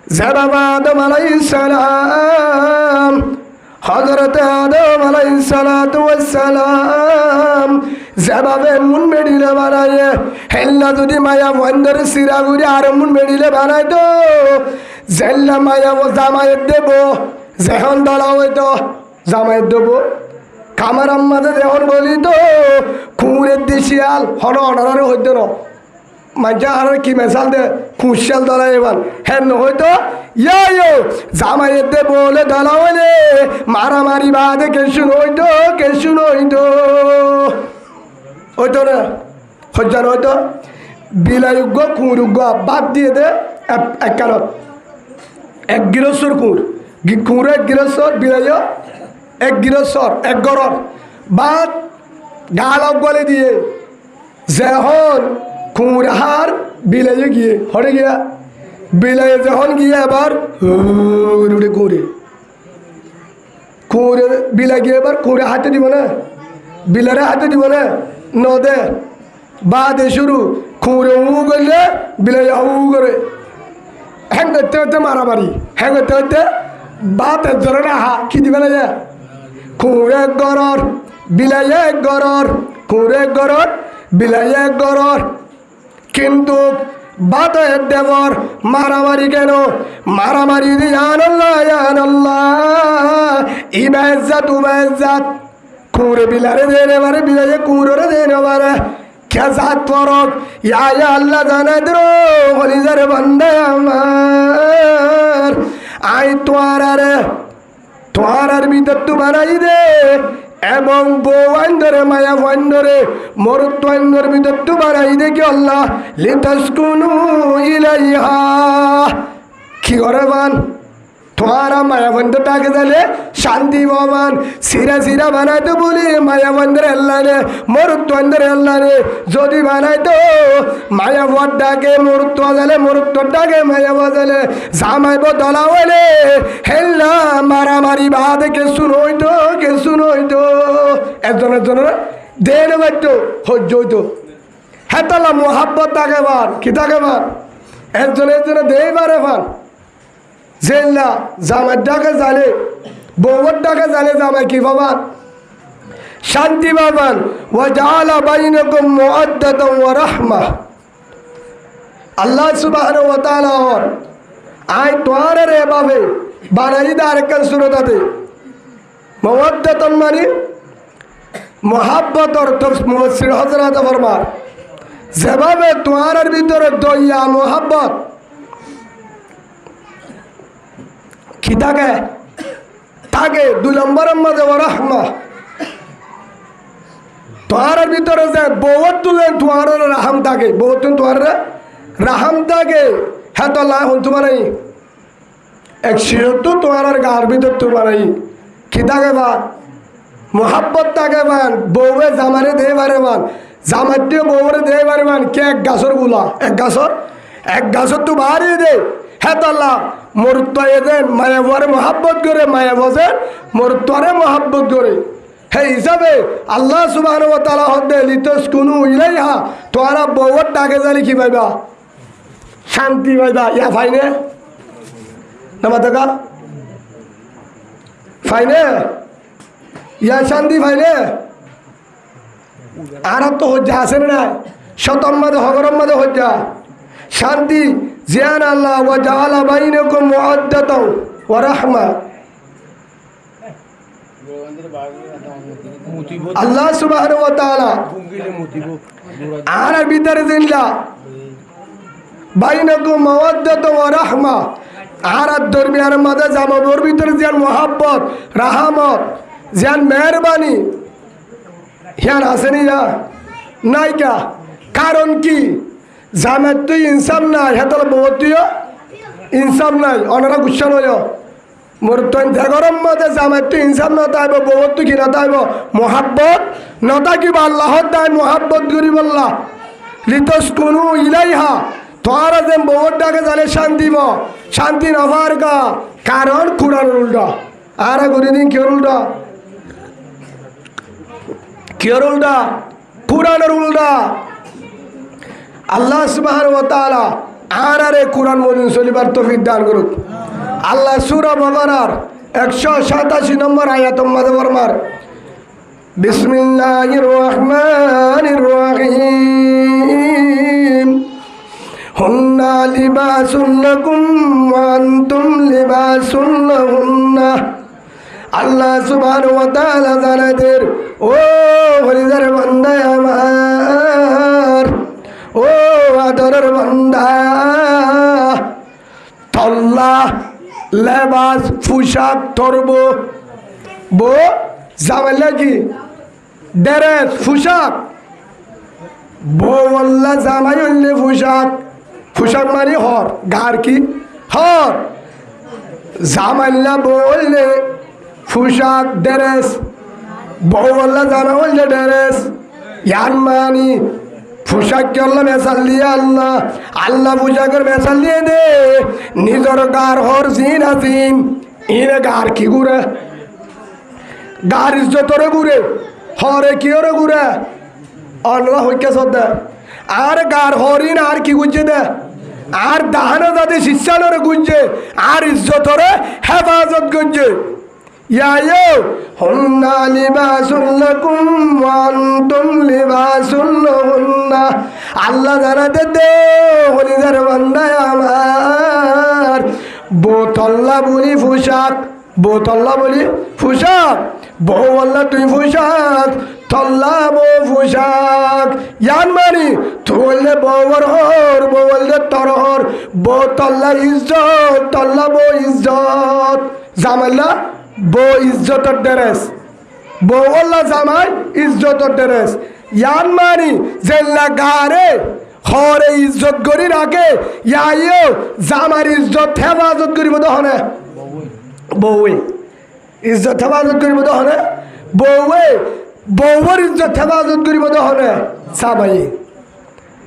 যেভাবে আদম আলাইহিস সালাম হযরত আদম আলাইহিস সালাতু ওয়াস সালাম যেভাবে মুন মেডিলে বানায় হেল্লা যদি মায়া বন্দর সিরা গুরি আর মুন মেডিলে বানায় তো জেল্লা মায়া ও জামায়েত দেব যেহন দলা হইতো জামায়েত দেব কামার আম্মাদের যখন বলি তো খুঁড়ের দেশিয়াল হন অনারে হইতো না মাঝে আর কি মেশাল দে খুশাল দলা এবার হ্যাঁ হয়তো ইয়ো জামাইয়ের দে বলে দলা হইলে মারামারি বাদে কেসু নইতো হইতো না হজ্জান হয়তো বিলায়ুগ্য কুঁড়ুগ্য বাদ দিয়ে দে এক কারণ এক গৃহস্থর কুঁড় এক গৃহস্থর বিলায় এক গৃহস্থর এক গরর বাদ গালক বলে দিয়ে যখন কুঁড়াহার বিলাইয়ে গিয়ে হরে গিয়া বিলাইয়ে যখন গিয়ে আবার কুঁড়ে বিলাই গিয়ে এবার কুঁড়ে হাতে দিব না বিলারে হাতে দিব না নদে বা দে শুরু কুঁড়ে করলে বিলাই করে হ্যাং করতে হতে মারামারি হ্যাং করতে হতে বা তের ধরে রাহা কি দিবে না যায় কুঁড়ে গরর বিলাইয়ে গরর কুঁড়ে গরর বিলাইয়ে গরর কিন্তু বাতের দেবর মারামারি কেন মারামারি ইবাজ্জাত উবাজ্জাত কুঁড়ে বিলারে দেনে বারে বিলাইয়ে কুঁড়রে দেনে বারে খেজাত ফরক ইয়া আল্লাহ জানা দ্রো হলিজার বান্দা আমার আই তোয়ার ভিতর তু বানাই দে এবং বউ আইন্দরে মায়া ভাইন্দরে মরুত আইন্দর ভিতর তু বানাই দে কি আল্লাহ লিতাসকুনু ইলাইহা কি করে বান তোমারা মায়া বন্ধ ডাকে দিলে শান্তি ভবান সিরা বানাইতে বলি মায়া বন্ধের আল্লাহ রে মরুত্ব আল্লাহ রে যদি বানাইতো মায়া ভর ডাকে মরুত্ব দিলে মরুত্ব ডাকে মায়া বদলে জামাইব দলা হইলে হেল্লা মারামারি বাদে কেসু নইতো একজনের দেন বাড়তো সহ্য হইতো হেতালা মোহাব্বত ডাকে বার কি ডাকে বার একজনের দেই বারে ফান জেল্লা জামাই ডাকে জালে বউর ডাকে জালে জামাই কি পাবান শান্তি পাবান ওয়া জাআলা বাইনাকুম মুআদ্দাতান ওয়া রাহমা আল্লাহ সুবহানাহু ওয়া তাআলা আই তোয়ারে রে বাবে বানাই দার কান সুরতাতে মুআদ্দাতান মানে মোহাব্বত অর্থ মুফাসসির হযরত ফরমান যেভাবে তোয়ারের ভিতরে দয়া মোহাব্বত কি থাকে 2 নম্বরের মধ্যে রাহমা তোমার ভিতরে যে বহুত তুলে তোমার রাহাম থাকে বহুত তোমার রাহাম থাকে হ্যাঁ তো আল্লাহ তোমার এক শিরত তোমার গার ভিতর তোমার কি থাকে বান মোহাব্বত থাকে বান বউয়ে জামারে দে বারে বান জামার দিয়ে বউরে দে বারে বান কে এক গাছর গুলা এক গাছর তো বাড়িয়ে দে হ্যাঁ তো আল্লাহ মরুত্বয়ে দেন মায়া বরে মোহাব্বত করে মায়া বসেন মরুত্বরে মোহাব্বত করে সেই হিসাবে আল্লাহ সুবহানাহু ওয়া তাআলা হদে লিতাসকুনু ইলাইহা তোরা বউর ডাকে জানি কি পাইবা শান্তি পাইবা ইয়া ফাইনে নামা দেখা ফাইনে ইয়া শান্তি ফাইনে আর তো হজ্জা আছে না শতম মাদে হগরম মাদে হজ্জা শান্তি জিয়ান আল্লাহ ওয়া জাআলা বাইনাকুম মুআদ্দাতান ওয়া রাহমা আল্লাহ সুবহানাহু ওয়া তাআলা আর ভিতরে জিন্দা বাইনাকুম মুআদ্দাতান ওয়া রাহমা আর দরমিয়ার মাঝে জামার ভিতরে জিয়ান মোহাব্বত রাহমত জিয়ান মেহেরবানি হিয়ান আসেনি যা নাইকা কারণ কি জামের তুই ইনসাম নাই হেতল বহুতীয় ইনসাম নাই অনারা গুচ্ছা নয় মোর তো গরম মধ্যে জামের তুই ইনসাম না তাইব বহুত তুই কিনা তাইব মোহাব্বত নতা কিবা আল্লাহর দায় মোহাব্বত করি বললা লিতাসকুনু ইলাইহা তোরা যে বহুত ডাকে জালে শান্তি নভার গা কারণ কুরআন উল্টা আর গুরিদিন কি উল্টা কুরআনের উল্টা আল্লাহ সুবহানাহু ওয়া তাআলা আর আরে কোরআন মদিন চলিবার তৌফিক দান করুক আল্লাহ। সূরা বাকারার 187 নম্বর আয়াত মাঝে ফরমার বিসমিল্লাহির রহমানির রহিম হুন্না লিবাসুন লাকুম ওয়া আনতুম লিবাসুন লাহুন্না। আল্লাহ সুবহানাহু ওয়া তাআলা জানাতের ও হরিদার বান্দা আমার, ও আদরের বান্দা, তল্লা লেবাস পোশাক তরব বো জামাইলা কি ড্রেস পোশাক বৌল্লা জামাই হইলে পোশাক, পোশাক মানে হর গার কি হর, জামাইল্লা বললে পোশাক ড্রেস, বৌল্লা জামা হইলে ড্রেস। ইয়ান মানি পোশাক কে আল্লাহ মেসাল দিয়ে আল্লাহ আল্লাহ পোশাকের মেসাল দিয়ে দে নিজের গার হর জিন আসিন ইনে গার কি ঘুরে, গার ইজ্জতরে ঘুরে, হরে কি ওরে ঘুরে আল্লাহ হইকে সদে আর গার হরিন আর কি গুজে দে আর দাহানো দাদে শিষ্যানরে গুঞ্জে আর ইজ্জতরে হেফাজত গুঞ্জে। ইয়ায়ো হুন্না লিবাসুন লাকুম ওয়া আনতুম লিবাসুন লাহুন্না। আল্লাহ জানাতে দে হলিদার বান্দা আমার, বোতল্লা বলি পোশাক, বোতল্লা বলি পোশাক, বউ আল্লাহ তুই পোশাক, তল্লা বউ পোশাক। ইয়ান মানি তুই বললে বউর হর, বউ বললে তর হর, বউ তল্লা ইজ্জত, তল্লা বউ ইজ্জত, জামাইল্লা বউ ইজ্জতের ড্রেস, বউ আল্লাহ জামাই ইজ্জতের ড্রেস। ইয়ান মানি জেল্লা গারে হরে ইজ্জত করি রাখে, ইয়াইও জামার ইজ্জত হেফাজত করিব দহনে, বউয়ে ইজ্জত হেফাজত করিব দহনে, বউয়ে বউর ইজ্জত হেফাজত করিব দহনে জামাই।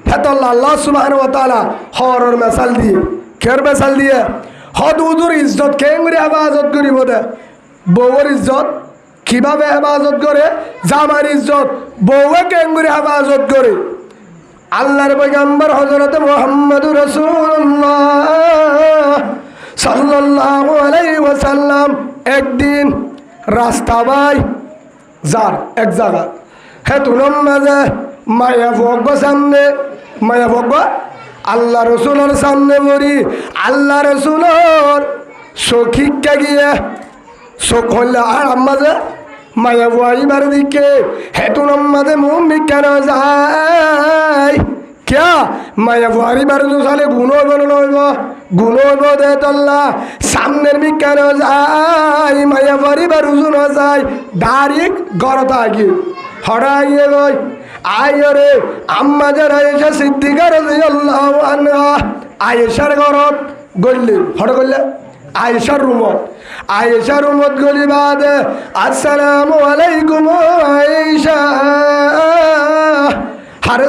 হেতল্লা আল্লাহ সুবহানাহু ওয়া তাআলা হরর মেসাল দিয়ে, খের মেসাল দিয়ে হদ উদুর ইজ্জত কেমরে হেফাজত করিব দে, বউর ইজ্জত কিভাবে হেফাজত করে, জামার ইজ্জত বউয়ে কেমরে হেফাজত করে। আল্লাহর পয়গম্বর হযরত মুহাম্মদুর রাসূলুল্লাহ সাল্লাল্লাহু আলাইহি ওয়াসাল্লাম একদিন রাস্তা বাই যার এক জায়গা হেতুনম মাঝে মায়া ভোগ সামনে, মায়া ভোগ আল্লাহ রসুলের সামনে মরি, আল্লাহ রসুলের সখিকা গিয়ে চোখ হইলে আর আম্মাজে মায়া বুয়াইবার দিকে হেতুনম মাঝে মুম্মি কেন যায় क्या माया बुआरी बार जो साले गुनो बोलो नोइब गुनो बो दे तल्ला सामने भी केन जाय माया बुआरी बार उजु न जाय डायरेक्ट गरत आगे हड़ाइए गई आयो रे अम्मा जरा आयशा सिद्दीका रादियाल्लाहु अन्हा आयशार गरत गल्ले हड़ गल्ले आयशार रूमत गली बाद अस्सलामु आलैकुम आयशा हारे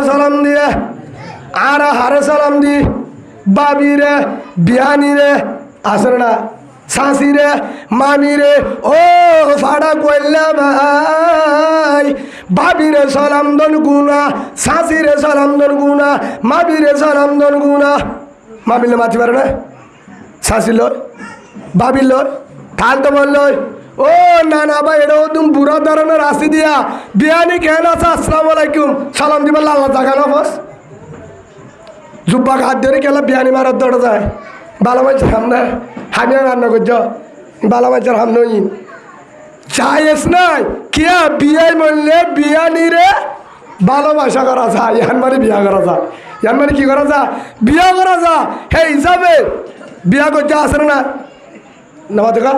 सलाम दिया आरा हारे सलाम दी बाबी रे बियानी रे आसरना सासी रे मामी रे ओ फाड़ा कोयला भाई बाबी रे सलाम दन गुना सासी रे सलाम दन गुना मामी रे सलाम दन गुना मामी ले माथी बारे ना सासी लो बाबी लो थाल तो बोल लो ओ नाना भाई एडो तुम बुरा धरने रास्ते दिया बियानी कहना था अस्सलाम वालेकुम सलाम दी बल्ला अल्लाह जागा ना बस जुब्बा का हाथ दे केला बियानी मारा दौड़ जाए बाला में हमने हमें आना कुछ जो बाला में हम नहीं चाहिए ना क्या बिया बोलले बियानी रे बाला भाषा करा था यान मारी बिया करा था यान मारी की करा था बिया करा था हे हिसाबे बिया को जा असर ना नवा देखा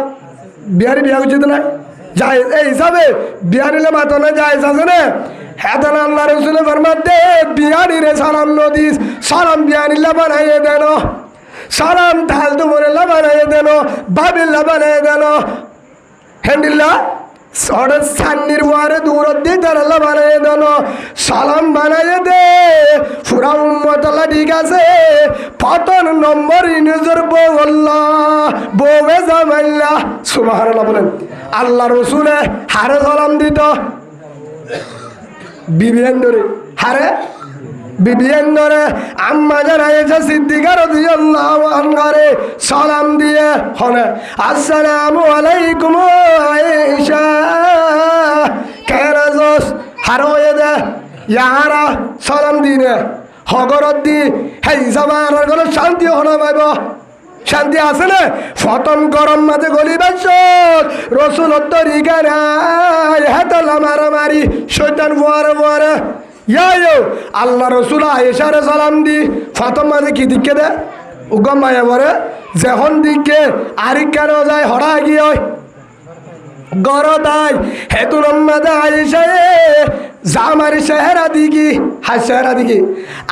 बिहारी बिया उचित ना जाए ए हिसाबे बिहारी ले मातो ना जाए सासने हैदन अल्लाह रसूल फरमाते बिहारी रे सलाम नदीस सलाम बिहारी ला बनाए देनो सलाम थाल तुमरे ला बनाए देनो बाबिल ला बनाए देनो हेंडिल्ला सौड़ सान्निर वारे दूर दी तरला बनाए देनो सलाम बनाए दे पूरा उम्मत ला ठीक है पतन नंबर इनजर बोल्ला बोवे जमल्ला सुबहानाल्लाह बोलें अल्लाह रसूल हारे सलाम दी तो बीबी अंदरे हारे বিবিএন্দরে আম্মা জান আয়েশা সিদ্দিকা রাদিয়াল্লাহু আনহারে সালাম দিয়ে হনে আসসালামু আলাইকুম আয়েশা কেরাজস হারোয়ে দে ইয়ারা সালাম দিনে হগরত দি হেই জামানার গলে শান্তি হনা পাইব শান্তি আছে না ফতম গরম মাঝে গলি বাস রসুল তরিকা নাই হেতলা মারামারি শৈতান বুয়ারে বুয়ারে ইয়ায়ো আল্লাহ রসুল আয়েশারে সালাম দি ফতম মাঝে কি দিকে দে উগম মায়া বরে যখন দিকে আরি কেন যায় হরা গিয়ে গরদাই হেতু নম্মাদে আয়েশায়ে জামার চেহারা দিকি হাস চেহারা দিকি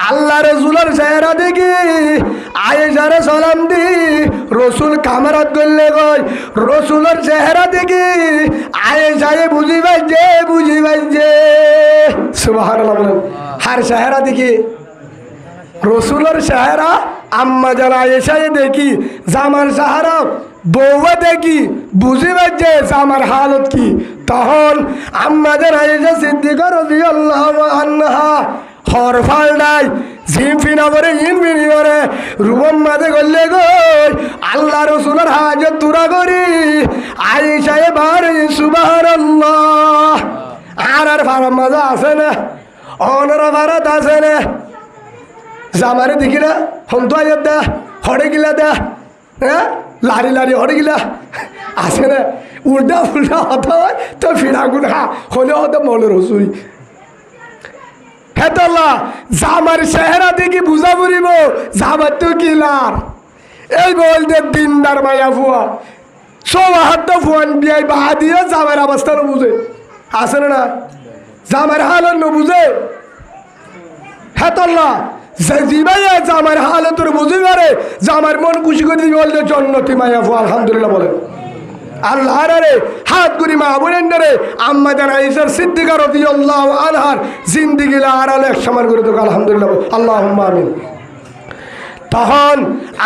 আল্লাহ রসুলের চেহারা দিকি আয়েশারে সালাম দি রসুল কামারাত করলে গই রসুলের চেহারা দিকি আয়েশায়ে বুঝি পাইছে সুবহানাল্লাহ বলেন হার চেহারা দিকি রসুলের চেহারা আম্মা জান আয়েশায়ে দেখি জামার চেহারা বউয়া দেখি বুঝি পাইছে আমার হালত কি তখন আম্মা জান আয়েশা সিদ্দিকা রাদিয়াল্লাহু আনহা হর ফালডাই জিমফিনা করে ইনফিনি করে রুমম মাঝে গল্লে গই আল্লাহ রসুলের হাজত তুরা করি আয়েশায়ে বারে সুবহানাল্লাহ আর ফারাম মজা আছে না অনরা ভারত আছে না জামারে দেখি না হন্ত আয়াত দা হড়ে গিলা দা হ্যাঁ লারি লারি হড়ে গিলা আসে না উল্টা উল্টা হতে হয় তো ফিরাগুন হলে হতো মনের হসুরি হেতল্লা জামার চেহারা দেখি বুঝা পড়িব জামার তো কিলার এই বলতে দিনদার মায়া ফুয়া সব হাত ফুয়ান বিয়াই বাহা দিয়ে জামার অবস্থা বুঝে আসে না জামার হালত বুঝে হেতল্লা জিবাইয়া জামার হালত বুঝে পারে জামার মন খুশি করে দিবি বলতে জন্নতি মায়া ফুয়া আলহামদুলিল্লাহ বলে আল্লাহ রে হাত করি মা বোনেন রে আম্মা জান আয়েশা সিদ্দিকা রাদিয়াল্লাহু আনহার জিন্দেগি লারাল এক সমান করে তো আলহামদুলিল্লাহ আল্লাহুম্মা আমিন তখন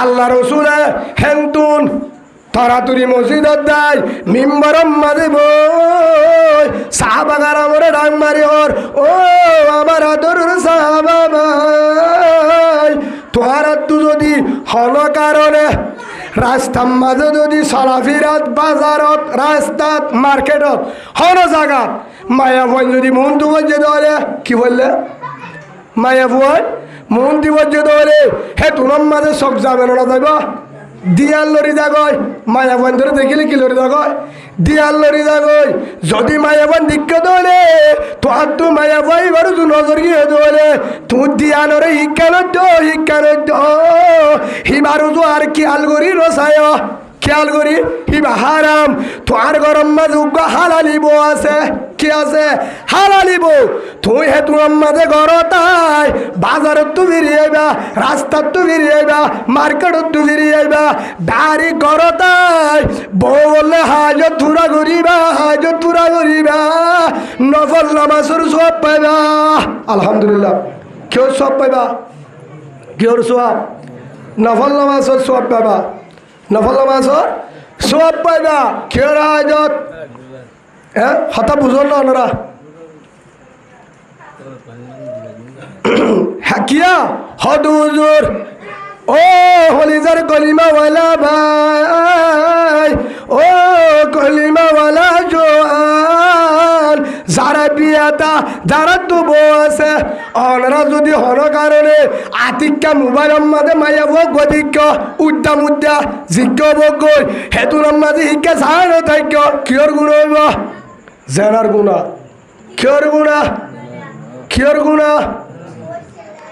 আল্লাহ রাসূল হেনতুন তাড়াতাড়ি মসজিদত যায় মিম্বরম মাঝে বই সাহাবাগারা মরে ডাক মারি ওর ও আমার আদরের সাহাবা ভাই তোর তু যদি হল কারণে রাস্তার মাঝে যদি চলাফিরাত বাজারত রাস্তাত মার্কেটত হন জায়গাত মায়া ভয় যদি মন দু বলছে ধরে কি বললে মায়া ভয় মন দি বলছে ধরে হে তোমার মাঝে সব যাবে না যাইব দিয়াল লড়ি যাগয় মায়া ভয় ধরে দেখিলে কি লড়ি যাগয় দিয়াল লড়ি যাগয় যদি মায়া ভয় দিক্কত হলে তোর তো মায়া ভয় এবার তু নজর গিয়ে ধরে তুই দিয়ালরে হিকানত হিবারু তো আর খেয়াল করি রসায় খেয়াল করি হিবা হারাম তোর গরম মাঝে উগ্র হালালিব আছে কি আছে হালালিব তুই হে তোমার মাঝে গরতাই বাজারত তো বেরিয়ে আইবা রাস্তাত তো বেরিয়ে আইবা মার্কেটত তো বেরিয়ে আইবা দাঁড়ি গরতাই বউ বললে হাজত তুরা করিবা নফল নামাজের সব পাইবা আলহামদুলিল্লাহ কেউ সব পাইবা কেউর সব নফল নামাজের সব পাইবা নফল নামাজের সব পাইবা কেউর হাজত হ্যাঁ হতা বুঝল না ওনারা হাকিয়া হদ হুজুর ও হলিজার কলিমাওয়ালা ভাই ও কলিমাওয়ালা জোয়ান যারা বিয়াতা যারা তো বউ আছে ওনারা যদি হন কারণে আতিক্কা মোবাইলের মাঝে মাইয়া বউ গদিক্য উদ্যা জিজ্ঞ বগৈ হেতুর মাঝে শিক্ষা চায় থাক্য কিয়র গুণ হইব জেনার গুণা কিয়র গুণা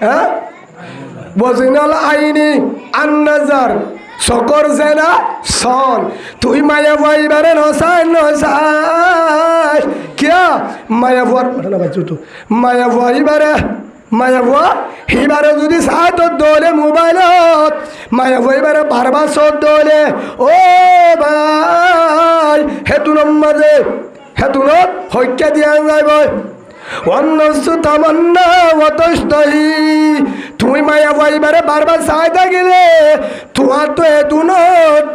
হ্যাঁ বজিনাল আইনি আন্নাজার সকর জেনা সন তুই মায়া ভাইবারে নসাই কিয়া মায়া ভার না বাচ্চু তো মায়া ভাইবারে মায়া ভুয়া হিবারে যদি সাত দোলে মোবাইলত মায়া ভাইবারে বারবার সদ দোলে ও ভাই হেতুনম মাঝে হেতুনত হত্যা দিয়া যাইব অন্নসু তামান্না ওয়াতাশতাহি তুই মায়া ভাইবারে বারবার চাই থাকিলে তোমার তো হেতুন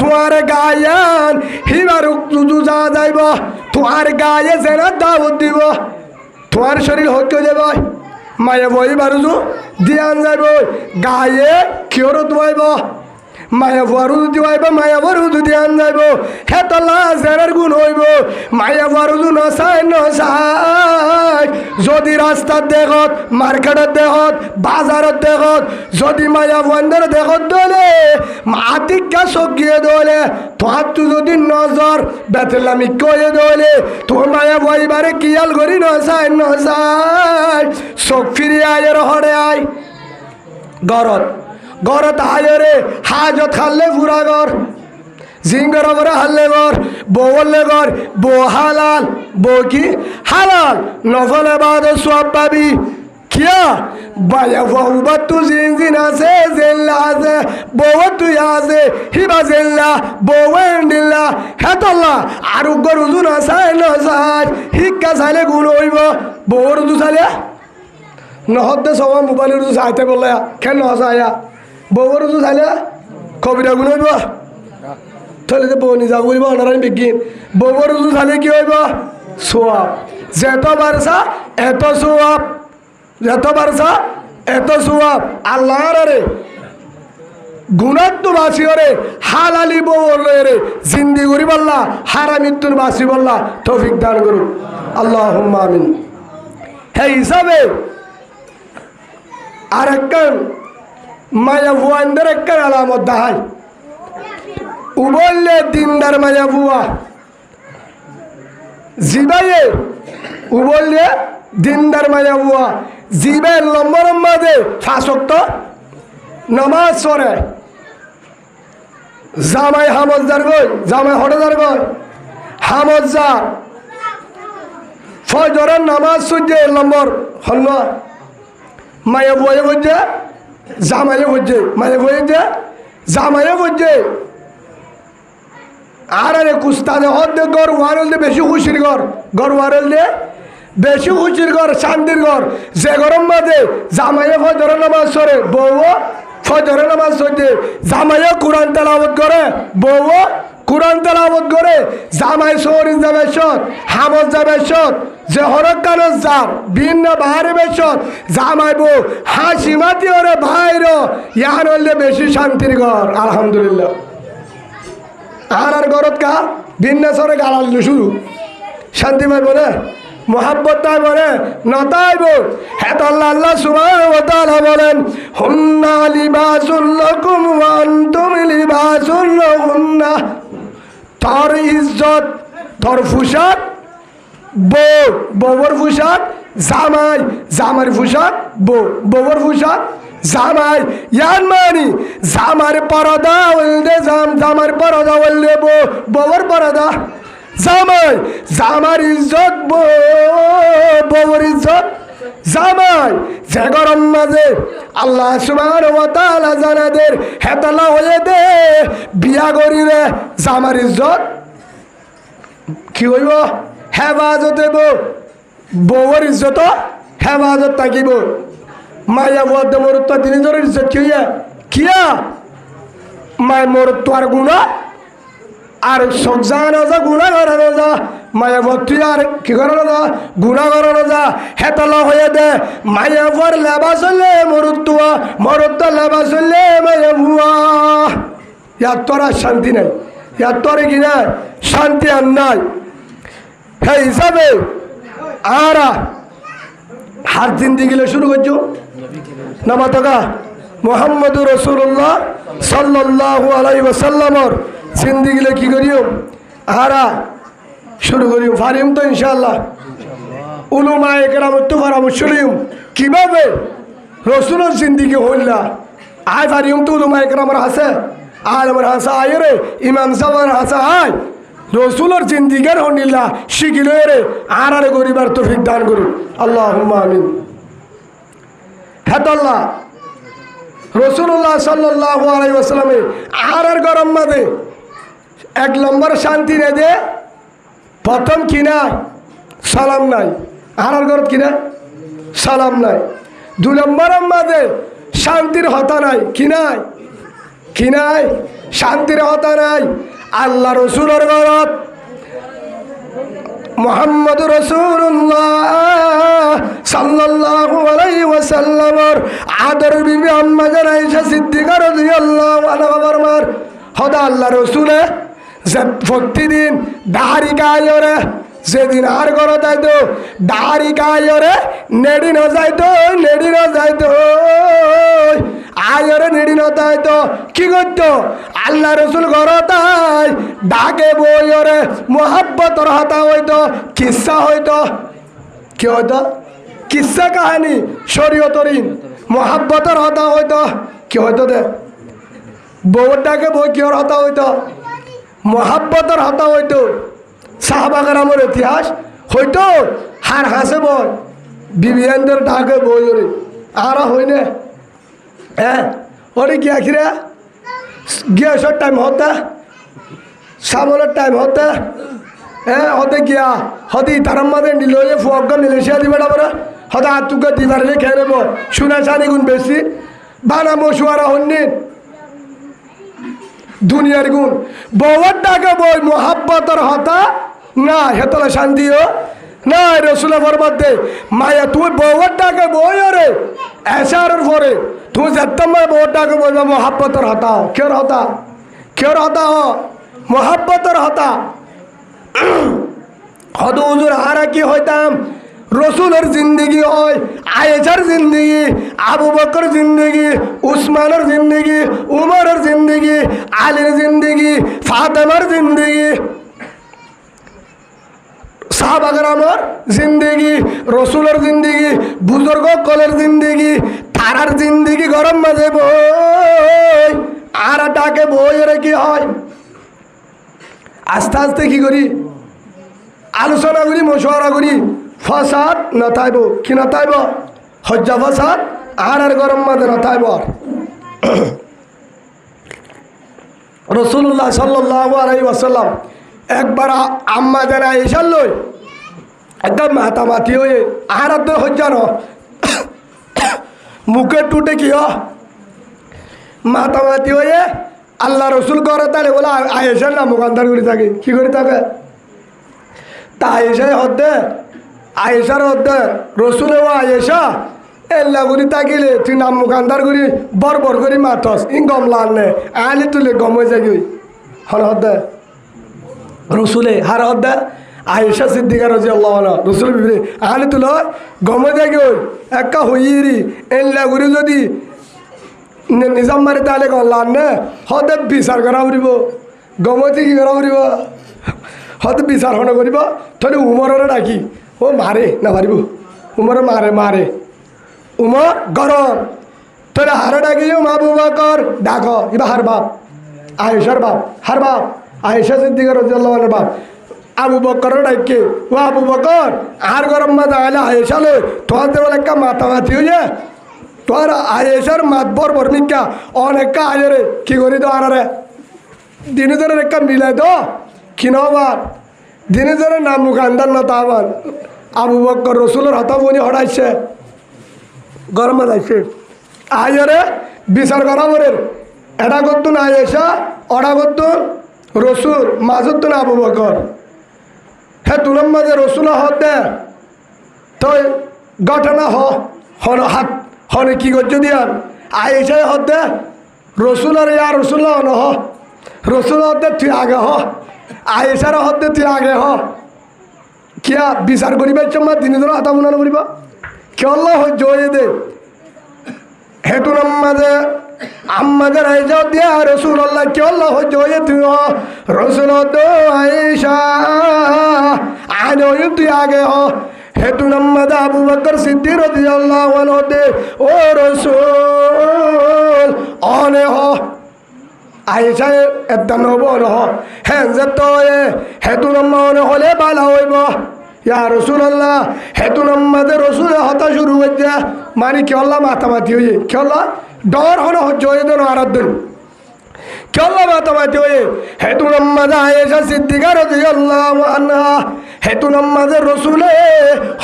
তোমার গায়ান হিবার উজু যা যাইব তোমার গায়ে যেন দাওয়াত দিব তোমার শরীর হত্যা দেব মায়া বই বারুজু দিয়ান যাইব গায়ে কিয়র দোয়াইব মায়া বারু দিওয়াইব মায়া বারু দিয়ান যাইব হেতলা জেরার গুণ হইব মায়া বারুজু নসাই নসাই যদি রাস্তার দেখত মার্কেটের দেখত বাজারের দেখত যদি মায়া বন্ধের দেখত দলে মাতিকা সকিয়ে দলে তোমার তু যদি নজর বেতলামি কয়ে দলে তোর মায়া বইবারে কিয়াল করি নসাই নসাই চোখ ফিরিয়ে আয়ের হরে আয় গরত গরত আয়রে হাজত খাললে পুরা গর জিঙ্গর করে হাল্লে গর বললে গর বো হালাল বো কি হালাল নফলে বাদ সব পাবি কিয়া বায়া বাবা তু জিন আছে জেল্লা আছে বউ তুই আছে হিবা জেল্লা বউ এন্ডিল্লা হেতল্লা আর গর উজুন আছে নসাই হিক্কা চাইলে গুণ হইব বউর উজু চাইলে নহদ্দে সবাই মোবাইলের উজু চাইতে বললে কেন নসায়া বউর উজু চাইলে কবিরা গুণ হইব তাহলে যে বউ নিজা বলব অনারাই বিজ্ঞান বউর উজু চাইলে কি হইব সোয়াব যেত বারসা এত সোয়াব যেত বারসা এত সোয়াব আল্লাহর রে গুণাত্ম বাসি রে হালালি বউ রে জিন্দি করি বললা হারা মৃত্যুর বাসি বললা তৌফিক দান করুন আল্লাহুম্মা আমিন হে হিসাবে আর একখান মায়া ভুয়ানদের একখান আলামত দাহাই উবললে দিনদার মায়া ভুয়া জিবাইয়ে উবললে দিনদার মায়া ভুয়া জিবে লম্বর মাঝে ফাঁসক্ত নমাজ পড়ে জামাই হামজদার গই জামাই হঠাদার গই হামজদার ফজরের নামাজ সূর্যে লম্বর হল মায়া বয়ে বলছে জামাইয়ে বলছে মায়া বয়ে জামাইয়ে বলছে আর আরে কুস্তাদে হদ্দে গড় ওয়ারল দে বেশি খুশির গড় ওয়ারল দে বেশি খুশির ঘর শান্তির ঘর যে গরম মাঝে জামাইয়ে ফজরের নামাজ পড়ে বউ ফজরের নামাজ পড়ছে জামাইয়ে কোরআন তেলাওয়াত করে বউ কোরআন তেলাওয়াত করে জামাই শহরের যাবে সৎ হামজ যাবে সৎ যে হরক কানস যার ভিন্ন বাহারে বেশত জামাই বউ হাসি মাতি ওরে ভাইর ইয়ার হলে বেশি শান্তির ঘর আলহামদুলিল্লাহ আর গরত কা ভিন্ন সরে গালাল শুরু শান্তি পাইব না মোহাব্বত তাই বলে নতাইব হেত আল্লাহ সুবহানাহু ওয়া তাআলা বলেন হুন্না লিবাসুল লাকুম ওয়া আনতুম লিবাসুল লাহুন্না তোর ইজ্জত তোর পোশাক বউ বউর পোশাক জামাই জামার পোশাক বউ বউর পোশাক জামাই ইয়ান মানি জামার পরদা ওলদে জামার পরদা ওলদে বউর পরদা জামাই জামার ইজ্জত বউর ইজ্জত জামাই যে গরম মাঝে আল্লাহ সুবহানাহু ওয়া তাআলা জানাদের হেতলা হয়ে দে বিয়া করিলে জামার ইজ্জত কি হইব হেফাজত হইব বউর ইজ্জত হেফাজত থাকিব মায়া বদ মরুত্ব তিনজনের ইজ্জত কি হইয়া কিয়া মায় মরুত্ব আর গুণা আর সজ্জানো যা গুণা করানো যা মায়া ভক্তি আর কি করানো যা গুণা করানো যা হেতলা হয়ে দে মায়া পর লেবাস হলে মরুত্ব লেবাস হলে মায়া ভুয়া ইয়ার তোর আর শান্তি নাই ইয়ার তোর কি না শান্তি আর নাই সেই হিসাবে আর হাত জিন্দি গেলে শুরু করছো নামাতকা মোহাম্মদুর রাসূলুল্লাহ সাল্লাল্লাহু আলাইহি ওয়াসাল্লামর জিন্দিগিলে কি করিও আরা শুরু করিও ফারিম তো ইনশাআল্লাহ উলুমায়ে কেরামত তো পরামর্শ লিও কিভাবে রাসূলের জিন্দিগি হইলা আয় ফারিম তো উলুমায়ে কেরামর আছে আলমর হাসা আয় রে ইমাম সাহেবের হাসা আয় রাসূলের জিন্দিগির হনিলা শিখিলে রে আরারে গরিবার তৌফিক দান করুন আল্লাহুম্মা আমিন হেতাল্লাহ রাসূলুল্লাহ সাল্লাল্লাহু আলাইহি ওয়াসাল্লামে আরার গরম মাঝে এক নম্বর শান্তি রে দে প্রথম কিনা সালাম নাই আরার গরত কিনা সালাম নাই দুই নম্বর মাঝে শান্তির হতা নাই কি নাই শান্তির হতা নাই আল্লাহ রসুলের গরত মুহাম্মদ রাসূলুল্লাহ সাল্লাল্লাহু আলাইহি ওয়াসাল্লামর আদর বিবি আম্মা জান আয়েশা সিদ্দিকা রাদিয়াল্লাহু আনহা ফরমার হদা আল্লাহ রাসূলে যে প্রতিদিন দাড়ি কায়রে যেদিন আর করো যাইতো দাড়ি কায়রে নেড়ি ন যাইতো আয়রে নেড়ি ন যাইতো কি করতো আল্লাহ রসুল ঘর তাই ডাকে বইরে মোহাব্বতর হাতা হইতো কিসা হইতো কি হইতো কিসা কাহানি শরীয়তরিন মোহাব্বতর হাতা হইতো কি হইতো দে বউর ডাকে বই কিয়র হাতা হইতো মোহাব্বতর হাতা হইতো সাহাবাগেরামের ইতিহাস হইতো হার হাসে বই বিবিয়ানদের ডাকে বই ওরে আর হইনে হ্যাঁ ওরে গিয়া খিরা গ্যাসের টাইম হতে সামনের টাইম হতে হ্যাঁ হতে গিয়া হতে তারার মাঝে নিল ফুয়াগ মিলেশিয়া দিবে না বলে হতে আতুকে দিবারে খেয়ে নেব শুনে চানি গুণ বেশি বানা মশুয়ারা হন্যিন দুনিয়ার গুণ বউর ডাকে বই মোহাব্বতর হতা না হেতলে শান্তিও না রসুলের ফরমাত দে মায়া তুই বউর ডাকে বই রে এসারের পরে তুই যেতাম বউর ডাকে বই মোহাব্বতর হতা কের হতা মোহাব্বতর হতা হদ হুজুর হারা কি হইতাম রসুলের জিন্দগি হয় আয়েশার জিন্দগি আবু বকর জিন্দগি উসমানের জিন্দগি উমরের জিন্দগি আলীর জিন্দগি ফাতেমার জিন্দগি সাহাবাগেরামের জিন্দগি রসুলের জিন্দগি বুজুর্গ কলের জিন্দগি তারার জিন্দগি গরম মাঝে বই আর ডাকে বই রে কি হয় আস্তে আস্তে কি করি আলোচনা করি মশওয়ারা করি ফসাদ নথাইব কি নথাইব হজ্জা ফসাদ আর গরম মাঝে নথাইব রাসূলুল্লাহ সাল্লাল্লাহু আলাইহি ওয়াসাল্লাম একবার আম্মা জানা এসার লই একদম মাতামাতি হয়ে আর হজ্জা ন মুখে টুটে কি মাতামাতি হয়ে আল্লাহ রসুল করে তাহলে বলে আয়েশার না মুখান্তার করে থাকে কি করে থাকে তা আয়েশাই হদ্দে আয়েশার হদ্দে রসুলে ও আয়েশা এল্লা করি তাকিলে তুই নাম মুখান্তার করি বর করি মাতস ই গম লানে আলি তুলে গম হয়ে যাবি হন হদ্দে রসুলে হার হদ্দে আয়েশা সিদ্দিকা রাদিয়াল্লাহু আনহা রসুল বিবি আলি তুলে গম হয়ে যাবি একা হইরি এল্লা করি যদি নিজাম মারি তাহলে গল্লান নে হতে বিচার করা উড়িব গমতি কি করা উড়িব হতে বিচার হন করিব তাহলে উমরে ডাকি ও মারে না পারিব উমরে মারে উমর গরম তাহলে হারে ডাকি আবু বকর ডাক এবার হার বাপ আয়েশার বাপ হার বাপ আয়েশা সিদ্দিকা রাদিয়াল্লাহু আনহার বাপ আবু বকর ডাকে ও আবু বকর আর গরম মাথা আলে আয়েশা লো তোমাদের বলে একটা মাতামাতি হয়ে তোর আয়েশার মাতবর বর্মিকা অনেক আয়রে কি করি তো আনারে দিনজনের একটা মিলাই তো কিনবার দিনজনের নাম মুখান্দার না তাবার আবু বকর রসুলের হতাবনি হটাইছে গরম যাইছে আয়রে বিচার করা বরের এটা করতো না আয়েশা ওটা করতো রসুল মাজত না আবু বকর হ্যাঁ তুলার মাঝে রসুল হতে তো ঘটনা হন হাত হনে কি করছো দিয়ান আয়েশাই হতে রসুল আর ইয়া রসুল্লাহ ন রসুল হতে তুই আগে আয়েশার হতে তুই আগে কিয়া বিচার করিবা চম্মা তিনজন হাতা মনে করিবা কেল্লা জয়ে দে হেতু নাম্মাজে আম্মাদের আয়েশা দিয়া রসুল আল্লাহ কেল্লা জয়ে তুই রসুল তো আয়েশা আনো তুই আগে হেতু নাম্মাদে আবু বকর সিদ্দিক রাদিয়াল্লাহু আনহু দে ও রসুল অনে আয়েশা এত নবন হ্যাঁ যে তো হেতু নাম্মা অনে হলে ভালো হইব ইয়া রসুল্লাহ হেতু নাম্মাদে রসুল হতা শুরু হয়েছে মানে কেল্লা মাতামাতি হয়ে কেল্লা ডর হন জয়ে দেন আরাধন কেল্লা মাতামাতি হয়ে হেতু নাম্মাদে আয়েশা সিদ্দিকা রাদিয়াল্লাহু আনহা হেতু নাম্মাদে রসুলে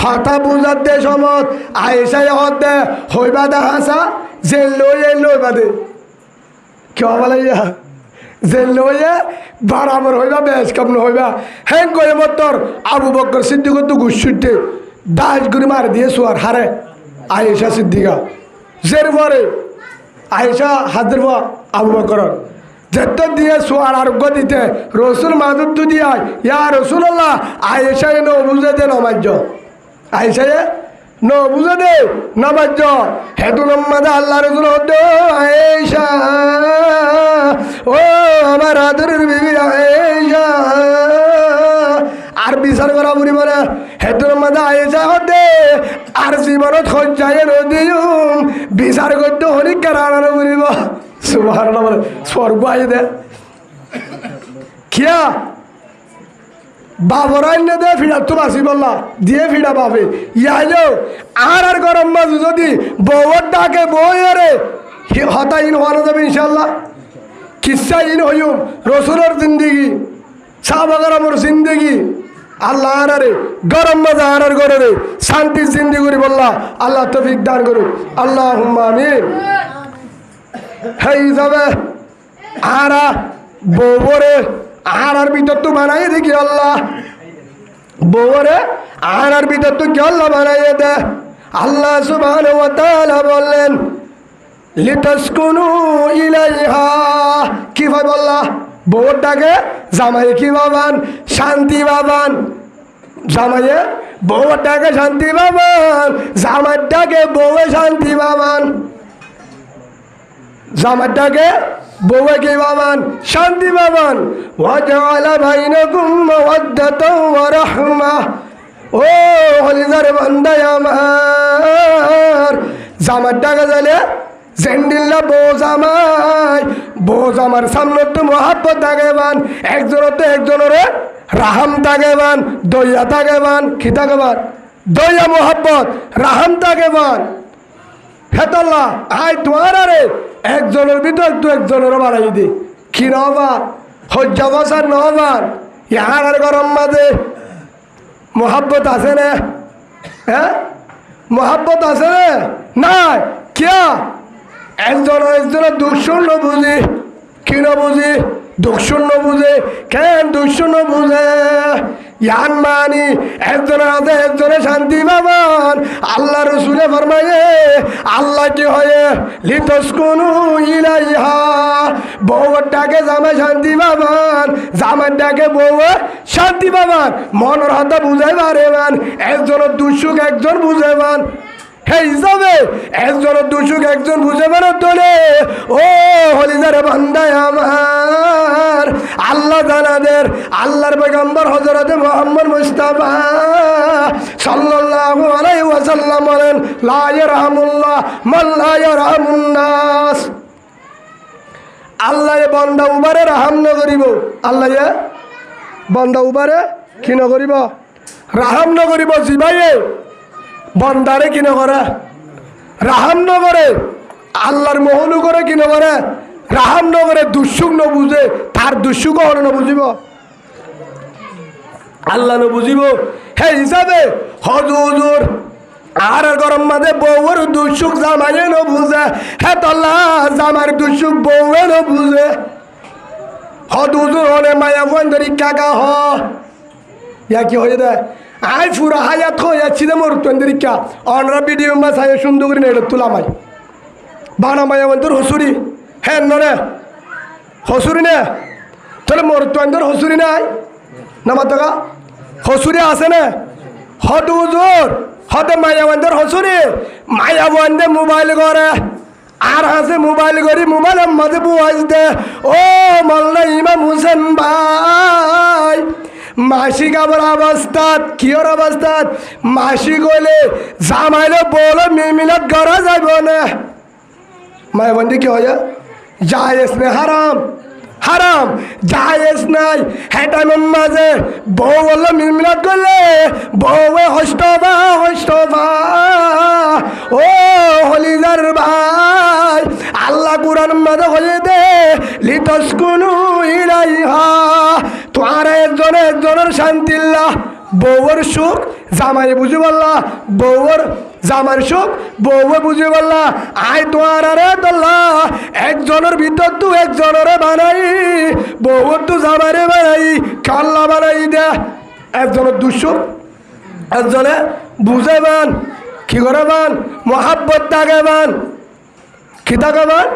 হতা বুঝার দে সমত আয়েশাই হতে হইবা দে হাসা যে লইবা দে কেউ বলে যে লইয়া বারাবর হইবা বেশ কম হইবা হ্যাঁ কয়ে মতর আবু বকর সিদ্দিক তো ঘুষুটে দাস গুড়ি মার দিয়ে শোয়ার হারে আয়েশা সিদ্দিকা জের পরে আয়েশা হাজির আবু বকর যেত দিয়ে শোয়ার আরোগ্য দিতে রসুল মাদুর তো দিয়া ইয়া রসুল্লাহ আয়েশায় নবুঝে দে নমাজ্য আয়েশায় নবুঝে দে নমাজ্য হেতু নম্মাদা আল্লাহ রসুল হতো আয়েশা ও আমার আদরের বিবি আয়েশা আর বিচার করা বুড়ি বলে হেতুর মাঝে আয়েশা হতে আর জীবনত সজ্জায় নদীম বিচার করতে হরিকার আনানো বুড়িব সুবহানাল্লাহ বলে স্বর্গ আই দে কিয়া বাবরাইন দে ফিরা তো বাসি বললা দিয়ে ফিরা পাবে ইয়াইলো আর গরম মাছ যদি বউর ডাকে বইরে হতাইন হওয়ানো যাবে ইনশাল্লাহ কিসা ইন হইম রসুলের জিন্দিগি সাহাবাগরামর জিন্দিগি আল্লাহ আরে গরম মজা আর করে রে শান্তির জিন্দিগি করি বললা আল্লাহ তৌফিক দান করুক আল্লাহুম্মা আমিন হেই যাবে আরা বউরে আর ভিতর তো বানাই দেখি আল্লাহ বউরে আর ভিতর তো কি আল্লাহ বানাইয়ে দে আল্লাহ সুবহানাহু ওয়া তাআলা বললেন লিতাসকুনু ইলাইহা কি ভাই বললা বউটাকে জামাই কি বাবান শান্তি বাবান জামাইয়ে বউটাকে শান্তি বাবান জামাইটাকে বউয়ে শান্তি বাবান জামাইটাকে বউয়ে কি বাবান শান্তি বাবান ওয়া জাআলা বাইনাকুম মাওয়াদ্দাতাও ওয়া রাহমাহ ও হলিদার বান্দা আমার জামাইটাকে জালে জেন্ডিল্লা বউ জামার সামনে তো মহাব্বত থাকেবান একজনের তো একজনের রাহাম থাকেবান দইয়া থাকেবান কি থাকেবান দইয়া মহাব্বত রাহাম থাকেবান হেতল্লা আই তোমার আরে একজনের ভিতর তো একজনের বাড়াই দি কি নহবান হজ্জা বসার নহবান ইহার আর গরম মাঝে মহাব্বত আছে না হ্যাঁ মহাব্বত আছে না নাই কিয়া একজনের দুঃশূন্য বুঝি কি ন বুঝি দুঃশূন্য বুঝে কেন দুঃশূন্য বুঝে ইয়ান মানি একজনের আছে একজনে শান্তি পাবান আল্লাহ রসুলে ফরমায়ে আল্লাহ কি হয়ে লিতাসকুনু ইলাইহা বউটাকে জামাই শান্তি পাবান জামাইটাকে বউ শান্তি পাবান মনের হাতে বুঝাই পারেবান একজনের দুঃসুখ একজন বুঝেবান সেই হিসাবে একজনের দুঃসুখ একজন বুঝে বেরো তোলে ও হলিদারে বান্দায় আমার আল্লাহ জানাদের আল্লাহর পয়গম্বর হযরত মুহাম্মদ মুস্তাফা সাল্লাল্লাহু আলাইহি ওয়াসাল্লাম বলেন লা ইয়ারহামুল্লাহ মান লা ইয়ারহামুন নাস আল্লাহ বান্দা উবারে রাহাম ন করিব আল্লাহ বান্দা উবারে কি ন করিব রাহাম ন করিব জিবাইয়ে বন্দারে কি নকরে রাহাম নগরে আল্লাহর মহলু করে কি নকরে রাহাম নগরে দুঃসুখ ন বুঝে তার দুঃসুখ ন বুঝিব আল্লাহ ন বুঝিব সেই হিসাবে হজুর আর গরম মাঝে বউর দুঃসুখ জামাইয়ে ন বুঝে হে তল্লা জামার দুঃসুখ বউয়ে ন বুঝে হজুর হলে মায়া বন্ধরি কাকা হ ইয়া কি হয়ে দেয় আই ফুরা হায়াত হয়েছি যে মোর তন্দিরিকা অনরা ভিডিও মাছ হায় সুন্দর করে নেড়ে তুলামাই বানা মায়া বন্ধুর হসুরি হ্যাঁ নরে হসুরি নে তাহলে মোর তন্দর হসুরি নাই না মাতকা হসুরি আছে না হদ উজুর হদে মায়া বন্ধুর হসুরি মায়া বন্ধে মোবাইল করে আর হাসে মোবাইল করি মোবাইলের মাঝে বুয়াজ দে ও মাল্লা ইমাম হুসেন ভাই মাসিক আবার অবস্থাত কিয়র অবস্থাত মাসিক হইলে জামাইলে বলো মিমিনত করা যাব না মায় বন্ধু কি হয় জায়েজ নে হারাম হারাম জায়েজ নাই হেটানোর মাঝে বউ বললো মিমিনত করলে বউয়ে হস্তবা ও হলিদার ভাই আল্লাহ কুরআন মাঝে হয়ে দে লিতাসকুনু ইলাইহা তোমার একজনের শান্তিল্লাহ বউর সুখ জামাই বুঝে বললা, বউর জামার সুখ বউয়ে বুঝে বললা। আই তোমার আরে দল্লা একজনের ভিতর তু একজনের বানাই, বউর তু জামারে বানাই, কাল্লা বানাই দে। একজনের দুঃসুখ একজনে বুঝে বান, কি করে বান? মহাব্বত থাকে বান, কি থাকে বান?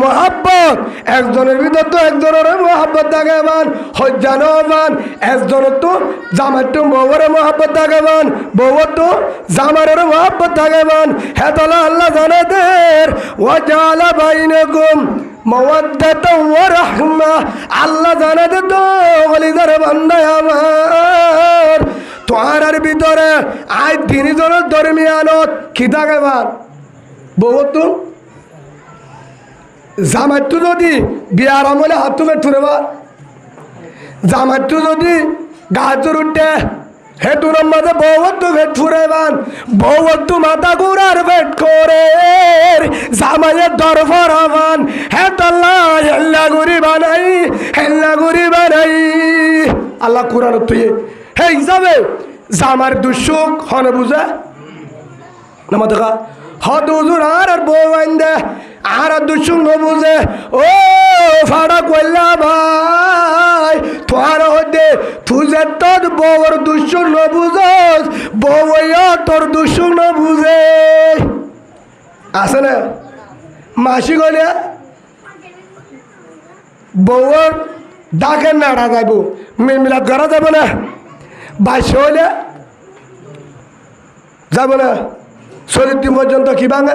মহাব্বত। একজনের ভিতর তো একজনের মহাব্বত থাকে বান, হজ্জানো বান। একজনের তো জামার তো বউয়ের মহাব্বত থাকে বান, বউর তো জামারের মহাব্বত থাকে বান। হেতলা আল্লাহ জানাদের ওয়াজালা বাইনাকুম মাওয়াদ্দাতাও ওয়া রাহমা। আল্লাহ জানাতে তো ওলিদার বান্দা আমার তোয়ার ভিতরে আই তিনজনের দরমিয়ানত কি থাকে বান? বউর তো জামাইটু যদি বিয়ার আমলে হাত তুলে ঠুরেবা, জামাইটু যদি গাছর উঠে হে তোর মাঝে বউত্তু ভেট ফুরেবান, বউত্তু মাথা ঘুরার ভেট করে জামাইয়ের দরফর হবান। হে তাল্লা হেল্লা গুড়ি বানাই, হেল্লা গুড়ি বানাই। আল্লাহ কোরআন তুই হে হিসাবে জামার দুঃসুখ হনে বুঝে না দেখা হদ হুজুর আর বউ আইন দে আর দুঃসুখ ন বুঝে। ও ফাড়া কইলা ভাই তোর হদে তুই যে তোর বউর দুঃসুখ ন বুঝস, বউয়া তোর দুঃসুখ ন বুঝে। আছে না মাসি গলে বউর ডাকে নাড়া যাইব, মিলমিলাদ করা যাব না, বাইশ হইলে যাব না। 40 দিন পর্যন্ত কি ভাঙে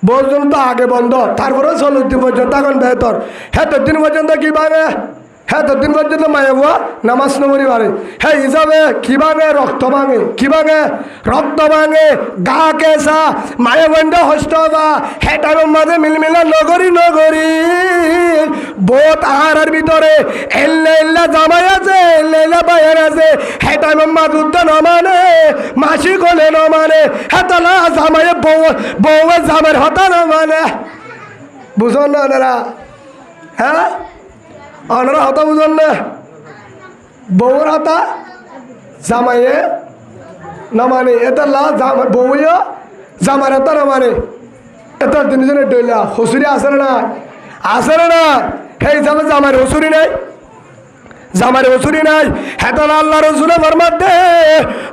পর্যন্ত আগে বন্ধ, তারপরে 40 দিন পর্যন্ত এখন বেহতর। হ্যাঁ দিন পর্যন্ত কি ভাঙে, হ্যাঁ দিন পর্যন্ত মায়া বুয়া নামাজ নমরি পারে। হ্যাঁ হিসাবে কি ভাঙে? রক্ত ভাঙে, কি ভাঙে? রক্ত ভাঙে, গা কেসা মায়া বন্ধ হস্ত বা হেটার মাঝে মিলমিলা নগরী নগরী বোধ আহারের ভিতরে এল্লা এল্লা জামাই আছে, এল্লা এল্লা বাইর আছে। হেটার মাঝ উদ্দ ন মানে মাসি গলে ন মানে, হেতলা জামাই বউ বউয়ের জামের হতা ন মানে। বুঝুন না ওনারা? হ্যাঁ ওনারা হতা বুঝুন না? বউর হতা জামাইয়ে না মানে, এটা লা জামাই বউও জামার হতা না মানে। এটা তিনজনের ডইলা হসুরি আছে না? আছে না? সেই হিসাবে জামার হসুরি নাই, জামার হসুরি নাই। হেতল আল্লাহ রসুলে ফরমাতে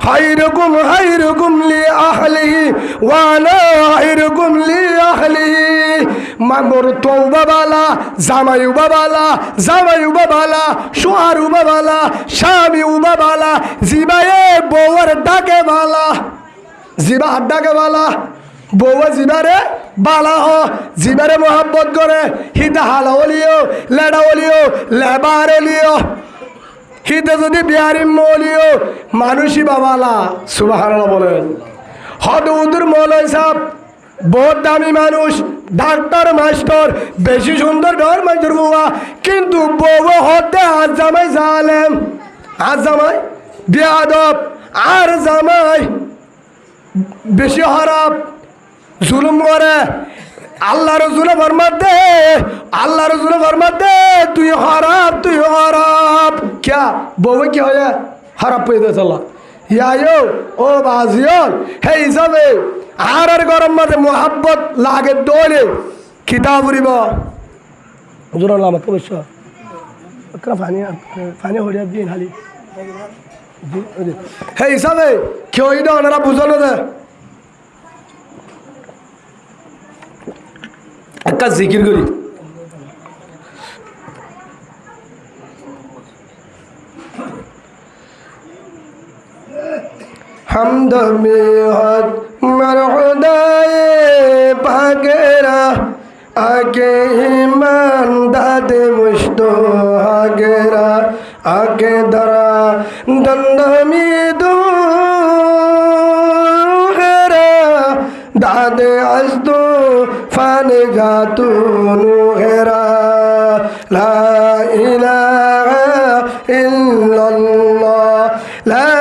হাইরকুম হাইরকুম লি আহলিহি ওয়া আনা হাইরকুম লি আহলিহি। মামর তওবা বালা, জামাই উবা বালা, জামাই উবা বালা, সোহার উবা বালা, স্বামী উবা বালা, জিবায়ে বউর ডাকে বালা, জিবা হাত ডাকে বালা। বউয়া জিবারে বালা হ, জিবারে মোহাব্বত করে হিতা হালা ওলিও লেডা ওলিও লেবারে লিও। হিতে যদি বিহারি মলিও মানুষই বাবালা। সুবহানাল্লাহ বলেন। হদ উদুর মৌলাই সাহেব বহুত দামি মানুষ, ডাক্তার মাস্টার, বেশি সুন্দর ডর মাস্টার বউয়া, কিন্তু বউ হতে আর জামাই জালেম, আর জামাই বেয়াদব, আর জামাই বেশি খারাপ, জুলুম করে। আল্লাহ রসুলে ফরমাতে, আল্লাহ রসুলে ফরমাতে তুই খারাপ, তুই খারাপ। क्या বউ কি হয় খারাপ পেয়ে দিয়েছে আল্লাহ ইয়ায়ো ও বাজিয়ল। হে হিসাবে আর গরম মাঝে মোহাব্বত লাগে দোলে কিতাব উড়িব হুজুর আল্লাহ আমাকে বলছ পানি পানি হরিয়া দিন খালি। হে হিসাবে কেউ এটা ওনারা বুঝানো দেয়। একটা জিকির করি হামদ মেহদ মরহুদায়ে পাকেরা আগে ইমান দাদে মুশতো আগেরা আগে দরা দন্দমি দুহেরা দাদে আজদো ফানে গাতু নুহেরা লা ইলাহা ইল্লাল্লাহ লা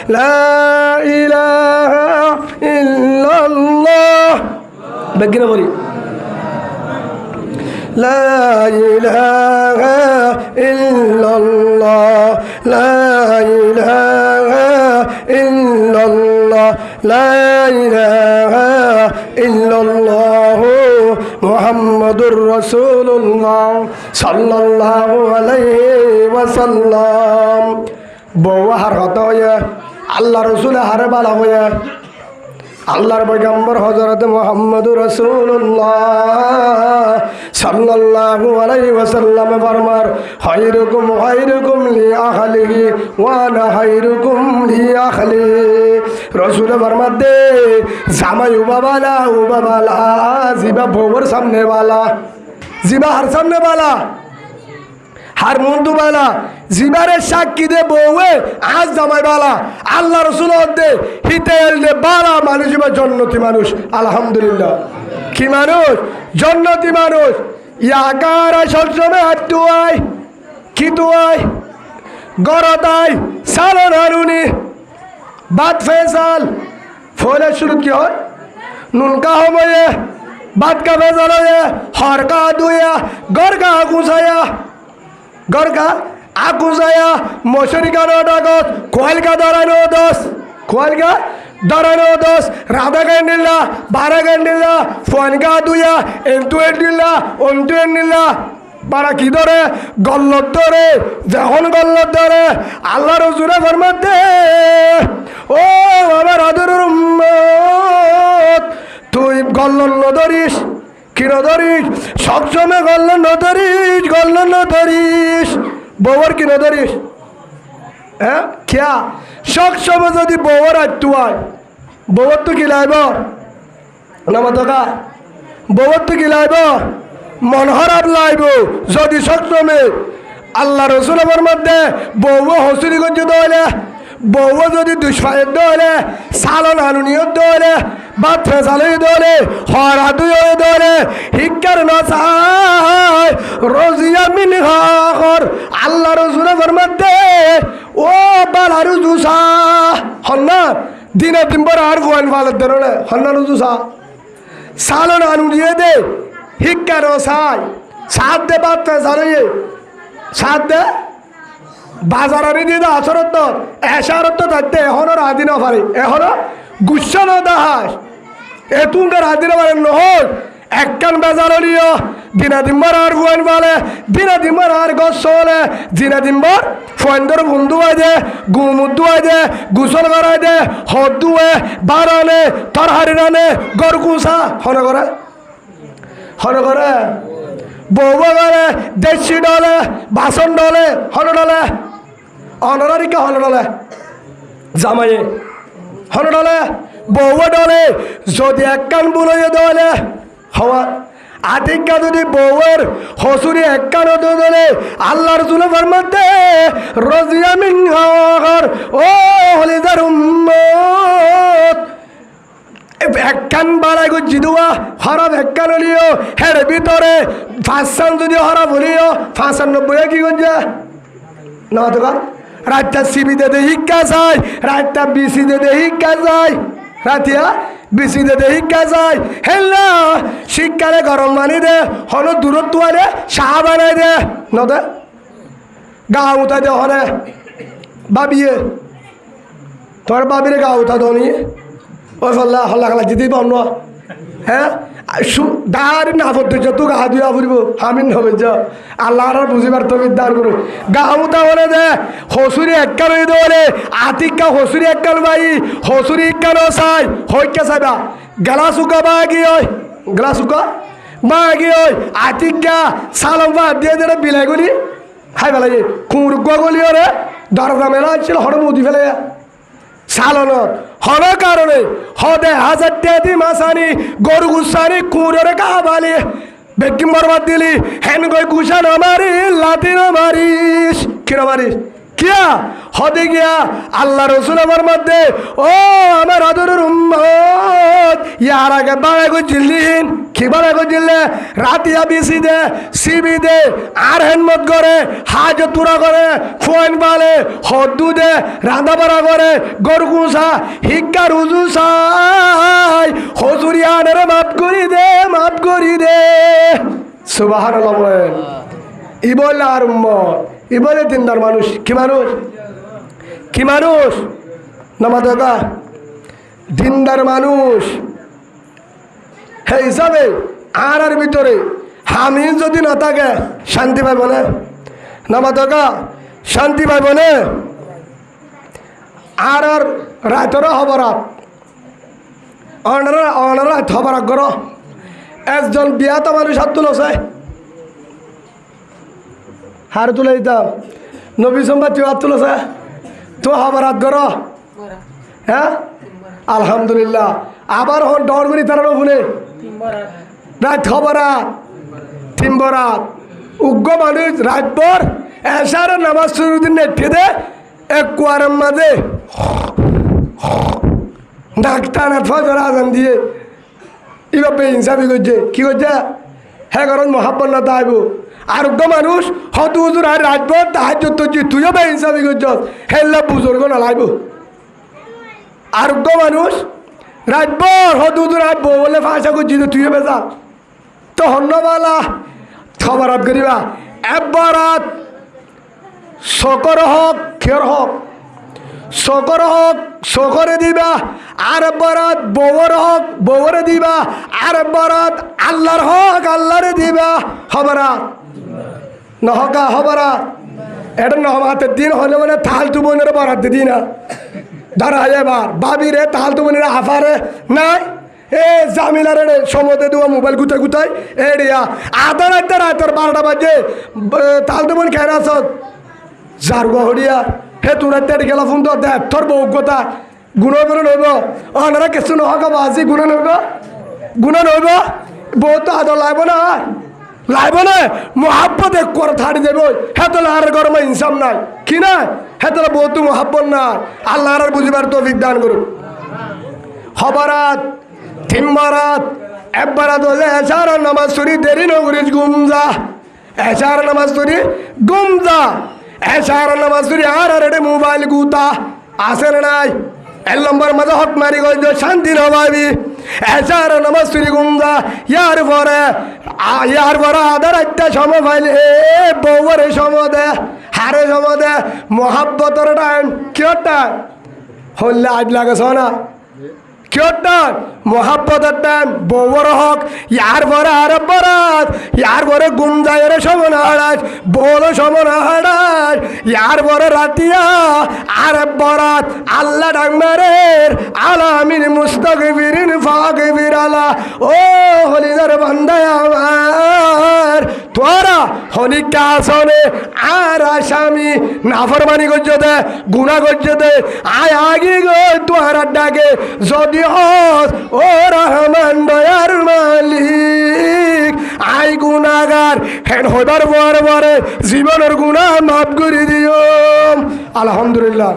লা ইলাহা ইল্লাল্লাহ বেগিনা বলি লা ইলাহা ইল্লাল্লাহ লা ইলাহা ইল্লাল্লাহ লা ইলাহা ইল্লাল্লাহ মুহাম্মাদুর রাসূলুল্লাহ সাল্লাল্লাহু আলাইহি ওয়াসাল্লাম বউ হার হত হয়ে আল্লাহ রসুল হারে বালা হয়ে আল্লাহর পয়গম্বর হযরত মুহাম্মদুর রাসূলুল্লাহ সাল্লাল্লাহু আলাইহি ওয়াসাল্লাম ফরমার খায়রুকুম খায়রুকুম লি আহলিহি ওয়া আনা খায়রুকুম লি আহলি রাসূল ফরমার দে জামাই উবাবালা জিবা বউর সামনে বালা জিবা হার সামনে বালা হার মন্দু বালা জিবারে সাক্ষী দে বউয়ে আজ জামাই বালা আল্লাহ রসুল দে হিতেল দে বালা মানুষ বা জন্নতি মানুষ আলহামদুলিল্লাহ কি মানুষ জন্নতি মানুষ ইয়াকার সবসময় হাতুয়াই কি তুয়াই গরতাই সালন হারুনি বাদ ফেসাল ফলে শুরু কি হয় নুনকা হময়ে বাদ কা ফেসাল হয়ে হরকা দুয়া গরকা গুছায়া গরকা আকুজায়া মশরিকা ডাকত কোয়ালকা দাঁড়ানো দোষ কোয়ালকা দাঁড়ানো দোষ রাধা গান্ডিল্লা বারা গান্ডিল্লা ফোয়ানকা দুয়া এন্টু এন্ডিল্লা অন্টু এন্ডিল্লা বারা কি ধরে গল্লত ধরে যখন গল্লত ধরে আল্লাহ রসুলের ফরমাতে ও আমার আদরের উম্মত তুই গল্লত নধরিস কি নধরিস সবসময় গল্লত নধরিস গল্লত নধরিস বউর কি নধরিস হ্যাঁ খেয়া সব সময় যদি বউর আটটু হয় বউর তো কি লাইব নামাতকা বউর তো কি লাইব মন খারাপ লাইব যদি সব সময় আল্লাহ রসুল আমার মধ্যে বউ হসুরি গঞ্জ দলে বউ যদি দুষ্ফায়ের দলে সালন আনুনিয় দলে বা ফেসালি দলে হরা দুই দলে হিকার নসায় রোজিয়া মিনহার আল্লাহ রসুল আমার মধ্যে ও বালারু জুসা হন্না দিনে দিনবার আর গোয়ান ভালো ধরে হন্না রুজুসা সালন আনুনিয়ে দে হিকার নসায় সাত দে বা ফেসালি সাত দে বাজারে দিয়ে দা আসরত এসারত থাকতে এখনো রাধি না পারে এখনো গুচ্ছা না দাহাস এতুনকার রাধি না পারে নহল একখান বেজার নিও দিনা দিনবার আর ফুয়ান পালে দিনা দিনবার আর গছ চলে দিনা দিনবার ফুয়ানদের বন্ধু হয় দে গুমুদ্দু হয় দে গুসল করাই দে হদ দুয়ে বারানে তরহারি রানে গড় গুসা হনে করে বউ করে দেশি ডলে বাসন ডলে হন ডলে অনরারিকা হন ডলে জামাইয়ে হন ডলে বউ ডলে যদি এক কান বুলইয়ে দলে হওয়া আতিকা যদি বউয়ের হসুরি এক কান দলে আল্লাহর জুলে ফরমাতে রজিয়া মিন হাওয়ার ও হলিদার উম্মত একখান বাড়াই গো জিদুয়া হরফ একখান হলিও হের ভিতরে ফাঁসান যদি হরফ হলিও 95 কি গঞ্জা না তো রাতটা সিবিতে দে হিক্কা যায় রাতটা বিসিতে দে হিক্কা যায় রাতিয়া বিসিতে দে হিক্কা যায় হেল্লা শীতকালে গরম পানি দে হলো দূরত্ব আনে চাহ বানাই দে ন দে গা উঠা দে হলে বাবিয়ে তোর বাবিরে গা উঠা দনি ওই ফল্লা হল্লা খালা জিতেই পাম না হ্যাঁ দাঁড়ি না পড়তে তো গা দিয়া ফুরিব হামিন হবে যা আল্লাহ বুঝিবার তুমি দান করো গা উঠা বলে দে হসুরি এককাল হয়ে দেওয়ালে আতিকা হসুরি এককাল ভাই হসুরি এককাল চাই হইকে চাইবা গেলা চুকা বা কি হয় গেলা চুকা বা কি হয় আতিকা চালক বা দিয়ে দিয়ে বিলাই গলি খাই পেলাই কুঁড় গলি ওরে দরজা মেলা ছিল হঠাৎ মুদি ফেলে সালনত হল কারণে হদে হাজার টেদি মাসানি গরু গুসানি কুঁড়ে কাবালি বেকিম বরবাদ দিলি হেন গই গুসা না মারি লাতি না মারিস কিনা মারিস কিয়া হদে গিয়া আল্লাহ রসুল আমার মধ্যে ও আমার আদরের উম্মত ইয়ার আগে বাড়াই গিল্লিহীন কি বাড়াই গিল্লে রাতিয়া বিসি দে সিবি দে আর হেনমত করে হাজ তুরা করে ফোন বালে হদ্দু দে রাঁধা বাড়া করে গরগুসা হিক্কা রুজু সাই হজুরিয়ানের মাফ করি দে সুবহানাল্লাহ বলেন। ই বললে আর উম্মত ই বলে দিনদার মানুষ কি মানুষ নামাজ দাদা দিনদার মানুষ হে হিসাবে আর ভিতরে আমি যদি না থাকে শান্তি পাইব না নামাজ দাদা শান্তি পাইব না আর রাতরা হবরাত রাত হবরাত কর একজন বিয়াতা মানুষ হাত তুলছে হার তুলে দিতাম নবী সম্বাদ তুই হাত তুলছে তো হবরাত কর হ্যাঁ আলহামদুলিল্লাহ আবার হন ডরগুলি তারা শুনে রাত হবরাত তিনবরাত উগ্র মানুষ রাতভর এসার নামাজ শুরু দিন নেটে দে এক কুয়ারের মাঝে ডাক্তার ফজর আজান দিয়ে এভাবে হিংসাবি করছে কি করছে হ্যাঁ কারণ মহাব্বত না তাইব আরোগ্য মানুষ হত হুজুর আর রাজভর তাহার যত তুইও বে হিংসাবি করছ হেল্লা বুজুর্গ না লাগব আরোগ্য মানুষ রাজভর হত হুজুর আর বউ বলে ফাঁসা করছি তো তুইও বেজা তো হন্যবালা খবরাত করিবা একবারাত শকর হক খের হক শকর হক শকরে দিবা আর বরাত বউর হক বউরে দিবা আর বরাত আল্লাহর হক আল্লাহরে দিবা হবরাত নহকা হবরাত এটা নহমাতের দিন হলে মানে থালতু বোনের বরাত দিদি না ধরা এবার বাবি রে থালতু বোনের হাফারে নাই এ জামিলারে সমতে দেওয়া মোবাইল গুতাই এড়িয়া আধা রাতের 12টা বাজে থালতু বোন খেয়ে আস যার গহরিয়া হে তোর গেলা ফোন তো দেখ তোর বৌজ্ঞতা গুণ বেরো নইব অনারা কিছু নহক বাজি গুণ নইব বউ তো আদর লাগবো না মহাব্বত এক করে থাড়ি দেব হে তোলা আর গরমে ইনসাম নাই কি না হে তোলা বউ তো মহাব্বত নাই আল্লাহ আর বুঝবার তৌফিক দান করুন হবরাত তিনবারাত একবারাত হলে এসার নামাজ সরি দেরি নগরিস গুমজা এসার নামাজ সরি গুমজা এসার নামাজ সরি আর রেডে মোবাইল গুতা আসে নাই এক নম্বর মাঝে হক মারি গজ শান্তি নবাবি এসার নামাজ সরি গুমজা ইয়ার পরে আধা রাত্তা সময় পাইলে বউরে সময় দে হারে সময় দে মহাব্বতর টাইম কিয়র টাইম হল্লে আজ লাগে না কিয়র মহাব্বতের টাইম বউর হক ইয়ার পরে আর বরাত ইয়ার পরে গুম যায় সময় না হারাস বউর সময় না হারাস ইয়ার পরে রাতিয়া আর বরাত আল্লাহ ডাকমারের আলামিন মুস্তাগফিরিন ফাগফির আলা ও হলিদার বান্দায় আমার তোরা হলিকা আসনে আর আসামি নাফরমানি করছে দে গুনাহ করছে দে আয় আগে গো তোরা ডাকে যদি হস ও রহমান দয়ার মালিক আই গুনাহগার হেন হবার পরে জীবনের গুনাহ মাফ করে দিও আলহামদুলিল্লাহ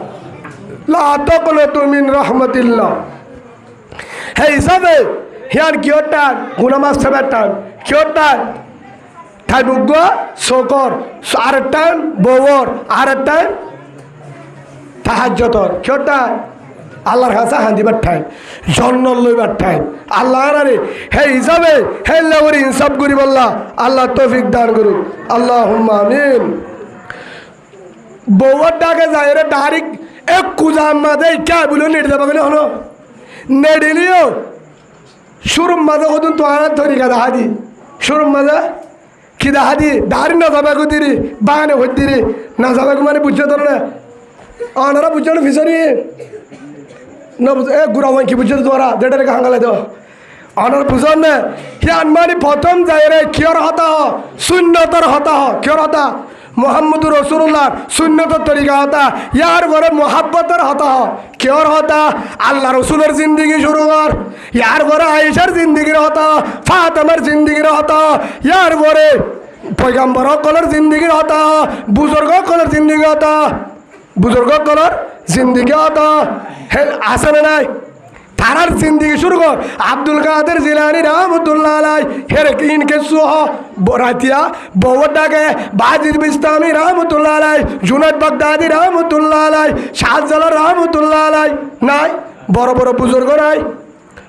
লা তাকনাতু মিন রাহমাতিল্লাহ হে হিসাবে হিয়ার কিয়টা গুনাহ মাফ সবার টাইম কিয়টা তাই বুগ্গ শকর আর টাইম বউর আর টাইম তাহাজ্জুদর কিয়টা আল্লাহর কাছে হাঁদিবার টাইম জন্ম লইবার টাইম আল্লাহ আরে হে হিসাবে হে লাউরি ইনসাফ করি বললা আল্লাহ তৌফিক দান করুন আল্লাহুম্মা আমিন বউর ডাকে যায় রে ডাইরেক্ট এক কুজাম মাঝে কে বলে নেট দেবা কেন হলো নেডিলিও শুরুম মাঝে কদুন তো আর ধরি গা দাহাদি শুরুম মাঝে কি দাহাদি দাঁড়ি না যাবে গো দিরি বাগানে হইতি রে না যাবে গো মানে বুঝছে তোর না অনারা বুঝছো না ফিসরি না বুঝ এ গুড়া কি বুঝছো তোরা দেড়ে হাঙ্গালে দাও অনার বুঝন না কি আনমানি প্রথম যায় রে কিয়র হতা হ শূন্যতর হতা হ কিয়র হতা মোহাম্মদুর রসুল্লাহ সুন্নতর তরিকা হতা ইয়ার পরে মোহাব্বতের হতা হ কিয়র হতা আল্লাহ রসুলের জিন্দিগি শুরু কর ইয়ার পরে আয়েশার জিন্দিগির হতা ফাতেমার জিন্দিগির হতা ইয়ার পরে পয়গাম্বর কলের জিন্দিগির হতা বুজুর্গ কলের জিন্দিগি হতা বুজুর্গ কলর জিন্দিগি অত হে আছে না নাই তারার জিন্দিগি শুরু কর আব্দুল কাদের জিলানী রহমতুল্লাহ আলাই হেরে ইনকে সুহ রাতিয়া বউর ডাকে বাজিদ বিস্তামি রহমতুল্লাহ আলাই জুনাদ বাগদাদি রহমতুল্লাহ আলাই শাহজালাল রহমতুল্লাহ আলাই নাই বড় বড় বুজুর্গ নাই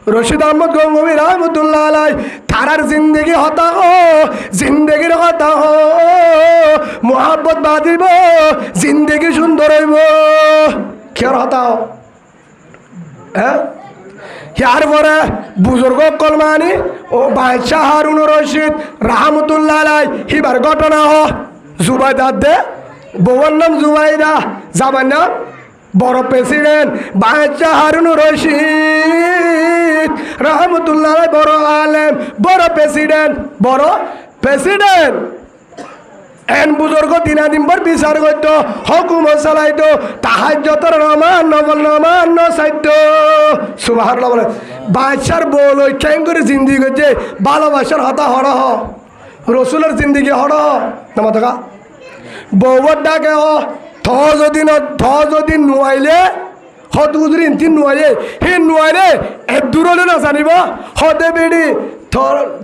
রশিদ আহমদ গঙ্গোবী রহমতুল্লাহ আলাই তারার জিন্দগি হতা হো জিন্দগির হতা হো মোহাব্বত বাঁধিব জিন্দগি সুন্দর হইব কের হতা হো হ্যাঁ ইয়ার পরে বুজুর্গ কলমানি ও বাদশাহ হারুন রশিদ রহমতুল্লাহ আলাই হিবার ঘটনা হ জুবাইদা দে বউর নাম জুবাইদা জামার নাম বড় প্রেসিডেন্ট বাদশাহ হারুন রশিদ রহমতুল্লাহ আলাই বড় আলেম বড় প্রেসিডেন্ট এন বুজুর্গ দিনাদিন পর বিচার করত হুকুমত চালাইতো তাহাজ্জুদের নামাজ নফল নামাজ নসাইত সুবহানাল্লাহ বলে বাদশার বল ওই কেন করে জিন্দিগি করছে ভালোবাসার হতা হড় রসুলের জিন্দিগি হড় নামা থাকা বউর ডাকে থ যদি নুয়াইলে হত উজরি ইন্তি নুয়াইলে হে নুয়াইলে এ দূরলে না জানিব হতে বেড়ি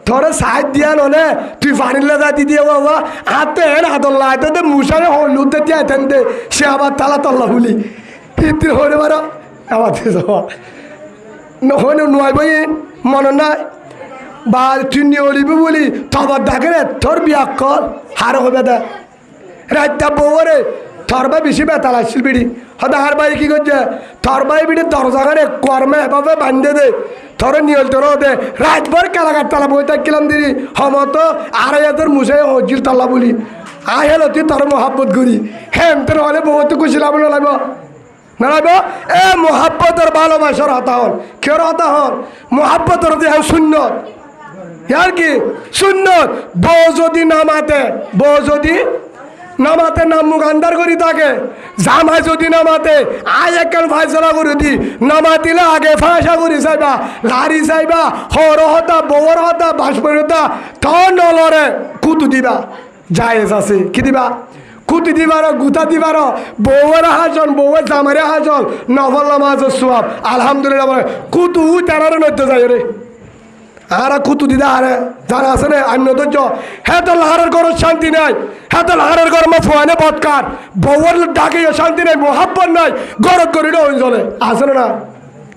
থরে সাইড দিয়া নলে তুই ফানিলে যাতি দিয়ে বাবা হাতে হেন হাতল্লা হাতে মুসারে হলুদ দিয়ে আইতেন দে সে আবার তালা তল্লা বলি হিতির হলে বারো আবার যাওয়া নহলে নুয়াইবই মনে নাই বা তুই নিয়লিবি বলি তবার ডাকে রে তোর বিয়া কল হার হবে দে রাতটা বউরে তোর ভাই বেশি বেতাল আসছিল বিড়ি হয়তো আর ভাই কি করছে তোর ভাই বিড়ি দরজাগারে কর্মে এভাবে বান্ধে দে তোর নিয়ল তোর দে রাতভর কালাকার তালা বই থাকলাম দিদি সমত 2,500 মুসাই হজিল তাল্লা বলি আহেল তুই তোর মহাব্বত করি হেম তোর হলে বহুত খুশি লাভ না লাগব না লাগব এ মহাব্বতের ভালোবাসার হতা হন কেউ হতা হন মহাব্বতের দেহ শূন্য ইয়ার কি শূন্য বউ যদি নামাতে নাম মুখ আন্দার করি থাকে জামাই যদি নামাতে আজ একখান ফাইসলা করে দি নামাতিলে আগে ফাঁসা করি চাইবা লারি চাইবা হর হতা বউর হতা বাসপরিতা তখন নলরে কুতু দিবা জায়েজ আছে কি দিবা কুতি দিবার গুতা দিবার বউয়ের হাজন বউয়ের জামারে হাজন নফল নামাজ সোয়াব আলহামদুলিল্লাহ বলে কুতু তারারে নইতে যায় রে আর কুতু দিদা আরে যারা আছে রে অন্য ধৈর্য হ্যাঁ তো লাহারের ঘর শান্তি নাই হ্যাঁ তো লাহারের ঘর মা ফোয়ানে বৎকার বউর ডাকে শান্তি নাই মোহাব্বত নাই গরত করি চলে আছে না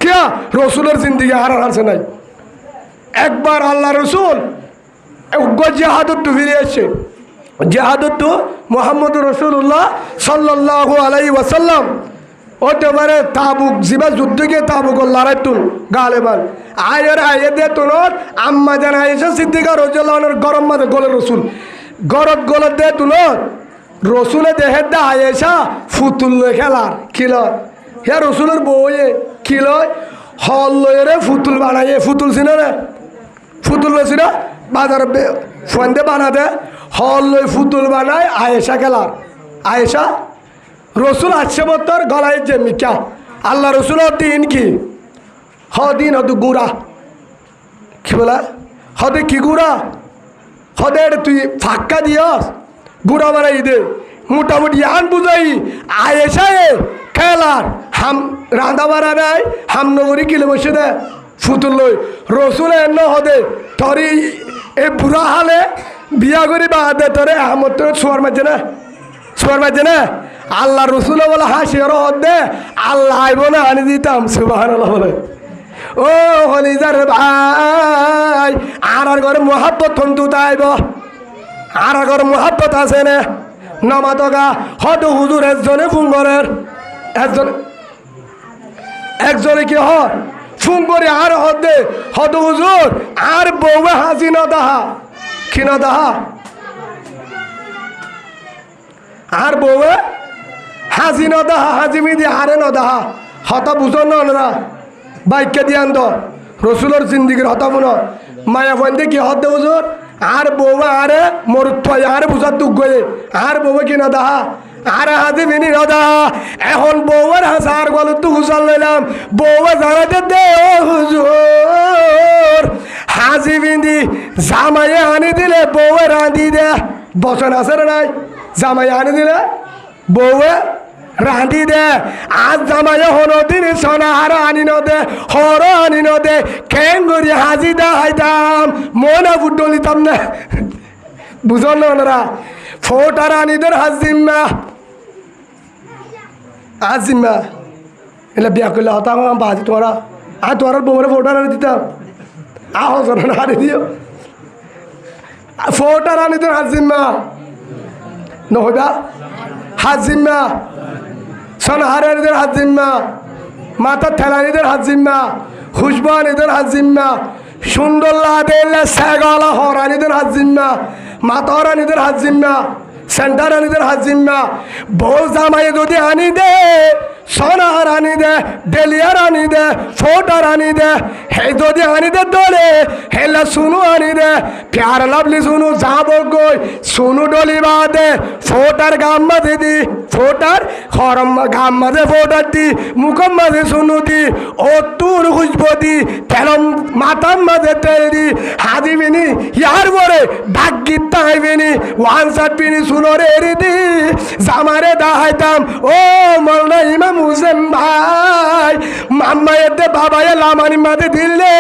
কিয়া রসুলের জিন্দিগি আর আছে নাই একবার আল্লাহ রসুল জেহাদত ফিরে এসছে জেহাদত মোহাম্মদ রসুল্লাহ সাল্লাল্লাহু আলাইহি ওয়াসাল্লাম ওতে পারে তাবুক জিবা যুদ্ধ গিয়ে তাবুক লড়াই তুল গালেবান আয়ে দে তুলত আম্মা জান আয়েশা সিদ্দিকা রাদিয়াল্লাহু গরম মাঝে গলে রসুল গলত দে তুলত রসুলে দেহের দে আয়েশা ফুতুল খেলার কিল হে রসুলের বউয়ে কিল হল লয়ে ফুতুল বানাইয়ে ফুতুল ছিল রে ফুতুল ছিল বাজার ফোনতে বানাতে হল লই ফুতুল বানায় আয়েশা খেলার আয়েশা রসুল 8 গলায় যে মিকা আল্লাহ রসুল দিন কি হদিন হতো গুড়া কি বলা হদে কি গুড়া হদে তুই ফাক্কা দিয়স গুড়া বানাই দে মোটামুটি আন বুঝাই আয়েশায়ে খেলার হাম রাঁধা বাড়া নাই হাম নগরী কিলে বসে দে ফুতুল লই রসুল এন্ন হদে তরি এ বুড়া হালে বিয়া করি বা দে তোরে আহমদ তোর সোয়ার মাঝে না আল্লাহ রসুল বলে হাসি দে আল্লাহ আইব না আনি দিতাম সুবহানাল্লাহ বলে ও হলিজার ভাই আর ঘরে মোহাব্বত থন্তু আইব আর ঘরে মোহাব্বত আছে না নমাতগা হয়তো হুজুর একজনে ফুঙ্গরের একজনে কি হয় ফুঙ্গরি আর হদে হয়তো হুজুর আর বউয়ে হাসি না দাহা কি না দাহা আর বউয়ে হাজি ন দাহা হাজি মিদি হারে ন দাহা হতা বুঝো না বাইকে দিয়ান তো রসুলের জিন্দিগির হতা বুনো মায়া ফোন কি হতে বুঝুর আর বউয়ে আরে মরুত আর বুঝার দুঃখ গয়ে আর বউয়ে কি না দাহা আর হাজি মিনি ন দাহা এখন বউয়ের হাসার গলত তো হুসাল লইলাম বউয়ে জানাতে দে ও হুজুর হাজি বিন্দি জামাইয়ে আনি দিলে বউয়ে রাঁধি দে বচন আছে না নাই জামাই আনি দিলে বউয়ে রাঁধি দে আজ জামাই হনদিন সোনাহার আনি নদে হর আনি নদে খেঙ্গুরি হাজি দা হাইতাম মনে ফুটলিতাম না বুঝল না ওনারা ফোটার আনিদের হাজিম্মা আজিম্মা এলে বিয়া করলে হতাম বাজি তোরা আর তোর বউরে ফোটার আনি দিতাম হজন আনি দিও ফোটার আনিদের হাজিম্মা নহবা হাজিম্মা সোনাহারের হাজিম্মা মাথা ঠেলানিদের হাজিম্মা খুশবানিদের হাজিম্মা সুন্দর লাদেলে সেগলা হরানিদের হাজিম্মা মাথা হরানিদের হাজিম্মা সেন্টার আনিদের হাজিম্মা বউ জামাই যদি আনি দে সোনার আনি দে ডেলিয়ার আনি দে ফোটার আনি দে হে যদি আনি দে দলে হেলে শুনু আনি দে প্যার লাভলি শুনু যাব গই শুনু ডলি বাদে ফোটার গাম মাঝে দি ফোটার খরম গাম মাঝে ফোটার দি মুখম মাঝে শুনু দি ও তুর খুঁজব দি তেলম মাথার মাঝে তেল দি হাজি বিনি ইয়ার পরে ডাক গীত তাইবিনি ওয়ান সাট বিনি শুনোরে এরি দি জামারে দাহাইতাম ও মৌলা ইমাম হুসেন ভাই মাম্মায়ের দে বাবায়ে লামানি মাঝে দিলে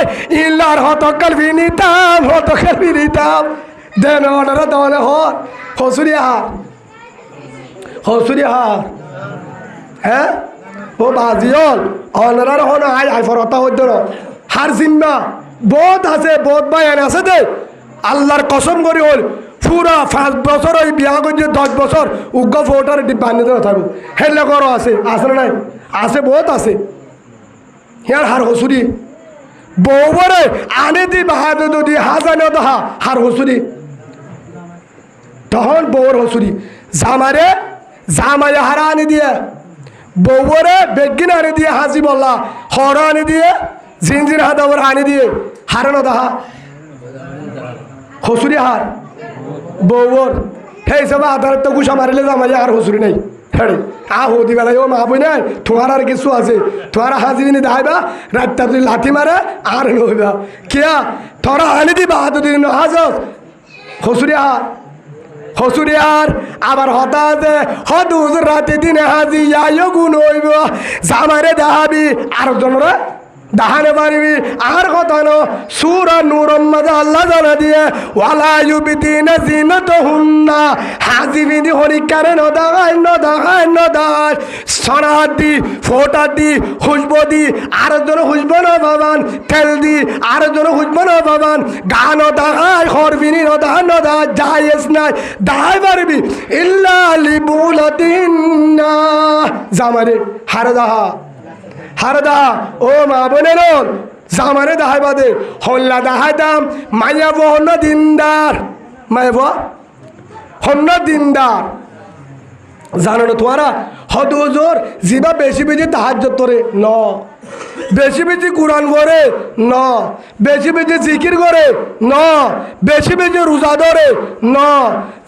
ইল্লার হতকাল বিনিতাম হতকাল বিনিতাম দেন ওনারা দলে হর হসুরি হার হ্যাঁ ও বাজিয়ল ওনারার হন আই ফরতা হইত হার জিম্মা বহুত আছে বহুত বায়ান আছে দে আল্লাহর কসম করি হল পুরা 5 বছর ওই বিয়া করছে 10 বছর উগ্র ফোটার বান্ধিতে থাকবো হেলে করো আছে না নাই আছে বহুত আছে ইয়ার হার হসুরি বউরে আনে দি বাহাদে যদি হাজানে দহা হার হসুরি তখন বউর হসুরি জামাই হারা আনি দিয়ে বউরে বেগিন আনি দিয়ে হাজি বললা হর আনি দিয়ে জিনজির হাদাবর আনি দিয়ে হারানো দহা হসুরি হার বউর সেই সব আধার তো গুছা মারিলে জামাই আর হসুরি নেই হেড়ে হদি বেলায় ও মা বই নাই তোমার আর কিছু আছে তোমার হাজিবিনি দেখাইবা রাতটা তুই লাঠি মারে আর নইবা কিয়া তোরা আনি দিবা দিন হাজ হসুরি আর আবার হতাতে হদ হুজুর রাতে দিনে হাজি আইও গুণ হইব জামারে দেখাবি আর জনরা দাহানে পারিবি আর কথা ন সূরা নূরর মাঝে আল্লাহ জানা দিয়ে ওয়ালা ইউবিদিনা জিনাতাহুন্না হাজিবিনি হরিকারে নদাগায় সনাদি ফোটাদি খুশবদি আর জন খুশব না বাবান তেল দি আর জন খুশব না বাবান গান দাগায় খরবিনি নদা জায়েজ নাই দাই পারিবি ইল্লা লিবুলাতিন্না জামারে হারদা ও মা বোনের জামারে দাহাই বাদে হল্লা দাহাই দাম মাইয়া হন্য দিনদার হন্য দিনদার জানো না তোমারা হদ হুজুর জিবা বেশি বেশি তাহাজ্জুদ করে ন বেশি বেশি কুরআন করে ন বেশি বেশি জিকির করে ন বেশি বেশি রোজা ধরে ন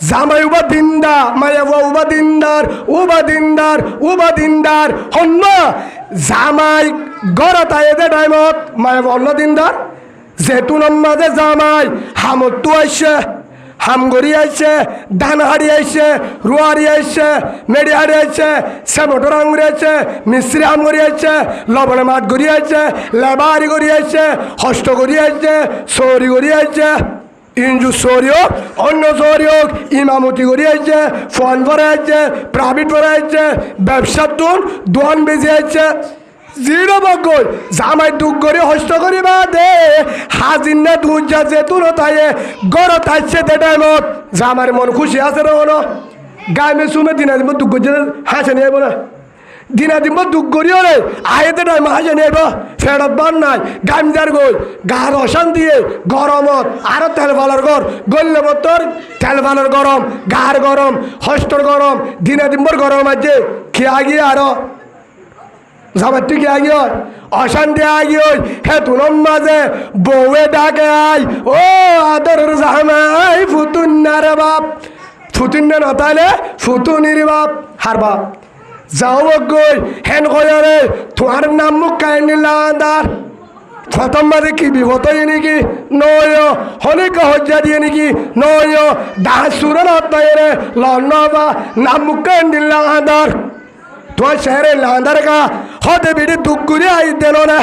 জামাই উবা দিনদা মায়া উবা দিনদার হন্য জামাই গড়ত আইদে টাইমত মায়া অন্য দিনদার জেতুন মাঝে জামাই হামতো আইসে হামগড়ি আইসে ধানহাড়ি আইসে রুয়ারি আইসে মেডিহাড়ি আইসে সেমটর আঙ্গুরি আইসে মিশ্রি আমগড়ি আইসে লবণে মাঠ গড়ি আইসে লেবারি গড়ি আইসে হস্ত গড়ি আইসে সৌরি গড়ি আইসে ইঞ্জু সৌরি হোক অন্য সৌরি হোক ইমামতি গড়ি আইসে ফোন ভরে আইসে প্রাইভেট ভরে আইসে ব্যবসার দোয়ান বেজে আইসে জিরো বগল জামাই দুঃখ করে হস্ত করিবা দে হাজির না দুধ যা যেতুন তাইয়ে গড় তাইছে দে টাইমত জামার মন খুশি আছে রে হলো গায়ে সুমে দিনা দিব দুঃখ করে হাসে নিয়ে না দিনা দিব দুঃখ করিও রে আয়েতে টাইম হাসে নিয়ে ফেরত বান নাই গামজার গই গার অশান দিয়ে গরমত আরো তেল ভালোর ঘর গল্লে বতর তেল ভালোর গরম গার গরম হস্তর গরম দিনা দিম্বর গরম আছে খেয়ে গিয়ে আরো জামার তুই আগে অশান্তি আগে হে তুলম মাঝে বউয়ে ডাকে আই ও আদর জামাই ফুতুন্নার বাপ ফুতুন্না নতালে ফুতুনির বাপ হার বাপ যাও গই হেন কয়রে তোমার নাম মুখ কাই নিলাদার প্রথম মাঝে কি বিপদ নাকি নয় হনিক হজ্জা দিয়ে নাকি নয় দাহ সুরের হত্যারে লন্নবা নাম মুখ কাই নিলাদার তোমার শহরে লান্দার কা হতে বিড়ি দুঃখ করে আই দিল না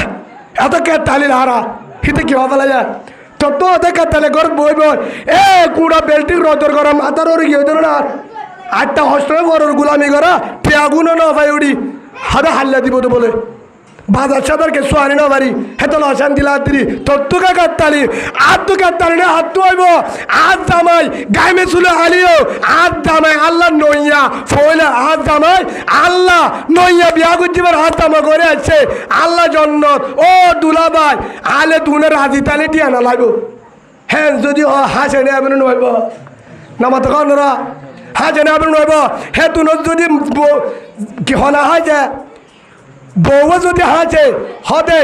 এত কে তালি হারা হিতে কি হবে যায় তত ওদের কে তালে ঘর বই বই এ কুড়া বেল্টির রদর করা মাথার ওর গিয়ে দিল না আটটা হস্টেলে বড় গুলামি করা পেয়াগুনো না ভাই উড়ি হাদা হাল্লা দিব তো বলে বাজার সাদারকে সোয়ানি না বাড়ি হেতো অশান্তি লাগতি তত্তুকে কাটতালি আর তো কাটতালি না হাত তো হইব আজ জামাই গাইমে চুলে আলিও আজ জামাই আল্লাহ নইয়া ফইলে আজ জামাই আল্লাহ নইয়া বিয়া করছিবার হাত জামা করে আসছে আল্লাহ জন্নত ও দুলাভাই আলে দুনে রাজি তালি দিয়া না লাগবো হ্যাঁ যদি হাসে নে এমন নইব নামাত কনরা হাসে নে এমন নইব হে তুন যদি কি হনা হয় যে বউ যদি হাঁচে হতে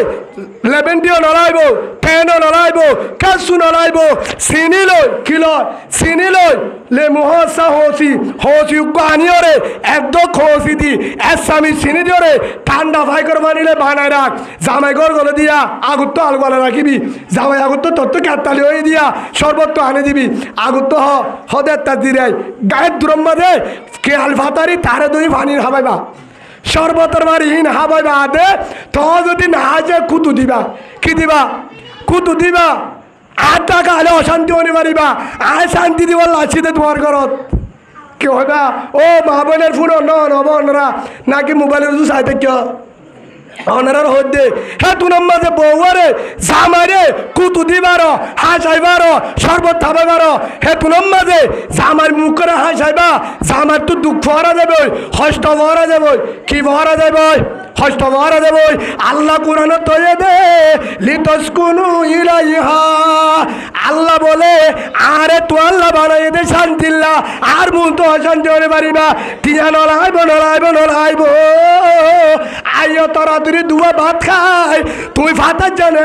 লেবেনটিও নড়াইব ফ্যানও নড়াইব কাশু নড়াইব চিনি লই কিলো চিনি লই লে মুহসা হসি হসি আনিওরে একদম খসি দি এসামি চিনি দিওরে ঠান্ডা ভাই করে বানিলে বানাই রাখ জামাই ঘর গলে দিয়া আগুত তো আল গলে রাখিবি জামাই আগুত তো তোর তো কাতালি হয়ে দিয়া শরবত তো আনে দিবি আগুত তো হদের তার দিরাই গায়ের দূরম মাঝে কে আলফাতারি তারে দুই পানির হাবাইবা শরবতের বাড়ি হিন হাবাই বাদে তো যদি না যে কুতু দিবা কি দিবা কুতু দিবা আর টাকা হলে অশান্তি হতে পারিবা আয় শান্তি দিব লাচিতে তোমার ঘরত কি হইবা ও মা বোনের ফোন নব অনরা নাকি মোবাইলের চাইতে কেউ অনারার হদ্দে হ্যাঁ তু নম্বরে বউরে জামাইরে কুতু দিবার হাসাইবার শরবত খাবাইবার হে তু নম্বরে জামার মুখ করে হাসাইবা জামার তো দুঃখ ভরা যাবে হস্ত ভরা যাবে কি ভরা যাবে হস্ত ভরা যাবে আল্লাহ কোরআন তয়ে দে লিতস্কুনু ইলাইহা আল্লাহ বলে আরে তো আল্লাহ বানাই দে শান্তিল্লা আর মন তো অশান্তি হতে পারিবা টিয়া নড়াইব নড়াইব নড়াইব আইও তোরা তুই দুয়া ভাত খাই তুই ভাতার জানে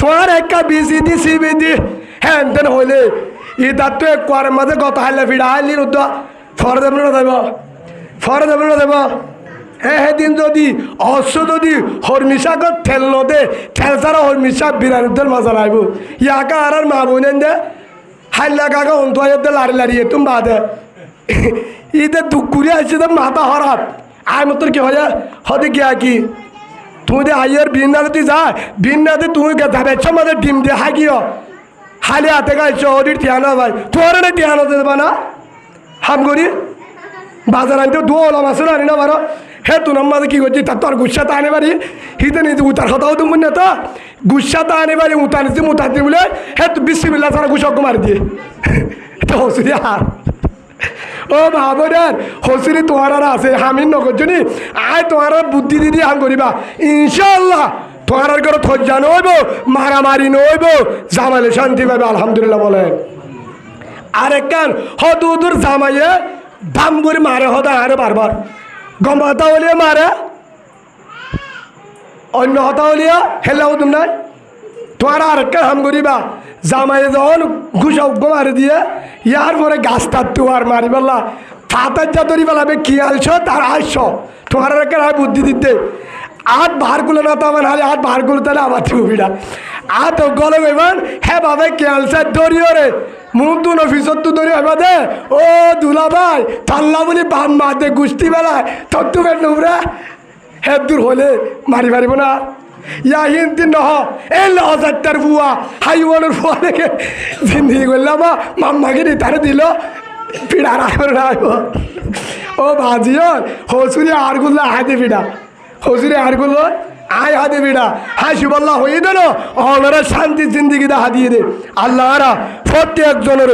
তোমার একটা বিসি দি সিবি দি হ্যাঁ তেন হইলে ইদার তো এক কোয়ারের মাঝে গত হাইলে ফিরা হাইলি রুদ্দ ফর দেব না দেব ফর দেব না দেব হ্যাঁ হ্যাঁ দিন যদি অশ্ব যদি হরমিশাক ঠেল নদে ঠেল ছাড়া হরমিশাক বিরানিদের মাঝে লাইব ইয়াকা আর মা বোনেন দে হাইলা কাকা অন্তয়ে লাড়ি লাড়িয়ে তুমি বাদে ঈদের দুঃখ করে আসছে তো মাথা হরাপ আয় মতন কি হয় হতে গিয়া কি তুমি দে আইয়ের বিন্নাতে তুই যা বিন্নাতে তুমি যাবে মাঝে ডিম দিয়ে হাগিও হালি হাতে গাইছ ওদির টিয়ানো ভাই তোর না টিয়ানো দেবা না হাম করি বাজার আনতে দোলাম আছে না আনি না বারো হে তু মাঝে কি করছি তা তোর গুসাতে আনে পারি হিতে নিজে উতার কথাও তুমি না তো গুসাতে আনে পারি উতার নিচ্ছি উতার দিয়ে বলে হে তুই বিসমিল্লাহ ছাড়া গুসক মারি দিয়ে তো হসুরি আর ও বাবুরার হসুরি তোমার আর আছে হামিন নগরজনী আয় তোমার বুদ্ধি দিদি হাম করিবা ইনশাল্লাহ তোমার আর করে থজ্জা নইব মারামারি নইব জামাইলে শান্তি পাবে আলহামদুলিল্লাহ বলে আর একখান হদুদুর জামাইয়ে দাম করে মারে হদা আরে বারবার গম হতা হলিয়ে মারে অন্য হতা হলিয়া হেলাও তুমি নাই তোমার আর একটা হাম করিবা জামাই যখন ঘুষা মারি দিয়ে ইয়ার পরে গাছটার তুয়ার মারি বললা ফাতার যা ধরি বেলাবে কি আলছ তার আসছ তোমার আর একটা বুদ্ধি দিতে আট বাহারগুলো না তো আমার হালে আট বাহারগুলো তাহলে আবার ছবিটা আট গলে এবার হ্যাঁ বাবা কে আলছে ধরিও রে মুখ দু অফিসত তো ধরি হবা দে ও দুলা ভাই তাল্লা বলি বাম মা দে গুষ্টি বেলায় তত্তু বেট নুবরা হ্যাঁ দূর হলে মারি মারিব না ইয়া হিন্দি নহ এই লজারটার বুয়া হাইওয়ানের বুয়া দেখে জিন্দিগি করলাম মাম্মাকে তারে দিল পিড়া রাখবে রাখব ও ভাজিও হসুরি আরগুলো হাতে পিড়া হসুরি আরগুলো আয় হাতে পিড়া হাই শিবল্লাহ হয়ে দেন অনারা শান্তি জিন্দিগিতে হাতিয়ে দে আল্লাহরা প্রত্যেকজনের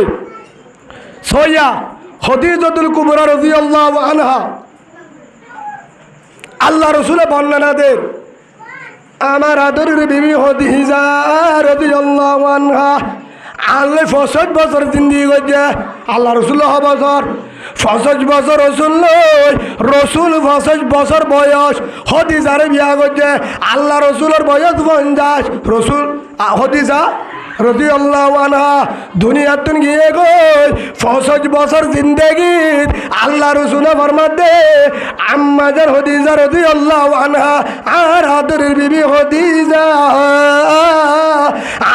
সইয়া খদিজাতুল কুবরা রাদিয়াল্লাহু আনহা আল্লাহ রসুলে বর্ণনাদের আমার আদরের বিবি খদিজা রাদিয়াল্লাহু আনহা আল্লাহ 65 বছর জিন্দিগি করছে আল্লাহ রসুল বছর 65 বছর রসুল 65 বছর বয়স খদিজারে বিয়া করছে আল্লাহ রসুলের বয়স 50 রসুল খদিজা রাদিয়াল্লাহু আনহা দুনিয়াতে গিয়ে গই 65 বছর জিন্দেগিত আল্লাহ রসুলে ফরমাতে আম্মাজার খদিজা রাদিয়াল্লাহু আনহা আর আদরের বিবি খদিজা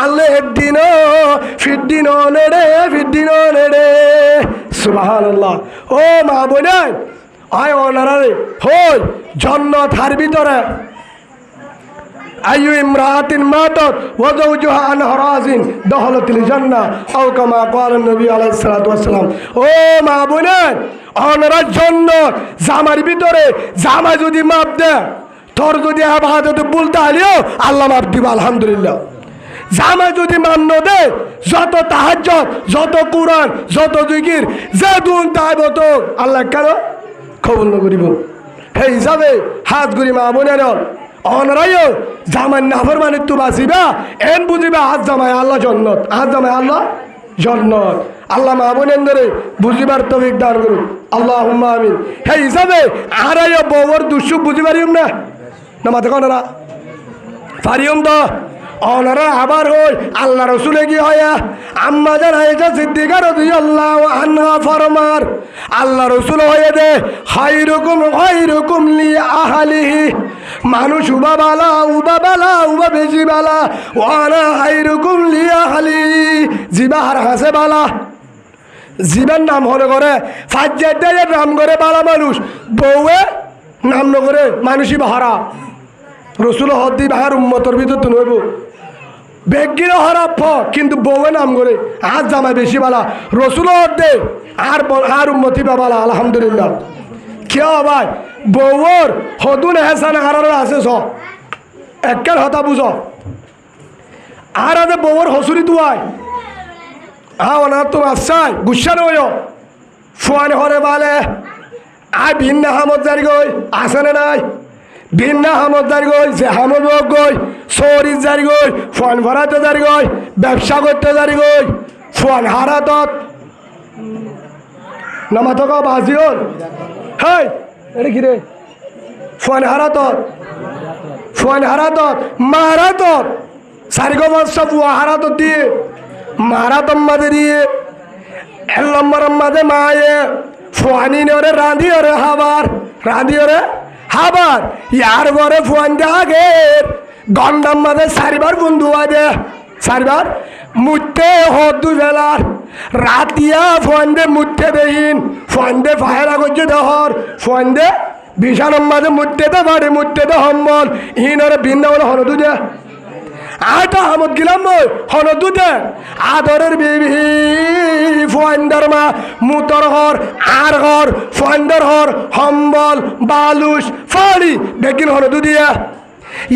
আল্লাহ একদিনও ফিদ্দিনও নেড়ে সুবহানাল্লাহ ও মা বোন আয় ওনারে হই জান্নাত হার ভিতরে আইয়ু ইমরাতিন মাতাত ওয়া যাওজুহা আনহা রাজিন দখলাতিল জান্নাহ আও কামা ক্বালা নবী আলাইহিস সালাতু ওয়াস সালাম। ও মা বোনেন, ওনারা জান্নাত জামার ভিতরে জামা যদি মাপ দে, তোর যদি ইবাদত বলতে আলিও আল্লাহ মাপ দিবা আলহামদুলিল্লাহ। জামা যদি মান্য দে, যত তাহাজ্জুদ, যত কোরআন, যত জিকির যে দুন তাইবত আল্লাহ কেন কবুল করিব। হে হিসাবে হাত গুরি মা বোনের অনরাইও জামাই নাফরমানি তো বাঁচিবা এন বুঝিবা হাত জামাই আল্লাহ জন্নত, হাত জামাই আল্লাহ জন্নত। আল্লাহ মা বোনের ধরে বুঝিবার তৌফিক দান করুন আল্লাহুম্মা আমিন। হে হিসাবে আরাইও বউর দুঃসুখ বুঝি পারিম না মাথা কনারা পারিম তো অনারা আবার হই আল্লাহ রসুলে কি হয় আম্মা জান আয়েশা সিদ্দিকা রাদিয়াল্লাহু আনহা ফরমার আল্লাহ রসুল হয়ে দে খায়রুকুম লি আহলিহি, মানুষ উবা বালা বেশি বালা, ওয়ানা খায়রুকুম লি আহলি, জিবা হার হাসে বালা, জিবার নাম হলে করে ফাজ্জাতে নাম করে বালা মানুষ, বউয়ে নাম নকরে মানুষই বাহারা। রসুল হদ্দি বাহার উম্মতর ভিতর তো নইব বেগির হরাপ কিন্তু বউয়ে নাম করে আর জামাই বেশি বালা, রসুল হদ্দে আর উম্মতি বাবালা আলহামদুলিল্লাহ। কেউ ভাই বউর হদুন হেসান আর আছে স একের হতা বুঝ আর আছে বউর হসুরি তুয়াই ওনার তো আসাই গুসা নয় ফুয়ান হরে বালে আয় ভিন্ন হামত জারি গই আছে না নাই, ভিন্ন হামত জারি গই যে হামত গই চৌরি জারি গই ফুয়ান ভরাতে জারি গই ব্যবসা করতে জারি গই ফুয়ান হারাতত নামা থাকা বাজি হল হেই এটা কি রে ফুয়ান হারাতত মারাতত সারিগো বাদশা ফুয়া হারাতত দিয়ে মারাতম মাঝে দিয়ে এল্লম্বর মাঝে মায়ে ফুয়ানি ওরে রাঁধি ওরে হাবার ইয়ার পরে ফুয়ান আগে গন্ডাম মাঝে চারিবার বন্ধু আদে চারিবার মুঠতে হদু বেলার রাতিয়া ফুয়ান মুঠতে দেহিন ফুয়ান দে ফায়রা করছে দেহর ফুয়ান দে বিশানম মাঝে মুঠতে দে বাড়ি মুঠতে দে হম্বল ইন ওরে ভিন্ন বলে হনদু দে আটা হামদ গিলাম মই হনদু দে আদরের বিবি ফুয়ান্ডার মা মুতর হর আর ঘর ফুয়ান্ডার হর হম্বল বালুস ফাড়ি বেগিন হনদু দিয়া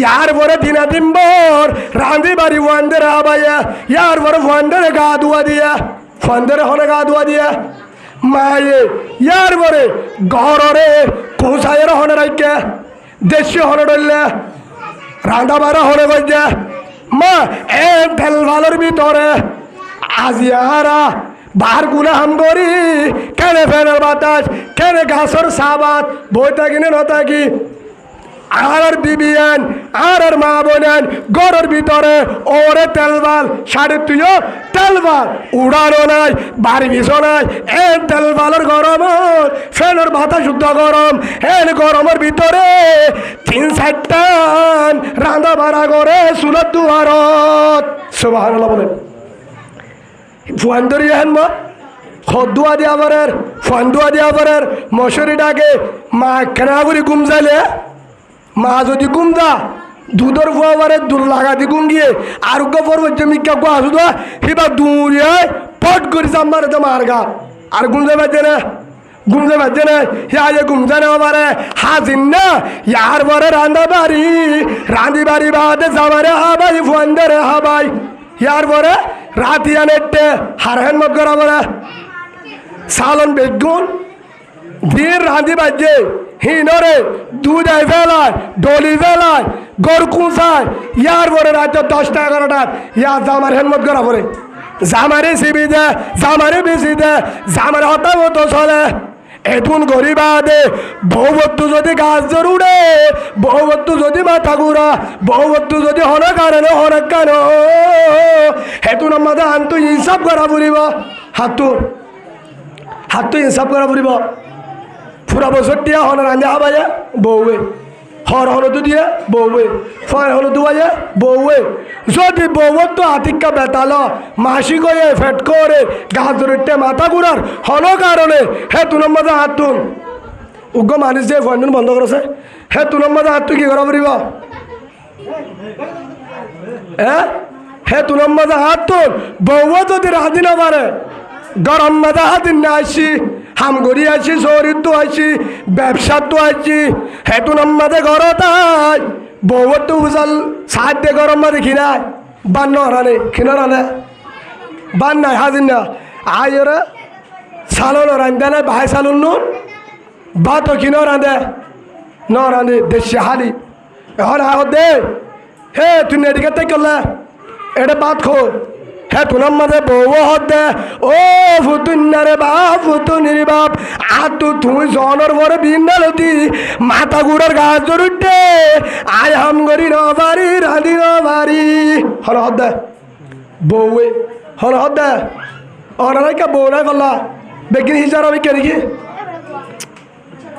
ইয়ার পরে দিনা দিনবর রাঁধি বাড়ি ফুয়ান্ডার আবাইয়া ইয়ার পরে ফুয়ান্ডারে গা ধোয়া দিয়া ফুয়ান্ডারে হনে গা ধোয়া দিয়া মায়ে ইয়ার পরে ঘরে কুসাইয়ের হনে রাখে দেশীয় হনে ডললে রাঁধা বাড়া হনে গজে মা এ তেল ভালোর ভিতরে আজিয়ারা বার গুলা হাম করি কেনে ফেনের বাতাস কেনে গাছর সাবাত বইটা কিনে নতা কি আর বিবিয়ান আর মা বোনেন গরের ভিতরে ওরে তেলবাল সাড়ে তুইও তেলবাল উড়ানো নাই বাড়ি ভিজো নাই এ তেলবালের গরম ফেনের বাতাস শুদ্ধ গরম এন গরমের ভিতরে 3-4টান রাঁধা বাড়া করে চুলত দুয়ারত সুবহানাল্লাহ বলেন ফুয়ান ধরি হেন মা খদুয়া দিয়া পারের ফন্দুয়া দিয়া পারের মশুরি ডাকে মা কেনা করে ঘুম যাইলে মা যদি গুম দা দুধর ফুয়াবারে দূর লাগা দি গুম গিয়ে আর গফর জমিকা গো আসু দা হিবা দূরে পট করে জাম্বারে তো মার গা আর গুম যাবে না হিয়া যে গুম জানে বারে হাজিন না ইয়ার বারে রাঁধি বাড়ি বাদে যাবারে হাবাই ফুয়ান্দারে হাবাই ইয়ার পরে রাতি আনেটে হারহেন মত করা বলে সালন বেগুন ধীর রাঁধি বাজে হিনরে দুধ ফেলায় ডলি ফেলায় গড় কুঁচায় ইয়ার পরে রাত 10টা 11টা ইয়ার জামার হেলমত করা পরে জামারে সিবি দে জামারে বেশি দে জামার হতাম হতো চলে এতুন গরিবা দে বউবত্তু যদি গাছ জোর উড়ে বউবত্তু যদি মাথা ঘুরা বউবত্তু যদি হনে কারণে হনে কেন হেতুন আমাদের হান্তু হিসাব করা পড়িব হাতু হিসাব করা পড়িব পুরা বছর দিয়া হন রাঁধা হাবাইয়া বউয়ে হর হলদু দিয়ে বউয়ে ফল হলদু বাজে বউয়ে যদি বউর তো হাতিকা বেতাল মাসি গয়ে ফেট করে গাছ ধরতে মাথা ঘুরার হলো কারণে হে তুন মজা হাতুন উগ্র মানুষ যে ফোন বন্ধ করেছে হে তুনার মাঝে হাত তুই কি করা পারিব হে তুনার মাঝে হাত তোর বউ যদি রাঁধি না পারে গরম মাঝে হাত না আসি হামগড়ি আছি শরীর তো আছি ব্যবসা তো আছি হে তুনার মাঝে ঘর তাই বউ তো উজাল সাত দে গরম মাঝে খিনায় বান নরানে খিনারানে বান নাই হাজির না আয় ওরা সালন রান্ধে না ভাই সালুন নুন বা তো কি নরাঁধে দেশে হালি এখন আহ দে হে তুই এদিকে তাই করলে এটা বাদ খো হে তুনার মাঝে বউ হত দে ও ফুতুন্নারে বাপ ফুতুনির বাপ আর তুই জনের পরে বিন্দালতি মাথা গুড়ার গাছ ধরুটে আয় হাম করি নবারি রাঁধি নবারি হন হত দে বউয়ে হন হত দে অনারা কে বউ না করলা বেগিন হিসার আমি কে নাকি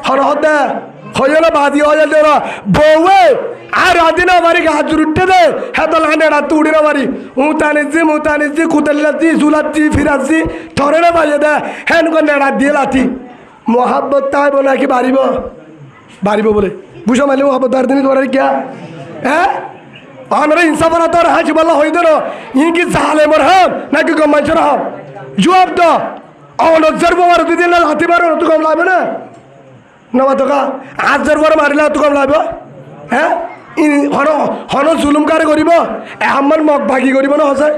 হন হত দে হয়ে না বাদি হয়ে যাবে না বউয়ে আর রাঁধি না বাড়ি গাছ জুড়তে দে হ্যাঁ তো লাইনে রাত উড়ি না বাড়ি মুতানিজি কুতাল্লাচ্ছি ঝুলাচ্ছি ফিরাচ্ছি ধরে না বাজে দে হ্যাঁ নুকে রাত দিয়ে লাথি মহাব্বত তাইব নাকি বাড়িব বলে বুঝো মাইলে মহাব্বত আর দিন তোমার কিয়া হ্যাঁ আমরা ইনসাফার তোর হাঁচি বলা হইতো না ই কি জালে মোর হাম নাকি গমাইছর হাম জবাব দ অনজর বার দিদিন লাথি মারো তো কম লাগবে না নবা তোকা আজর বার মারিলে তো কম লাগবে হ্যাঁ হন জুলুমকারে করিব আমার মগ ভাগি করিব না হসাই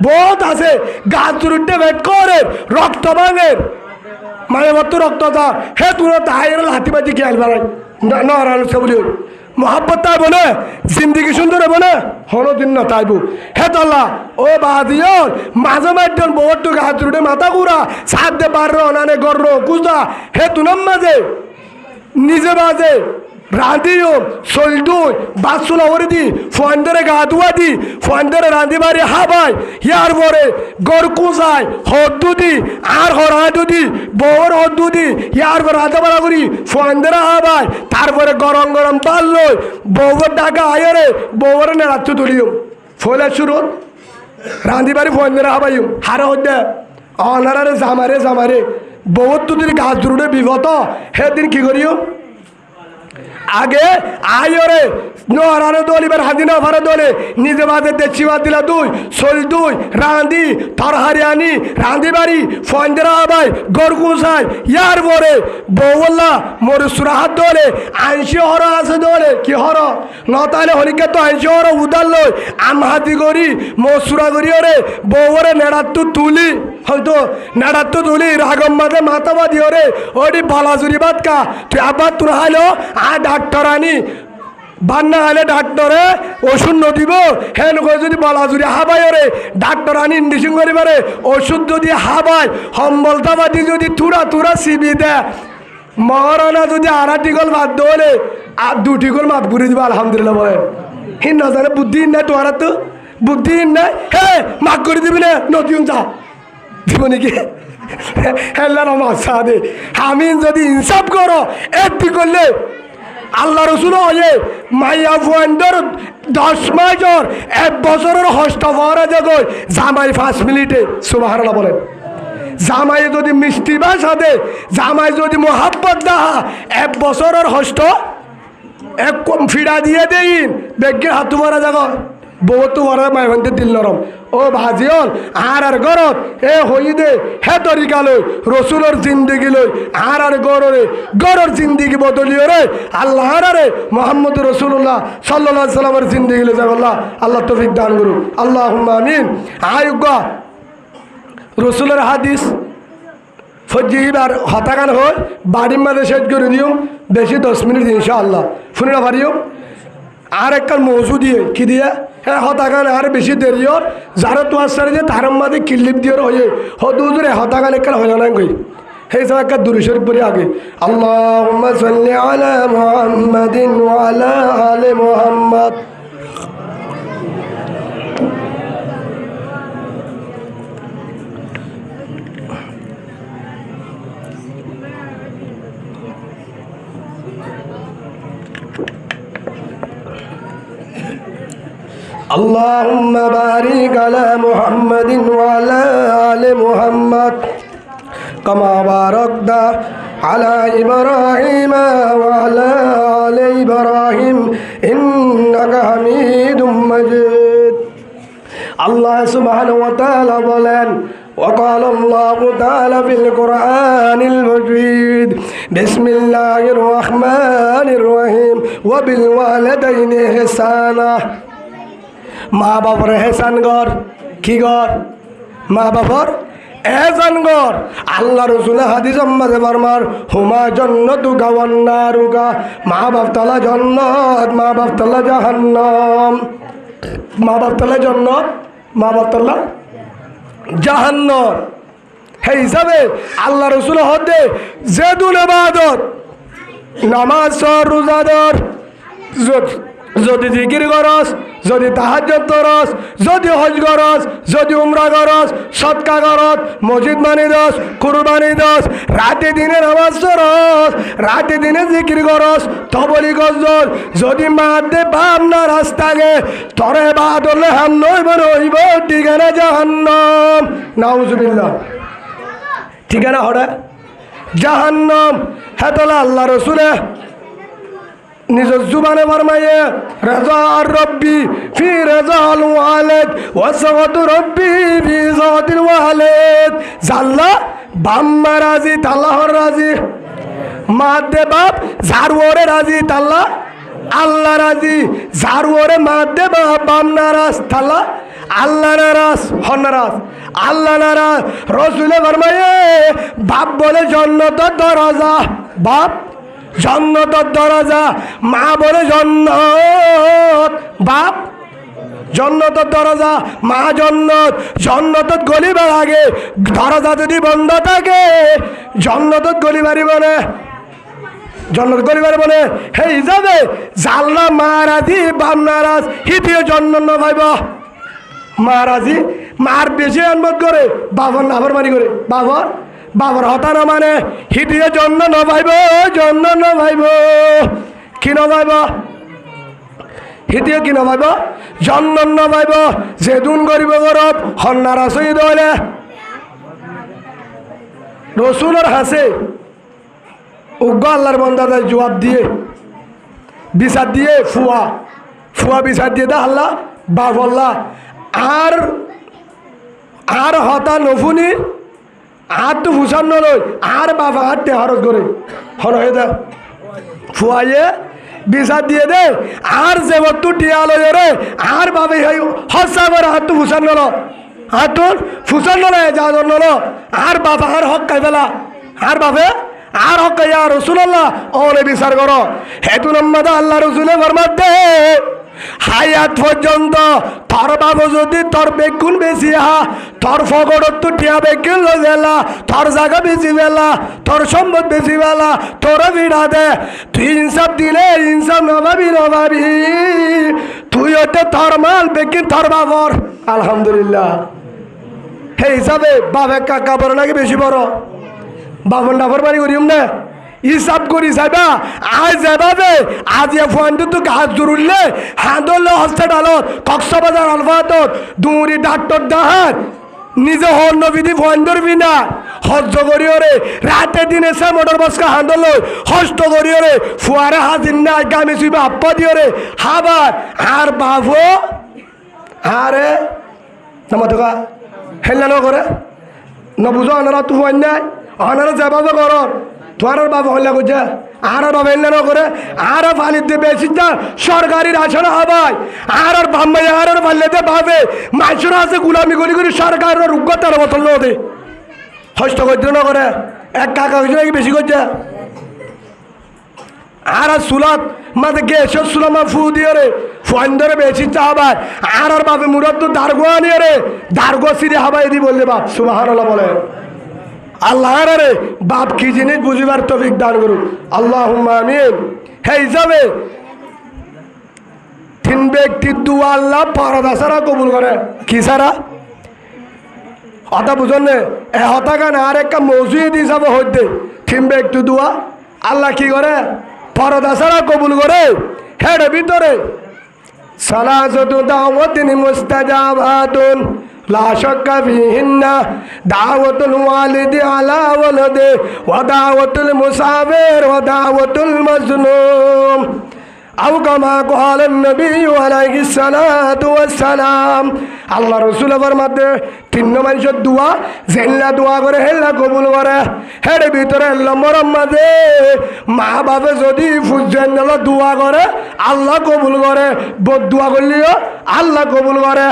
বহুত আছে গাছ জুড়তে বেট করে রক্ত ভাঙের মানে মতো রক্ত যা হে তুই তাহাইয়ের হাতি বাজি খেয়াল বাড়াই না বলি মহাব্বত তাইব না জিন্দিগি সুন্দর হবো না হনো দিন না তাইব হে তল্লা ও বাদিও মাঝে মাঝে বহুত গাছ জুড়ে মাথা ঘুরা সাত দে বার অনানে গর্র কুজা হে তুনাম মাঝে নিজে বাজে রাঁধিও সলদুই বাসুলা ওরে দি ফোয়ান্দরে গা ধুয়া দি ফোয়ান্দরে রাঁধি বাড়ি হাবাই ইয়ার পরে গড় কুজায় হদ্দু দি আর হরাদু দি বউর হদ্দু দি ইয়ার পরে রাঁধা বাড়া করি ফোয়ান্দরে হাবাই তারপরে গরম গরম পাল লই বউর ডাকা আয়রে বউর নে রাত্তু তুলিও ফলে শুরু রাঁধি বাড়ি ফোয়ান্দরে হাবাইম হারে হদ্দে অনারে জামারে বউর তো দিন গাছ জুড়ে বিগত সেদিন কি করিও আগে আয়রে নরারে দল এবার হাজিনা ভাড়া দলে নিজে বাজে দেশি বাদ দিলা দুই সোল দুই রাঁধি তরহারি আনি রাঁধি বাড়ি ফন্দেরা আবাই গরগুসাই ইয়ার পরে বৌল্লা মোর সুরাহাত দলে আইনশি হর আছে দলে কি হর ন তাহলে হরিকে তো আইনশি হর উদার লই আমহাতি করি মসুরা করি ওরে বৌরে নেড়াত্তু তুলি হয়তো নেড়াত্তু তুলি রাগম মাঝে মাথা বাদি ওরে ওটি বালাজুরি বাদ কা তুই আবার তুই হাইলো আ ডাক্তার আনি বান্না হলে ডাক্তারে ওষুধ নদিব হেন করে যদি বালাজুরি হাবাই ওরে ডাক্তার আনি ইন্ডিশন করিবারে ওষুধ যদি হাবাই সম্বলতাবাদী যদি তুরা সিবি দেয় মহারানা যদি আড়াটি গোল বাদ দোলে আর দুটি গোল মাফ করে দিব আলহামদুলিল্লাহ বলে হিন না জানে বুদ্ধিহীন নাই তোমার তো বুদ্ধিহীন নাই হে মাফ করে দিবি না নদীন যা দিব নাকি হেল্লার মাসা দে আমি যদি ইনসাফ করো একটি করলে আল্লাহ রসুল হয়ে মাইয়া ফুয়ান্দর 10 মাসর 1 বছরের হস্ত ভরা জগয় জামাই 5 মিনিটে সুবহানাল্লাহ বলেন জামাই যদি মিষ্টি ভাষা দে জামাই যদি মোহাব্বত দাহা 1 বছরের হস্ত এক কম ফিরা দিয়ে দেইন বেগের হাত ভরা জগয় বহুত বড় মাইভন্তে দিল নরম ও ভাজিয়ল আর গরত এ হই দে হে তরিকা লই রসুলের জিন্দিগি লই আর গরর জিন্দিগি বদলিও রে আল্লাহ রে মোহাম্মদ রসুল্লাহ সাল্লাল্লাহু আলাইহি সাল্লামের জিন্দিগি লই যাব আল্লাহ তৌফিক দান করু আল্লাহুম্মা আমিন আয়ুগা রসুলের হাদিস ফজিবার হতাগান হয় বাড়ির মাঝে শেষ করে দিও বেশি 10 মিনিট ইনশাআল্লাহ শুনে না পারিও আর একটা মৌজু দিয়ে কি দিয়ে হ্যাঁ হতাগান আর বেশি দেরিও যারা তো আসছে যে তার মাঝে কিলিপ দিয়ে হয়ে হদুজরে হতাগান একটা হয়ে না গই সেই সব একটা দুরূদ শরীফ পড়ি আগে আল্লাহুম্মা সাল্লি আলা মুহাম্মাদিন ওয়া আলা আলি মুহাম্মাদ اللهم بارك على محمد وعلى آل محمد كما باركت على إبراهيم وعلى آل إبراهيم إنك حميد مجيد الله سبحانه وتعالى বলেন وقال الله تعالى في القرآن المجيد بسم الله الرحمن الرحيم وبالوالدين إحسانا মা বাবার এহসান কর কি কর মা বাবার এহসান কর আল্লাহ রসুল হাদিস আম্মাদে বর্মার হুমা জান্নাতু গাওয়ান্নারুকা মা বাপ তালা জান্নাত মা বাপ তালা জাহান্নাম মা বাপ তালা জান্নাত মা বাপ তালা জাহান্নাম হে হিসাবে আল্লাহ রসুল হতে জেদুল ইবাদত নামাজ রোজাদার যদি জিকির করস যদি তাহাজ্জুদ করস যদি হজ করস যদি উমরা করস সদকা করস মসজিদ বানি দস কুরবানি দস রাতে দিনে নামাজ করস রাতে দিনে জিকির করস তবলি করস যদি মাতে বাপ না রাস্তাকে তরে বাদলে হাম নইব নইব ঠিকানা জাহান্নাম নাউজুবিল্লাহ ঠিকানা হরে জাহান্নাম হেতলা আল্লাহ রসুলে নিজের জুবানে ফরমায়ে রাজা আর রব্বি ফি রাজাল ওয়ালিদ ওয়া সাওয়াতু রব্বি ফি সাওয়াতিল ওয়ালিদ জাল্লা বাম্মা রাজি তাল্লাহর রাজি মাদে বাপ জারওরে রাজি তাল্লা আল্লাহ রাজি জারওরে মাদে বাপ বাম নারাজ তাল্লা আল্লাহ নারাজ হন নারাজ আল্লাহ নারাজ রাসূলে ফরমায়ে বাপ বলে জান্নাতের দরজা বাপ জান্নাতের দরজা মা বলে জান্নাত বাপ জান্নাতের দরজা মা জান্নাত জান্নাতের গলিবার আগে দরজা যদি বন্ধ থাকে জান্নাতের গলিবারি বলে জান্নাত গলিবারি বলে হে হিসাবে জাল্লা মারাজি বাম নারাজ হিতিয়ে জান্নাত ভাইব মারাজি মার বেশি আনমত করে বাবার নাফরমানি করে বাবার হতা না মানে হিটিয়ে জন্য নভাইব জন্য নভাইব কি নভাইব হিটিয়ে কি নভাইব জন্য নভাইব যেদুন গরিব গরব হন্নারা শহীদ হলে রসুলের হাসে উগ্র আল্লাহর বন্দাদের জবাব দিয়ে বিচার দিয়ে ফুয়া বিচার দিয়ে দা আল্লাহ বাবল্লা আর হতা নফুনি আর তো ভূষণ নয় আর বাবা হাঁটতে হরস করে হন হয়ে দে ফুয়াইয়ে বিচার দিয়ে দে আর যে বস্তু টিয়া লয় রে আর বাবে হসা করে হাত তো ভূষণ নল হাত তোর ভূষণ নল যা নল আর বাবা আর হক খাই ফেলা আর বাবে আর হক খাই আর রসুল্লাহ অনে বিচার করো হেতু নম্বর আল্লাহ রসুলে ফরমাত দে হায়াত পর্যন্ত তোর বাবু যদি তোর বেগুন বেশি হা তোর ফগড়ত তো টিয়া বেগুন গেলা তোর জায়গা বেশি বেলা তোর সম্পদ বেশি বেলা তোর ভিড়া দে তুই ইনসাফ দিলে ইনসাফ নভাবি তুই ওতে তোর মাল বেগুন তোর বাবর আলহামদুলিল্লাহ হে হিসাবে বাবা কাকা বড় নাকি বেশি বড় বাবন ডাফর বাড়ি করিম না হিসাব করি যাবা আজ যাবে আজ এ ফোনটো তো গাছ জুড়লে হাঁদলে হসপিটালত কক্সবাজার আলফাতত দূরি ডাক্তার দাহার নিজে হল নবীদি ফোন ধরবি না হজ্জ করিওরে রাতে দিনে সে মোটর বাসকা হাঁদল হস্ত করিওরে ফুয়ারে হাজির না গামে শুইবা আপ্পা দিওরে হাবার আর বাবু আরে নমতকা হেল্লা করে নবুঝো আনারা তু ফোন নাই আনারা যাবাবে কর তোমার বাবা হল্লা করছে আর বাবা এল্লা না করে আর ফালি দিয়ে বেশি না সরকারি রাশন হবাই আর বাম্মাই আর ফাল্লেতে ভাবে মাইসুর আছে গুলামি করি করে সরকারের রুগ্যতার বোতল নদে হস্ত করছে না করে এক কাকা হয়েছে নাকি বেশি করছে আর সুলাত মাঝে গেছে সুলামা ফু দিয়ে রে ফোন ধরে বেশি চাহাবাই আর বাপে মুরাদ তো দার্গো আনিয়ে রে দার্গো সিরে হাবাই দি বললে বাপ সুবহানাল্লাহ বলে আল্লাহ রে বাপ কি জিনিস বুঝিবার তৌফিক দান করুন আল্লাহুম্মা আমিন হে হিসাবে তিন ব্যক্তির দুয়া আল্লাহ পরদা ছাড়া কবুল করে কি ছাড়া হতা বুঝন নে এ হতা গান আর একটা মসজিদ হিসাবে হইতে তিন ব্যক্তি দুয়া আল্লাহ কি করে পরদা ছাড়া কবুল করে হেড ভিতরে সালাসাতু দাওয়াতিন মুস্তাজাবাতুন লা শাক্কা ফিহিন্না দাওয়াতুল ওয়ালিদি আলা ওয়ালাদে ওয়া দাওয়াতুল মুসাফির ওয়া দাওয়াতুল মাজলুম আও কামা ক্বালান নবী আলাইহিস সালাতু ওয়াস সালাম। আল্লাহ রাসূল ফরমাতে তিন মানুষের দোয়া জেল্লা দোয়া করে হেল্লা কবুল করে। হের ভিতরে নম্বর মাঝে মা বাবা যদি ফুজেন দোয়া করে আল্লাহ কবুল করে, বদ দোয়া করলিও আল্লাহ কবুল করে।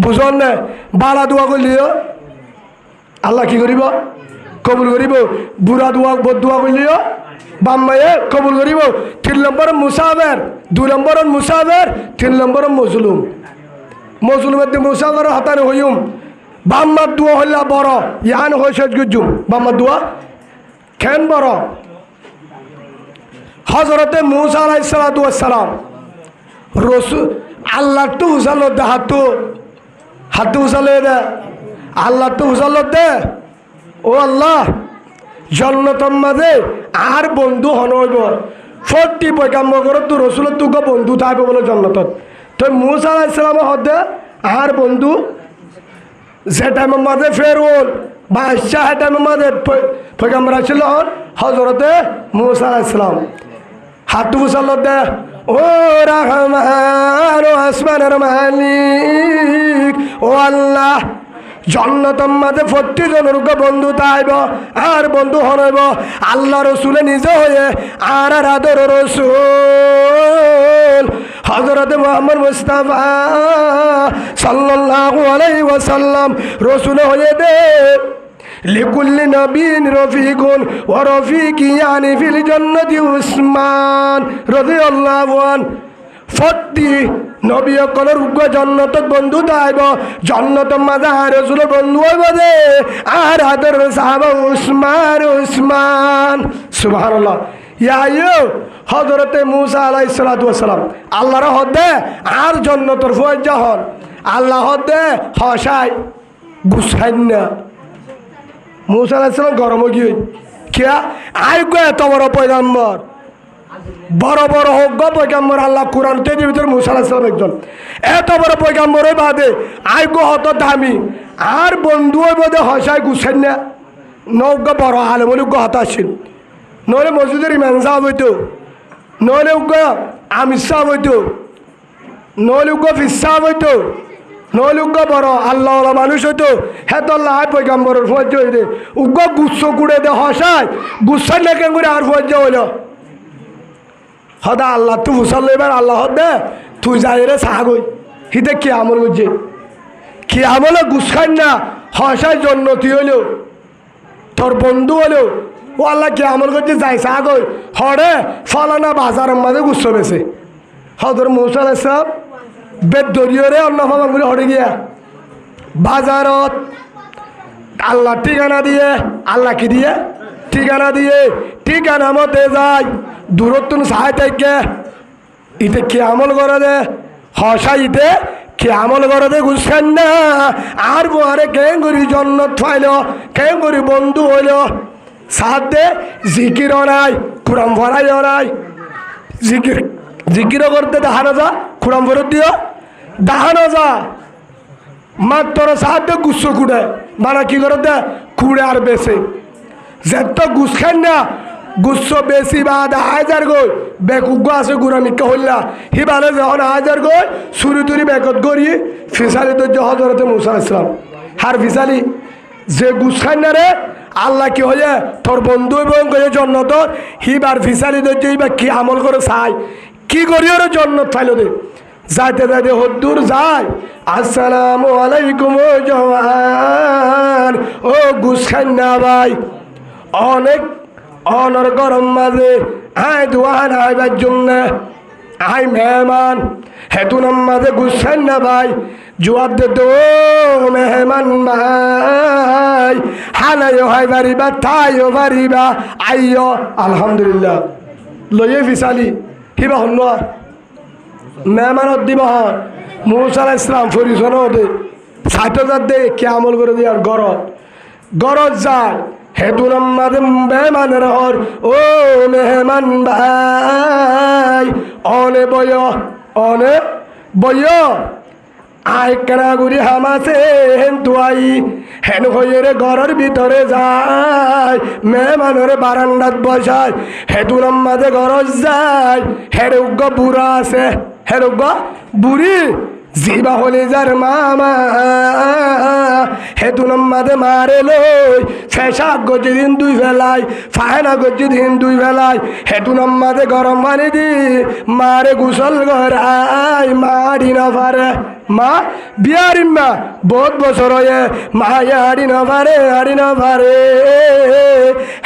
বুঝন না, বালা দোয়া করলিও আল্লাহ কি করিব? কবুল করিব। বুড়া দোয়া বদ দোয়া করলিও বাম্মায়ে কবুল করিব। 3 নম্বর মুসাফির, 2 নম্বর মুসাফির, 3 নম্বর মজলুম। মজলুমের মুসাফির হাতানে হইম বাম্মার দোয়া হইলা বড় ইয়ান হয়ে শেষ গুজুম। বাম্মার দোয়া কেন বড়? হযরতে মূসা আলাইহিস সালাতু ওয়াস সালাম রাসূল আল্লাহ তো উজালো দে হাত উজালে দে আল্লাহ তো উজালো দে। ও আল্লাহ জন্নতর মাঝে আর বন্ধু হন হইব 40 পয়গাম্বর করে তো রসুলের তোকে বন্ধু থাকবে বলে জন্নতত। তো মূসা আলাইহিস সালাম হতে আর বন্ধু যে টাইমের মাঝে ফেরউন বাদশাহ টাইমের মাঝে পয়গাম্বর ছিল হযরতে মূসা আলাইহিস সালাম হাত উজালো দে। ও রহমান ও আসমানের মালিক ও আল্লাহ জন্নতর মাঝে 40 জনের বন্ধু তাইব আর বন্ধু হনইব আল্লাহ রসুলে নিজে হয়ে আর আদর রসুল হযরত মুহাম্মদ মুস্তাফা সাল্লাল্লাহু আলাইহি ওয়াসাল্লাম রসুল হয়ে দে। লিকুল্লি নবীন রফিকুন ওয়া রফিকি ইয়ানি ফিল জান্নাতি উসমান রাদিয়াল্লাহু আনহু। 40 নবী কলর উগ্র জন্নতত বন্ধু তাইব জন্নতর মাঝে আর রাসূলের বন্ধু হইব দে আর আদর সাহাবা উসমান সুবহানাল্লাহ। ইয়াইও হযরতে মূসা আলাইহিস সালাতু ওয়াস সালাম আল্লাহর হদে আর জন্নতর ফয়জা হন আল্লাহ হদে হসাই গুছাইন না। মূসা আলাইহিস সালাম গরম গিয়ে কিয়া আই গো এত বড় পয়গম্বর বড় বড় হোক গো পয়গম্বর আল্লাহ কোরআন তেজির ভিতরে মূসা আলাইহিস সালাম একজন এত বড় পয়গম্বরের বাদে আই গো হত দামি আর বন্ধু বদে হসাই গুছাইন না। নৌগ বড় আলেম বলে গো হত আসেন নইলে মসজিদের ইমাম সাহেব হইতো নইলে উগ্র আমির সাহেব হইতো নইলে উগ্র ফিস সাহেব হইতো নইলে উগ্র বড় আল্লাহ মানুষ হইতো হ্যাঁ তো আল্লাহ পয়গম্বরের ফজ্জ হইতে উগ্র গুচ্ছ কুড়ে দে হসাই গুচ্ছাই না কেন করে আর ফজ্জ হইল হদা আল্লাহ তুই মুসাল এবার আল্লাহ দে তুই যাই রে সাহাগই হিতে কি আমল করছে কি আমলে গুছখান না হসাই জন্নতি হইল তোর বন্ধু হলো ও আল্লাহ কি আমল করছে যাই সাহাগই হরে ফলানা বাজারের মাঝে গুচ্ছ বেছে হদর মূসা আলাইহিস সালাম বেদ দরিয়রে অন্য ফামাগুলি হরে গিয়া বাজারত আল্লাহ ঠিকানা দিয়ে আল্লাহ কি দিয়ে ঠিকানা দিয়ে ঠিকানা মতে যায় দূরত্ব সাহায্য থেকে ইতে কি আমল করে দে হসাইতে কি আমল করে দে গুছখান না আর বোয়ারে কেন করি জন্নত ফাইল কেন করি বন্ধু হইল সাথ দে জিকির নাই কুরাম ভরাই নাই জিকিরও করতে দেখানো যা কুরাম ভরত দিও দেখানো যা মাত্র সাথ দে গুচ্ছ কুড়ে মানে কি করে দে কুড়ে আর বেছে যেত গুছখান না গুচ্ছ বেশি বাদ হাজার গই বেকুগ্য আছে গুড়ামিকা হইলা হিবালে যখন হাজার গই চুরি তুরি বেকত গড়ি ফিসালি তো হযরতে মূসা আলাইহিস সালাম হার ফিসালি যে গুছখান না রে আল্লাহ কি হয়ে তোর বন্ধু এবং জন্নত হিবার ফিসালি ধরছে এইবার কি আমল করে চাই কি করি ওর জন্নত ফাইল দে যাইতে যাইতে হদ্দুর যায় আসসালামু আলাইকুম ও জওয়ান ও গুছখান না ভাই অনেক অনর গরম মাঝে আয় দোয়ান আইবার জন্য আই মেহমান হেতুনাম মাঝে গুছখান না ভাই জবাব দে তো মেহমান ভাই হালাইও হাই বাড়িবা তাইও বাড়িবা আইও আলহামদুলিল্লাহ লইয়ে ফিসালি কিবা হল মেহমানত দিব হন মূসা আলাইহিস সালাম ফরিসন দে 60,000 দে কে আমল করে দিয়ে আর গরজ যায় হেতুনাম মাঝে মেহমানের হর ও মেহমান ভাই অনে বয় আই কেনা গুড়ি হামাছে হেন তুয়াই হেন হয়ে রে ঘরের ভিতরে যায় মেহমানের বারান্দাত বসায় হেতুর মাঝে ঘর যায় হের উগ্র বুড়া আছে হের উগ্র বুড়ি জিবা হলে যার মামা হেতু মাঝে মারে লই ফেসাক গজি দিন দুই ফেলাই ফায়না গজি দিন দুই ফেলাই হেতু মাঝে গরম পানি দি মারে গুসল গড়াই মারি না পারে মা বিয়ারিন মা বহুত বছর হয়ে মায়ে হাড়ি না পারে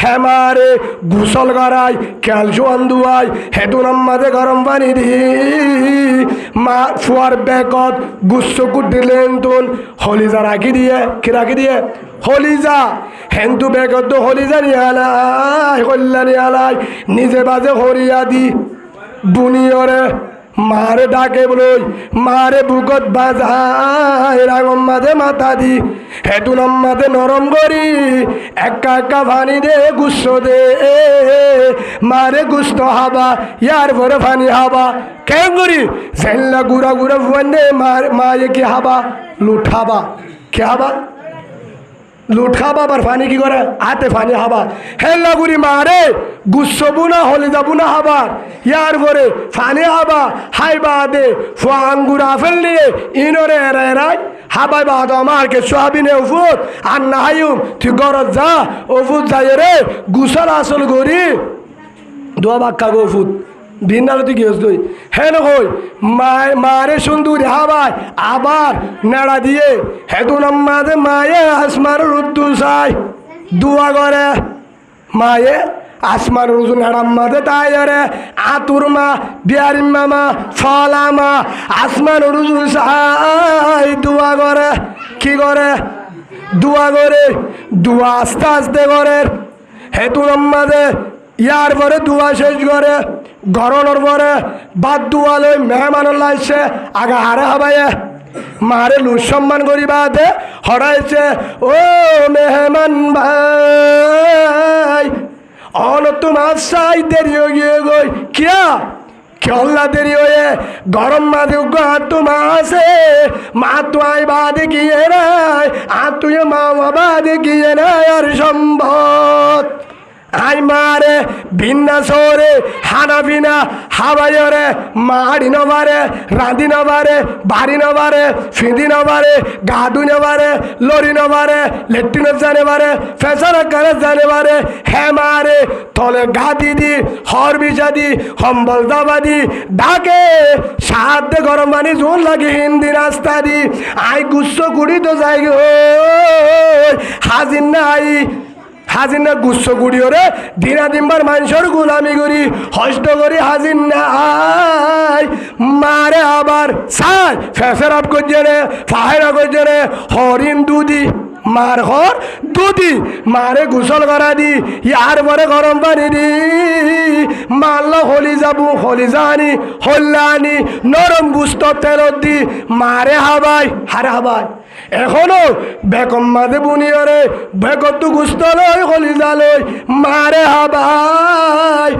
হে মারে গুসল গড়াই ক্যালসিয়াম দুয়াই হেতু মাঝে গরম পানি দি মা ফুয়ার বেকত গুচ্ছ কুটিলেন তুন হলিজা রাখি দিয়ে কি রাখি দিয়ে হলিজা হেন্তু বেকত হলিজা নিয়ালাই হল্লা নিয়ালাই নিজে বাজে হরিয়া দি বুনিয়রে মারে ডাকে বলই মারে বুকত বাজায় রাগম মাঝে মাথা দি হেতু মাঝে নরম করি একা একা পানি দে গুচ্ছ দে মারে গুস্ত হাবা ইয়ার পরে পানি হাবা কেন করি জেল্লা গুড়া গুড়া ফুয়ানে মায়ে কি হাবা লুঠাবা কে হাবা লুট খাবা আবার ফানি কি করে হাতে ফানি হাবা হেল্লা গুড়ি মারে গুচ্ছবু না হলে যাবো না হাবার ইয়ার পরে ফানি হাবা হাইবা দে ফুয়া আঙ্গুর আফেল নিয়ে ইনরে এরাই হাবাই বাদ আমার কে সোয়াবিনে ওফুত আর না হাইম তুই গরজ যা ওফুত যাই রে গুছল আসল গরি দোয়া বাক্কা গো ওফুত ভিন্নালে তুই গেছ তুই হেন কই মারে সুন্দর হাবাই আবার নেড়া দিয়ে হেতু মাঝে মায়ে আসমার রুদ্দু চাই দুয়া করে মায়ে আসমার রুজু নেড়াম মাঝে তাই রে আতুর মা বিয়ারিম মামা ফলা মা আসমান রুজু চাই দুয়া করে কি করে দুয়া করে দুয়া আস্তে আস্তে করে হেতু মাঝে ইয়ার পরে দুয়া শেষ করে গরনের পরে বাদ দুয়া লই মেহমান লাইছে আগা হারে হাবাইয়ে মারে লুজ সম্মান করি বাদে হরাইছে ও মেহমান ভাই অন তোমার সাই দেরি হয়ে গিয়ে গই কিয়া খেলা দেরি হয়ে গরম মাঝে তোমা আছে মা তুই বাদে গিয়ে নাই আর তুই মা বাদে গিয়ে নাই আর সম্ভব আই মারে ভিন্না সরে হানা বিনা হাবাইরে মাড়ি নবারে রাঁধি নবারে বাড়ি নবারে ফিঁদি নবারে গাদু নবারে লরি নবারে লেট্রিন জানে বারে ফেসার কারে জানে বারে হে মারে তলে গাদি দি হর বিষা দি সম্বল দাবা দি ডাকে সাহায্যে গরম পানি জোর লাগে হিন্দি রাস্তা দি আই গুচ্ছ কুড়ি তো যাই গো হাজির নাই হাজির না গুচ্ছ গুড়িও রে দিনা দিনবার মানুষের গুলামি করি হস্ত করি হাজির নাই মারে আবার সাই ফেফেরাপ করছে রে ফাহেরা করছে রে হরিণ দুদি মার হর দুদি মারে গোসল করা দি ইয়ার পরে গরম পানি দি মারল হলি যাবো হলি জানি হল্লানি নরম গুস্ত তেলত দি মারে হাবাই হারে হাবাই এখনো বেকম মাঝে বুনিয়রে বেকত গুস্ত লই হলি জালই মারে হাবাই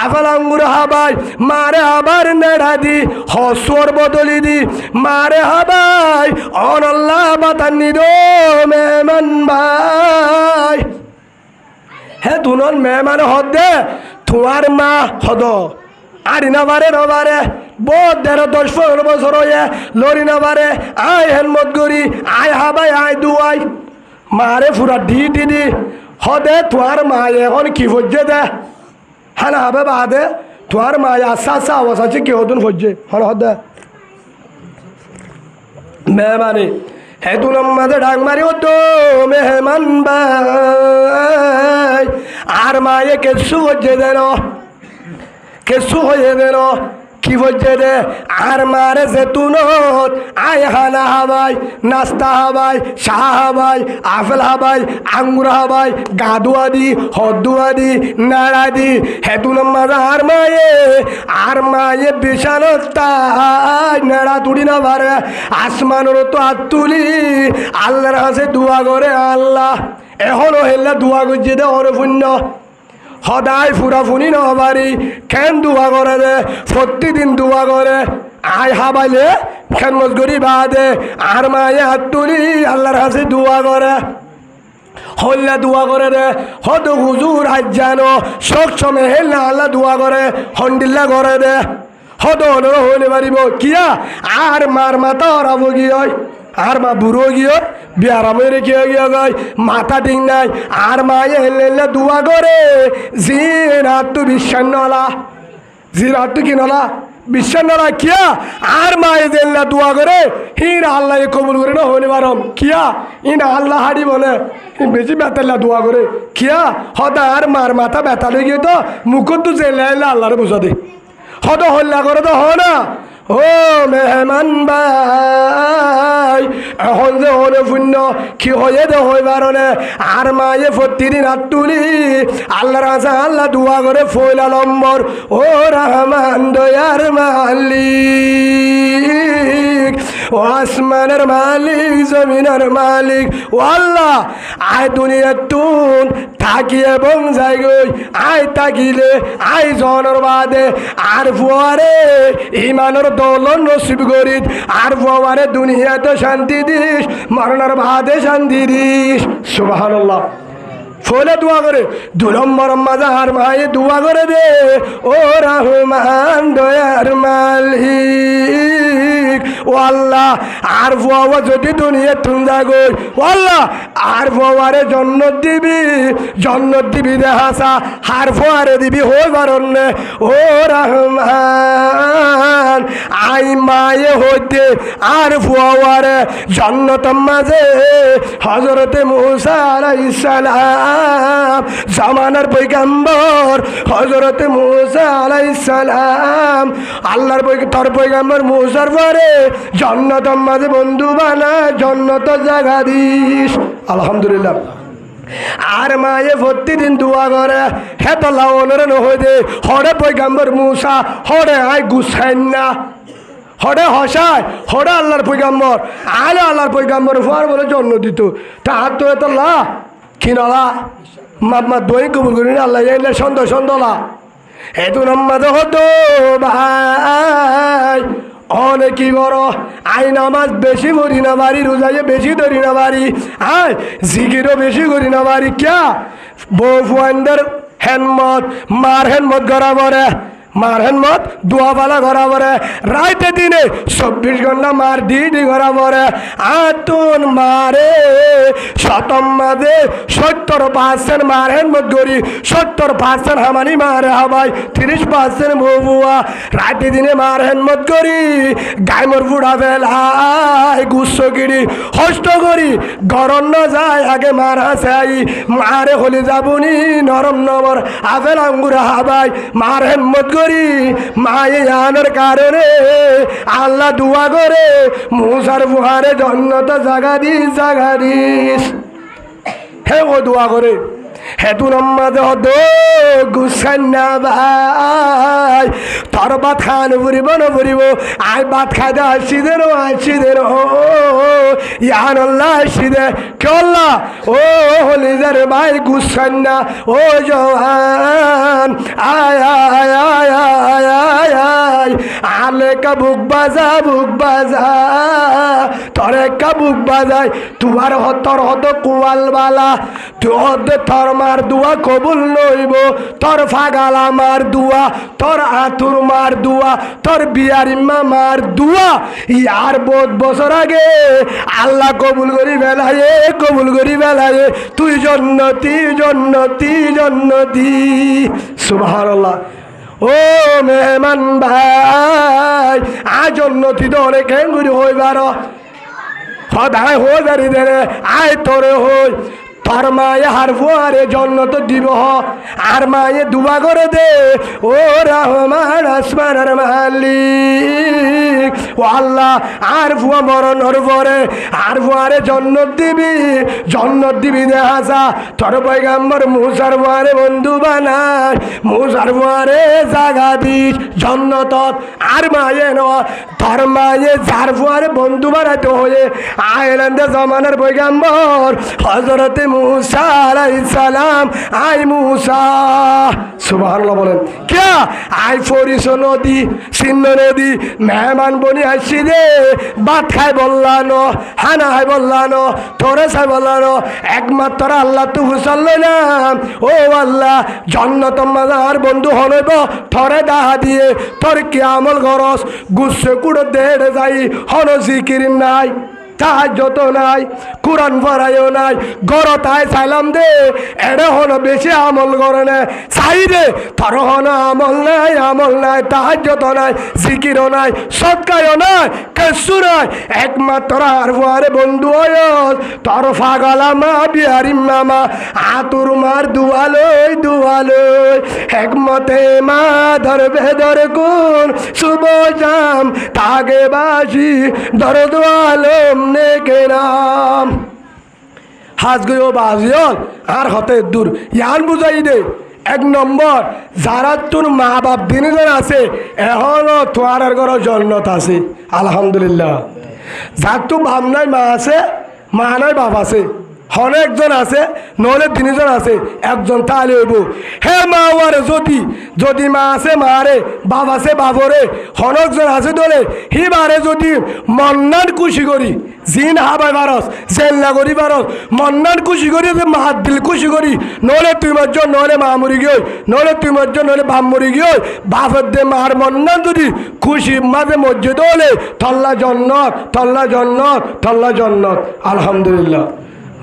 আফাল আঙ্গুর হাবাই মারে আবার নেড়া দি হসর বদলি দি মারে হাবাই অনল্লা বাতানি দো মেহমান ভাই হে তুনন মেহমান হদে তোমার মা হদ আরি নবারে বহুত 13-10 বছর হয়ে লরি নবারে আয় হেলমত করি আয় হাবাই আয় দুয়াই মারে ফুরা দি হদে তোমার মা এখন কি ফজ্জে দে হ্যাঁ না হবে বাদে তোমার মা আশা আওয়াজ আছে কি হতুন ফজ্জে হন হদে মেহমানে হে তু মাঝে ডাক মারি তো মেহমান ভাই আর মায়ে কেসু ফজ্জে দেন কেসু হয়ে দেন কি বলছে রে আর মারে জেতুনত আয় হানা হাবাই নাস্তা হাবাই শাহ হাবাই আপেল হাবাই আঙ্গুর হাবাই গাদুয়া দি হদুয়া দি নাড়া দি হেতু মাঝে আর মায়ে বিশালতাই নাড়া তুড়ি না পারে আসমানের তো হাত তুলি আল্লাহর কাছে দোয়া করে আল্লাহ এখনো হেল্লা দোয়া করছে দে অরে পুণ্য সদায় ফুরা ফুনি নবারি কেন দোয়া করে দে প্রতিদিন দোয়া করে আয় হাবাইলে খেনমত করি বাদে আর মায়ে হাত তুলি আল্লাহর কাছে দোয়া করে হল্লা দোয়া করে রে হদ হুজুর আজ জানো সব সময় হেল্লা আল্লাহ দোয়া করে হন্ডিল্লা করে দে হদ হলো হইলে পারিব কিয়া আর মার মাথা হরাবো কি হয় আর মা বুড়ো গিয়ে বিয়ারামে রেখে গিয়ে গয় মাথা ঠিক নাই আর মায়ে হেল্লা দোয়া করে জি রাত তো বিশ্বাস নলা জি রাত তো কি নলা বিশ্বাস নলা কিয়া আর মায়ে জেল্লা দোয়া করে হির আল্লাহ কবুল করে না হইলে পারম কিয়া ইন আল্লাহ হাড়ি বলে বেশি বেতাল্লা দোয়া করে কিয়া হদা আর মার মাথা ব্যথা লই গিয়ে তো মুখত তো জেল্লা এলে আল্লাহরে বুঝা দে হদ হল্লা করে তো হ না ও মেহমান ভাই এখন যে হলে শূন্য কি হয়ে দে হই বারণে আর মায়ে প্রতিদিন হাত তুলি আল্লাহর কাছে আল্লাহ দোয়া করে ফইলা নম্বর ও রহমান দয়ার মালিক ও আসমানের মালিক জমিনের মালিক ও আল্লাহ আয় দুনিয়া তুন থাকি এবং যাই গই আয় থাকিলে আয় জনের বাদে আর ফুয়ারে ইমানের দৌলন নসিব করিত আর ফুয়ারে দুনিয়াতে শান্তি দিস মরণের বাদে শান্তি দিস সুবহানাল্লাহ ফলে দোয়া করে 2 নম্বর মাজার মায়ে দোয়া করে দে ও রহমান দয়ার মালিক ও আল্লাহ আর ফুয়া যদি দুনিয়া তুন যাগই ও আল্লাহ আর ফুয়ারে জন্নত দিবি দেহাসা আর ফুয়ারে দিবি হই বারণে ও রহমান আই মায়ে হইতে আর ফুয়ারে জন্নতর মাঝে হযরতে মূসা আলাইহিস সালাম জামানার পয়গম্বর হযরতে মূসা আলাইহিস সালাম আল্লাহর তোর পয়গম্বর মূসার পরে জান্নাতের মাঝে বন্ধু বানা জান্নাত জায়গা দিস আলহামদুলিল্লাহ আর মায়ে প্রতিদিন দোয়া করে হে তো লাউনের নহদে হরে পয়গম্বর মূসা হরে আয় গুসাইন না হরে হসায় হরে আল্লাহর পয়গম্বর আলে আল্লাহর পয়গম্বর ফুয়ার বলে জন্ম দিত তাহার তো এত লা কিনলা মা দই কবুল করি না আল্লাহ এলে সন্দলা এতো নাম্বাদ হতো ভাই অনেকই বড় আই নামাজ বেশি পড়ি না বাড়ি রোজাইয়ে বেশি ধরি না বাড়ি আয় জিকিরও বেশি করি না বাড়ি ক্যা বউ ফুয়ানদের হেনমত মার হেনমত গড়া পড়ে মার হেনমত দোয়া পালা করা পরে রাইতে দিনে 24 ঘন্টা মার দি করা পরে আতুন মারে শতম মাঝে 70% মার হেনমত করি 70% হামানি মারে হবাই 30% বউয়া রাইতে দিনে মার হেনমত করি গাইমর ফুড়া ফেলাই গুচ্ছ কিড়ি হস্ত করি গরম না যায় আগে মার হাসাই মারে হলে যাবনি নরম নমর আফেল আঙ্গুর হাবাই মার হেনমত করি মায়ে আনার কারণে আল্লাহ দোয়া করে মূসার ফুয়ারে জন্নত জাগা দিস হে ও দোয়া করে হেতু নম্মাদ হতো গুসান না ভাই তোর ভাত খান ফুরিব না ফুরিব আই ভাত খাইতে আসছি দে ইয়ানুল্লাহ আসছি দে কেল্লা ও হলিজার ভাই গুসান না ও জওয়ান আয় আয় আয় আয় আয় আয় আলে কা বুক বাজা তোরে কা বুক বাজায় তোমার হতর হত কুয়াল বালা তোর তোর মার দুয়া কবুল নইব তোর ফাগালা মার দুয়া তোর আতুর মার দুয়া তোর বিয়ারিম্মা মার দুয়া ইয়ার বহুত বছর আগে আল্লাহ কবুল করি বেলায়ে তুই জন্নতি সুবহানাল্লাহ ও মেহমান ভাই আজ জন্নতি তো অনেক হেঙ্গুরি হইবার সদায় হয়ে দাঁড়ি দেরে আয় তোরে হই তোর মায়ে হার ফুয়ারে জন্নত দিব আর মায়ে দুয়া করে দে ও রহমান আসমানের মালিক ও আল্লাহ আর ফুয়া মরণর পরে আর ফুয়ারে জন্নত দিবি দেহাসা তোর পয়গম্বর মূসার ফুয়ারে বন্ধু বানায় মূসার ফুয়ারে জাগা দিস জন্নত আর মায়ে ন তোর মায়ে যার ফুয়ারে বন্ধু বানাইতে হয়ে আইলান্ডে জমানার পয়গম্বর হযরতে मूसा अलैहिस्सलाम आई मूसा सुबहानाल्लाह বলেন क्या आई फरिस नदी सिंध नदी मेहमान बनी আসছি রে ভাত খাই বললানো হানা খাই বললানো তোরে খাই বললানো একমাত্র আল্লাহ তু হুসাল্লাই না ও আল্লাহ জান্নাত মাজার বন্ধু হনব তোরে দাহা দিয়ে তোর কি আমল গরস গুচ্ছে কুড়ো দেড় যাই হন জিকির নাই তাহাজ্জুদ নাই কুরআন পড়ায়ও নাই গরতায় সালাম দে এড়ে হন বেশি আমল করে না চাই রে তোর হন আমল নাই তাহাজ্জুদ নাই জিকিরও নাই সদকায়ও নাই কিছু নাই একমাত্র আর ফুয়ারে বন্ধু হয় তোর ফাগলা মা বিহারি মামা আতুর মার দুয়ালই একমতে মা ধরবে ধর কোন শুভ জাম তাগে বাসি ধর দোয়ালম নেকে নাম হাজ গো বাজিয়ল আর হতে দূর ইয়ান বুঝাই দে এক নম্বর যারা তোর মা বাপ দিনজন আছে এখনো তোয়ার ঘর জন্নত আছে আলহামদুলিল্লাহ যার তো বাপ নাই মা আছে মা নাই বাপ আছে হন একজন আছে নহলে তিনজন আছে একজন তাহলে হইব হে মা ওয়ারে যদি মা আছে মারে বাপ আছে বাপরে হন একজন আছে দলে হি বারে যদি মন্নান খুশি করি জিন হাবাই বারস জেল্লা করি বারস মন্নান খুশি করি মাহাত দিল খুশি করি নহলে তুই মজ্জন নহলে মা মরি গিয়ে নহলে তুই মজ্জন নহলে বাপ মরি গিয়ে বাপের দে মার মন্নান যদি খুশি মাঝে মসজিদ হলে থল্লা জন্নত আলহামদুলিল্লাহ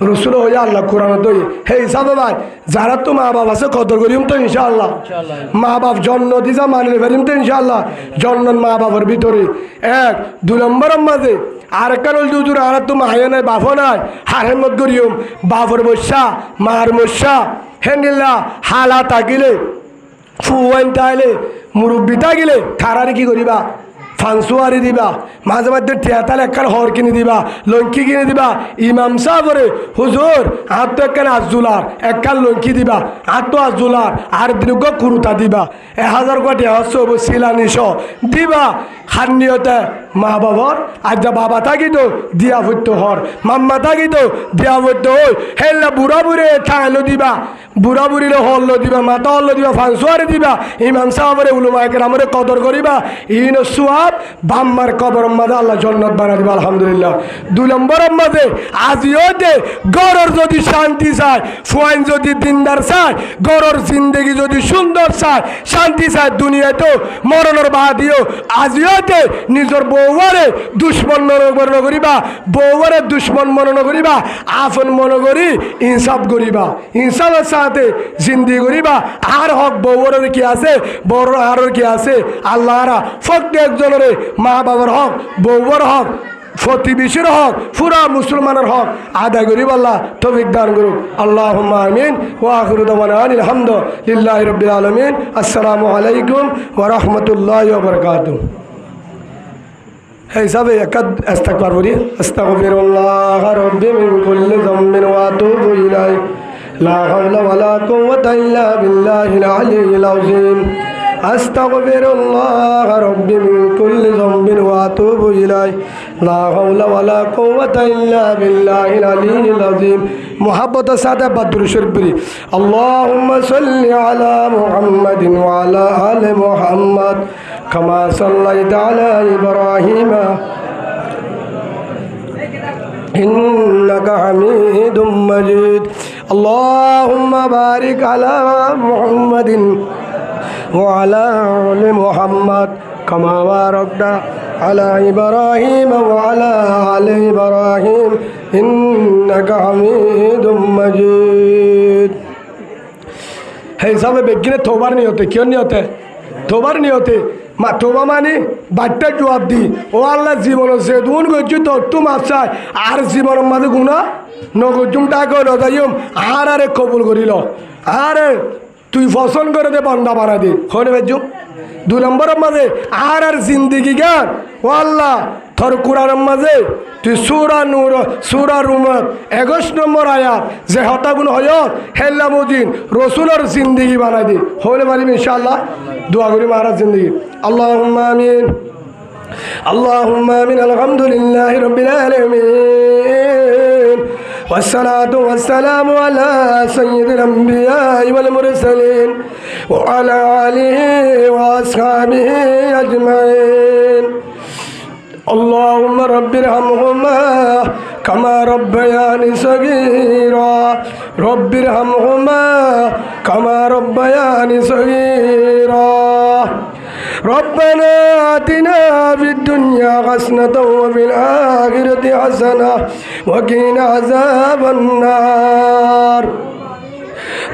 রসুল হইয়া আল্লাহ কোরআন দই হে হিসাবে ভাই যারা তো মা বাপ আছে কদর করিম তো ইনশাআল্লাহ মা বাপ জন্ম দিছা মানিলে পারিম তো ইনশাআল্লাহ জন্ম মা বাবার ভিতরে এক দুই নম্বরের মাঝে আর কারণ দুজুর আর তো মায়ে নাই বাপও নাই হারের মত করিম বাপর বসা মার মশা হেন্দিল্লা হালা তাকিলে ফুয়াইন তাইলে মুরব্বী তাকিলে খারারে কি করিবা ফাংসুয়ারি দিবা মাঝে মাঝে টিয়াতাল একখান হর কিনে দিবা লঙ্কি কিনে দিবা ইমাম সাহেবরে হুজুর হাত তো একখান আজুলার একখান লঙ্কি দিবা হাত তো আজুলার আর দীর্ঘ কুরুতা দিবা 1000 কোটি হচ্ছে শিলানিশ দিবা খান্নিয়তে মা বাবার আর যা বাবা থাকি তো দিয়া ভরতে হর মাম্মা থাকি তো দিয়া ভরতে হই হেল্লা বুড়া বুড়ে ঠাইলো দিবা বুড়া বুড়িলে হল্লো দিবা মাতা হল্লো দিবা ফাংসুয়ারি দিবা ইমাম সাহেবরে উলুমাকে আমরে কদর করিবা ইন সুয়াব বাম্মার কবর মাঝে আল্লাহ জন্নত বানা দিবা আলহামদুলিল্লাহ দুই নম্বরের মাঝে আজিও দে গরর যদি শান্তি চায় ফুয়াইন যদি দিনদার চায় গরর জিন্দগি যদি সুন্দর চায় শান্তি চায় দুনিয়ায় তো মরণের বাদিও আজিও দে নিজের বউয়ারে দুশ্মন মনে করিবা বউয়ারে দুশ্মন মনে করিবা আপন মনে করি ইনসাফ করিবা ইনসাফের সাথে জিন্দি করিবা আর হক বউয়ারের কি আছে বড় আর কি আছে আল্লাহরা ফক্ত একজনের মা বাবার হক বউয়ার হক প্রতিবেশীর হক পুরা মুসলমানের হক আদায় করিব আল্লাহ তৌফিক দান করুক আল্লাহুম্মা আমিন ওয়া আখিরু দাওয়ানা আলহামদুলিল্লাহি রাব্বিল আলামিন আসসালামু আলাইকুম ওয়া রাহমাতুল্লাহি ওয়া বারাকাতুহু হিসাবে একাদ ইস্তিগফার করি আস্তাগফিরুল্লাহ রাব্বি মিন কুল্লি যামবিন ওয়া আতুবু ইলাইহি লা হাওলা ওয়ালা কুওয়াতা ইল্লা বিল্লাহিল আলিয়্যিল আযীম আস্তাগফিরুল্লাহ রাব্বি মিন কুল্লি যামবিন ওয়া আতুবু ইলাইহি লা হাওলা ওয়ালা কুওয়াতা ইল্লা বিল্লাহিল আলিয়্যিল আযীম মুহাব্বতের সাথে বাদুরুদ শরীফ পড়ি আল্লাহুম্মা সাল্লি আলা মুহাম্মাদিন ওয়া আলা আলি মুহাম্মাদ কামা সাল্লাইতা আলা ইব্রাহিম ইন্নাকা হামিদুম মাজিদ আল্লাহুম্মা বারিক আলা মুহাম্মাদিন وعلى آل محمد كما باركت على إبراهيم وعلى آل إبراهيم إنك حميد مجيد হে হিসাবে বেগিনে তোবার নিয়তে কিয় নিয়তে তোবার নিয়তে মা তোবা মানে বাট্টা জবাব দি ও আল্লাহ জীবন সে দুন গজ্জু তো তুম আছাই আর জীবনের মাঝে গুণা নগজুম টাকা নদাইম আর আরে কবুল করিল আরে তুই ফসল করে দে বান্দা বানা দে হনে বেজুম দুই নম্বরের মাঝে আর জিন্দিগি গান ও আল্লাহ তোর কোরআনের মাঝে তুই সূরা রুমত 21 নম্বর আয়াত যে হতাগুন হয় হেল্লা মুদিন রসুলের জিন্দিগি বানাই দি হলে পারিম ইনশাআল্লাহ দোয়া করি মহারাজ জিন্দিগি আল্লাহুম্মা আমিন আল্লাহুম্মা আমিন আলহামদুলিল্লাহি রাব্বিল আলামিন والصلاة والسلام على سيد الأنبياء والمرسلين وعلى آله وأصحابه أجمعين اللهم رب ارحمهما كما ربياني صغيرا رب ارحمهما كما ربياني صغيرا ربنا آتنا في الدنيا حسنة وفي الآخرة حسنة وقنا عذاب النار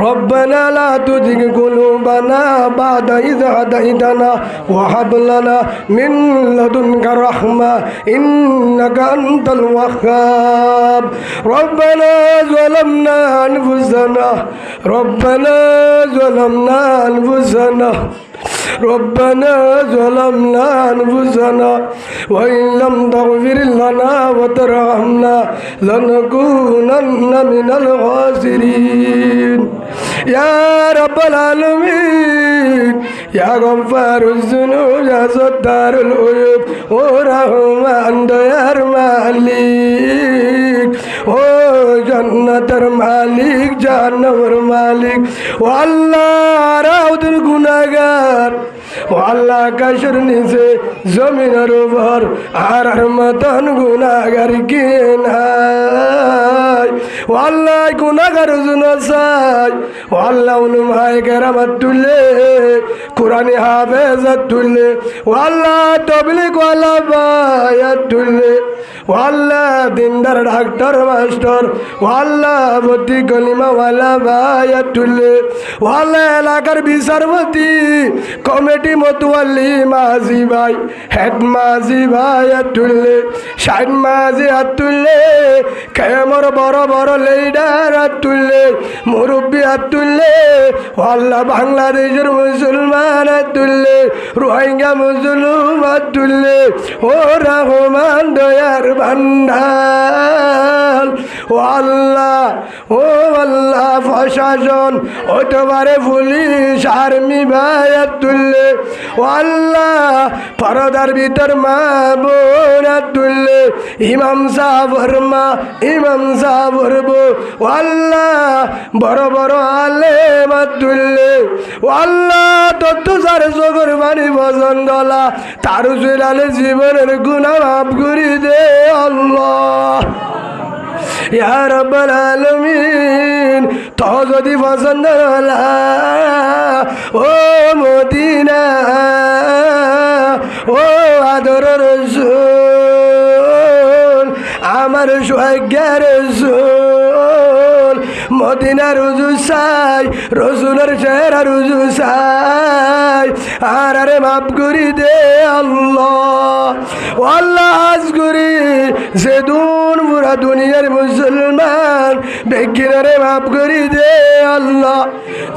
ربنا لا تزغ قلوبنا بعد إذ هديتنا وهب لنا من لدنك رحمة إنك أنت الوهاب ربنا ظلمنا أنفسنا ربنا ظلمنا أنفسنا ربنا ظلمنا أنفسنا وإن لم تغفر لنا وترحمنا لنكونن من الخاسرين يا رب العالمين يا غفار الذنوب يا ستار العيوب ورحمن يا مالك ও জান্নাতের মালিক জাহান্নামের মালিক ও আল্লাহ রাউদের গুনাহগার ও আল্লাহ আকাশের নিচে জমিনের উপর আর মতন গুনাহগার কে নাই ও আল্লাহ গুনাহগার জন্য চাই ও আল্লাহ উলমায়ে কেরামত তুলে কোরআনে হাফেজত তুলে ও আল্লাহ তাবলীগ ওয়ালা বায়াত তুলে ও আল্লাহ দিনদার ডাক্তার মাস্টার ও আল্লাহ ভর্তি কলিমাওয়ালা বায়াত তুলে ও আল্লাহ এলাকার বিচারপতি কমিটি মতোয়াল্লি মাঝি ভাই হেড মাঝি ভাই তুললে সাইড মাঝি হাত তুললে কেমর বড় বড় লিডার হাত তুললে মুরব্বী হাত তুললে ও আল্লাহ বাংলাদেশের মুসলমান হাত তুললে রোহিঙ্গা মুসলমান হাত তুললে ও রহমান দয়ার ভান্ডার ও আল্লাহ প্রশাসন অতবারে পুলিশ আর্মি ভাই হাত তুললে ও আল্লাহ পরদার ভিতর মা বোন হাত তুললে ইমাম সাহেবের মা ইমাম সাহেবের বউ ও আল্লাহ বড় বড় আলেম হাত তুললে ও আল্লাহ তত্ত্ব সার চোখের বাণী বজন গলা তার চুলালে জীবনের গুনাহ মাফ করে দে আল্লাহ ইয়া রাব্বাল আলামিন তো যদি পছন্দ হলা ও মদিনা ও আদর রাসূল আমার সোহাগের রাসূল মদিনা রুজু চাই রসুলের চেহারা রুজু চাই আর আরে মাফ করি দে আল্লাহ ও আল্লাহ আজ করি যেদুন পুরা দুনিয়ার মুসলমান বেগিনারে মাফ করি দে আল্লাহ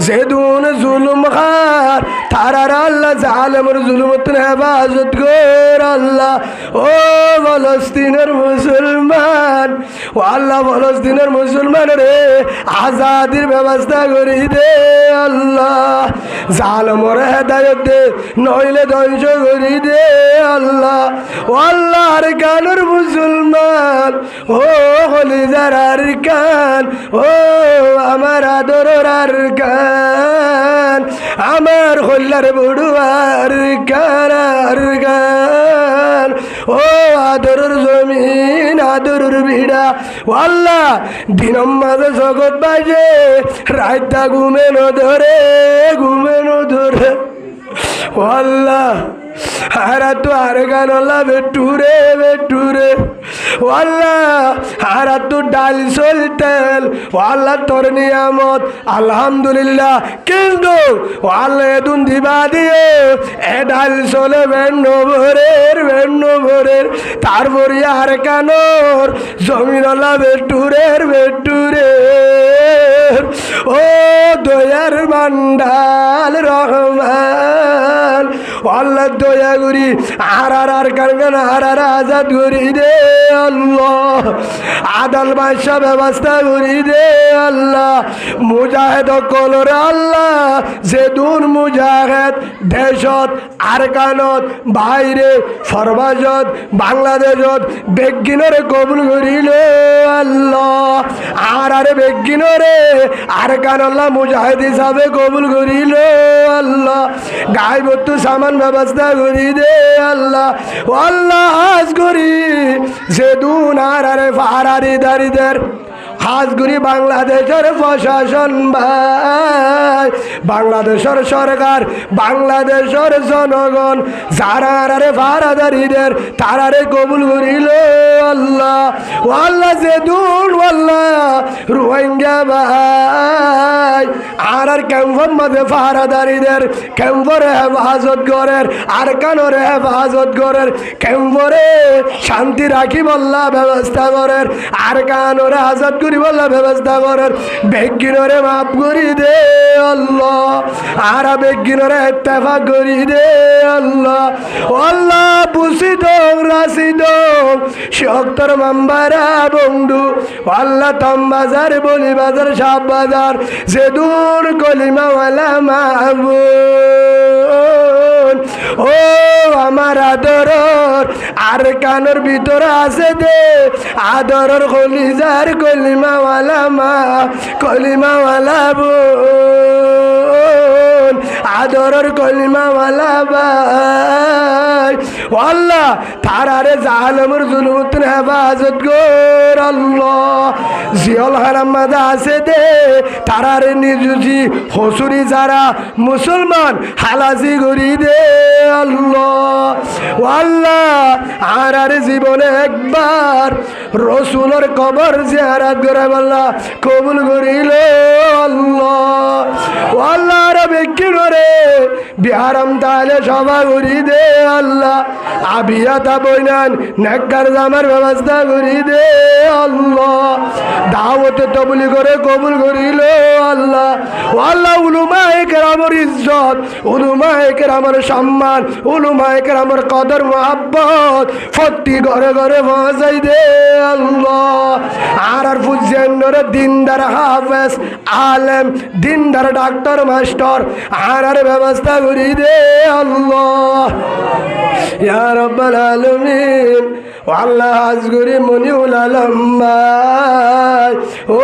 যেদুন জুলুম খার তারার আল্লাহ জালেমের জুলুমত হেফাজত কর আল্লাহ ও ফলস্তিনের মুসলমান ও আল্লাহ ফলস্তিনের মুসলমান রে আজাদির ব্যবস্থা করি দে আল্লাহ জালেমের হেদায়েত দে নইলে ধ্বংস করি দে আল্লাহ ও আল্লাহর কানের মুসলমান ও কলিজার আর কান ও আমার আদরের আর কান আমার হল্লার বড়ুয়ার কান ও আদরের জমিন আদরের ভিড়া ও আল্লাহ দিনম মাঝে জগৎ বাজে রাতটা ঘুমেনো ধরে ও আল্লাহ হারা তো আর গানলা বেটুরে ও আল্লাহ হারা তো ডাল চলতেল ও আল্লাহ তোর নিয়ামত আলহামদুলিল্লাহ কিন্তু ও আল্লাহ এদুন দিবা দিয়ে এ ডাল চলে বেন্ন ভরের তারপরে আর কানোর জমিনলা বেটুরের ও দয়ার মান্ডাল রহমান ও আল্লাহ দয়া করি আর কারখানা আর আজাদ করি দে আল্লাহ আদাল বাদশা ব্যবস্থা করি দে আল্লাহ মুজাহিদ কলর আল্লাহ যে দুন মুজাহিদ দেশত আরকানত বাইরে ফরবাজত বাংলাদেশত বেগিনরে কবুল করিল আল্লাহ আর বেগিনরে আরকান আল্লাহ মুজাহিদ হিসাবে কবুল করিল আল্লাহ গায়বত্তু সামান ব্যবস্থা করি দে আল্লাহ আল্লাহ আজ করি যে দুন আরে ফারারি দারিদের হাজগুড়ি বাংলাদেশের প্রশাসন ভাই বাংলাদেশের সরকার বাংলাদেশের জনগণ যারা আরে ফারাদারিদের তারারে কবুল করিল আল্লাহ আল্লাহ যে দূর আল্লাহ রোহিঙ্গা ভাই আর ক্যাম্পর মধ্যে ফারাদারিদের ক্যাম্পরে হেফাজত করের আর কানরে হেফাজত করের ক্যাম্পরে শান্তি রাখি বল্লা ব্যবস্থা করের আর কানরে আজাদ করি বল্লা ব্যবস্থা করের বেগিনরে মাফ করি দে আল্লাহ আর বেগিনরে ইত্তেফাক করি দে আল্লাহ আল্লাহ বুসিদ রাশিদ শক্তর মাম্বারা বন্ধু আল্লাহ তামবাজার বলি বাজার সাপ বাজার যে দূর কলিমাওয়ালা মাহবুব ও আমার আদরর আর কানোর ভিতরে আছে দে আদরর কলিজার কলিমাওয়ালা মা কলিমাওয়ালা বোন আদরর কলিমাওয়ালা ভাই আল্লাহ তারারে জালেমের জুলুমত হেফাজত কর আল্লাহ জিয়ল হারাম মাদা আছে দে তারারে নিজুজি হসুরি যারা মুসলমান হালাজি করি দে আল্লাহ আল্লাহ আর জীবনে একবার রসুলের কবর জিয়ারত করে বললা কবুল করিল আল্লাহ আল্লাহ বেকি করে বিহারাম তাহলে সভা করি দে আল্লাহ আবিয়াতা বইনান নেককার জামার ব্যবস্থা করি দে আল্লাহ দাওয়াত তবলি করে কবুল করিল আল্লাহ আল্লাহ উলুমায়ে কেরামের ইজ্জত উলুমায়ে কেরামের সম্মান উলুমায়ে কেরামের কদর মুহাব্বত প্রতি ঘরে ঘরে পৌঁছাই দে আল্লাহ আর ফুজেন্নরে দিনদার হাফেজ আলেম দিনদার ডাক্তার মাস্টার আর ব্যবস্থা করি দে আল্লাহ ইয়া রাব্বাল আলামিন আল্লাহ আজগরি মনিউল আলম ভাই ও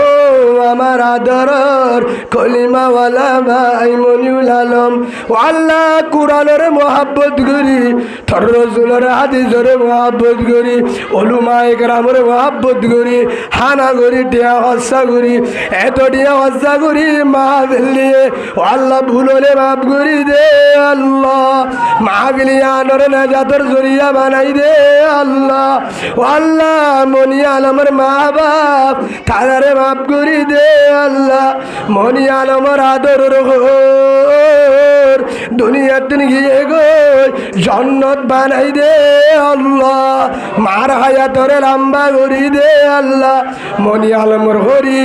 আমার আদরর কলিমাওয়ালা ভাই মনিউল আলম আল্লাহ কুরআনের মহব্বত করি তোর রাসূলের হাদিসের মহব্বত করি উলামায়ে কেরামের মহব্বত করি হানা করি টিয়া হস্সা করি এত টিয়া হস্সা করি মাহফিল দিয়ে আল্লাহ ভুল হলে মাফ করি দে আল্লাহ মাহফিল আনর নাজাতের জরিয়া বানাই দে আল্লাহ আল্লাহ মনি আলমের মা বাপ তারারে মাফ করি দে আল্লাহ মনি আলমের আদর দুনিয়াতে গিয়ে গো জন্নত বানাই দে আল্লাহ মার হায়াতরে লম্বা করি দে আল্লাহ মনি আলমের হরি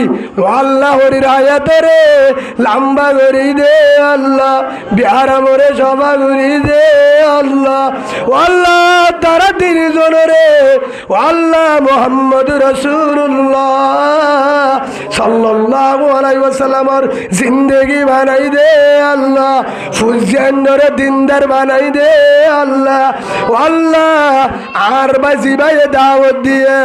আল্লাহ হরির হায়াতরে লম্বা করি দে আল্লাহ বিহারামরে সভা করি দে আল্লাহ আল্লাহ তারা 30 জনরে আল্লাহ মুহাম্মদ রাসূলুল্লাহ সাল্লাল্লাহু আলাইহি ওয়াসাল্লামের জিন্দেগি বানাই দে আল্লাহ ফুজেন্নরে দিনদার বানাই দে আল্লাহ আল্লাহ আর বাজি ভাই দাওয়াত দিয়ে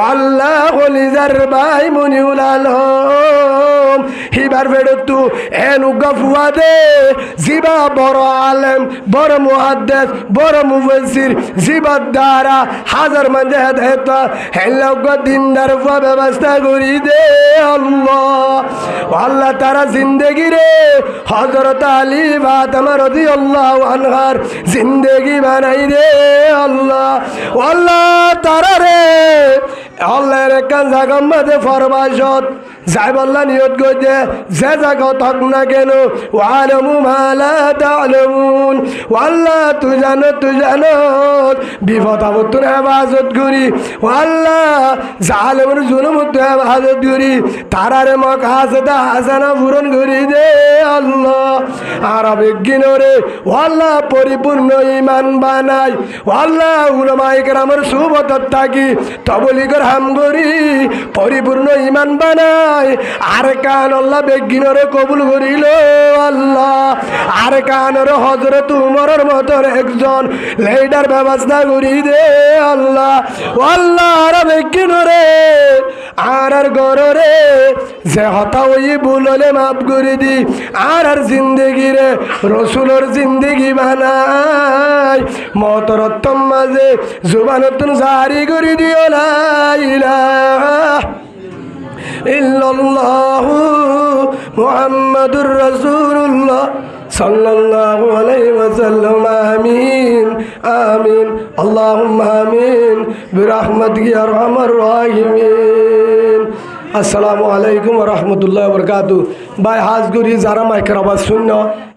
আল্লাহ কলিজার ভাই মনিউল আলম হিবার ফেরতু এনুগা ফুয়া দে জিবা বড় আলেম বড় মুহাদ্দিস বড় মুফাসসির জিবার দ্বারা হাজার মঞ্জে হেদায়েত হেলগা দিনদার ফুয়া ব্যবস্থা করি দে আল্লাহ আল্লাহ তারা জিন্দেগি রে হযরত আলী ফাতেমা রাদিয়াল্লাহু আনহার জিন্দেগি বানাই দে আল্লাহ আল্লাহ তারা রে আল্লাহর একটা জায়গা মধ্যে ফরমাশত যাই বললা নিয়ত করছে যে জায়গা থাক না কেন ওয়ালামু মা লা তা'লামুন আল্লাহ তুই জানো বিপদ আপদ হেফাজত করি আল্লাহ জালেমের জুলুম হেফাজত করি তারারে মক হাসদা হাসানা পূরণ করি দে আল্লাহ আর বেগিনরে আল্লাহ পরিপূর্ণ ইমান বানাই আল্লাহ উলামায়ে কেরামের সুবতত থাকি তবলিগের হামগরি পরিপূর্ণ ইমান বানাই আর কান আল্লাহ বেগিনরে কবুল করিল আল্লাহ আর কানর হযরত উমরের মতন একজন লিডার ব্যবস্থা করি দে আল্লাহ আল্লাহ আর বেগিনরে আর গররে যে হতা ওই ভুললে মাফ করে দি আর জিন্দগি রে রসুলোর জিন্দগি বানাই মতরত্তম মাঝে জুবানতুন জারি করে দিও লা ইলাহা ইল্লাল্লাহু মুহাম্মাদুর রাসূলুল্লাহ সাল্লাল্লাহু আলাইহি ওয়াসাল্লাম আমিন আমিন আল্লাহুম্মা আমিন বিরহমাতিকা ইয়া আরহামার রাহিমিন। আসসালামু আলাইকুম ওয়া রাহমাতুল্লাহি ওয়া বারাকাতুহু। ভাই হাজগুরি যারা মাইকের আওয়াজ শুনো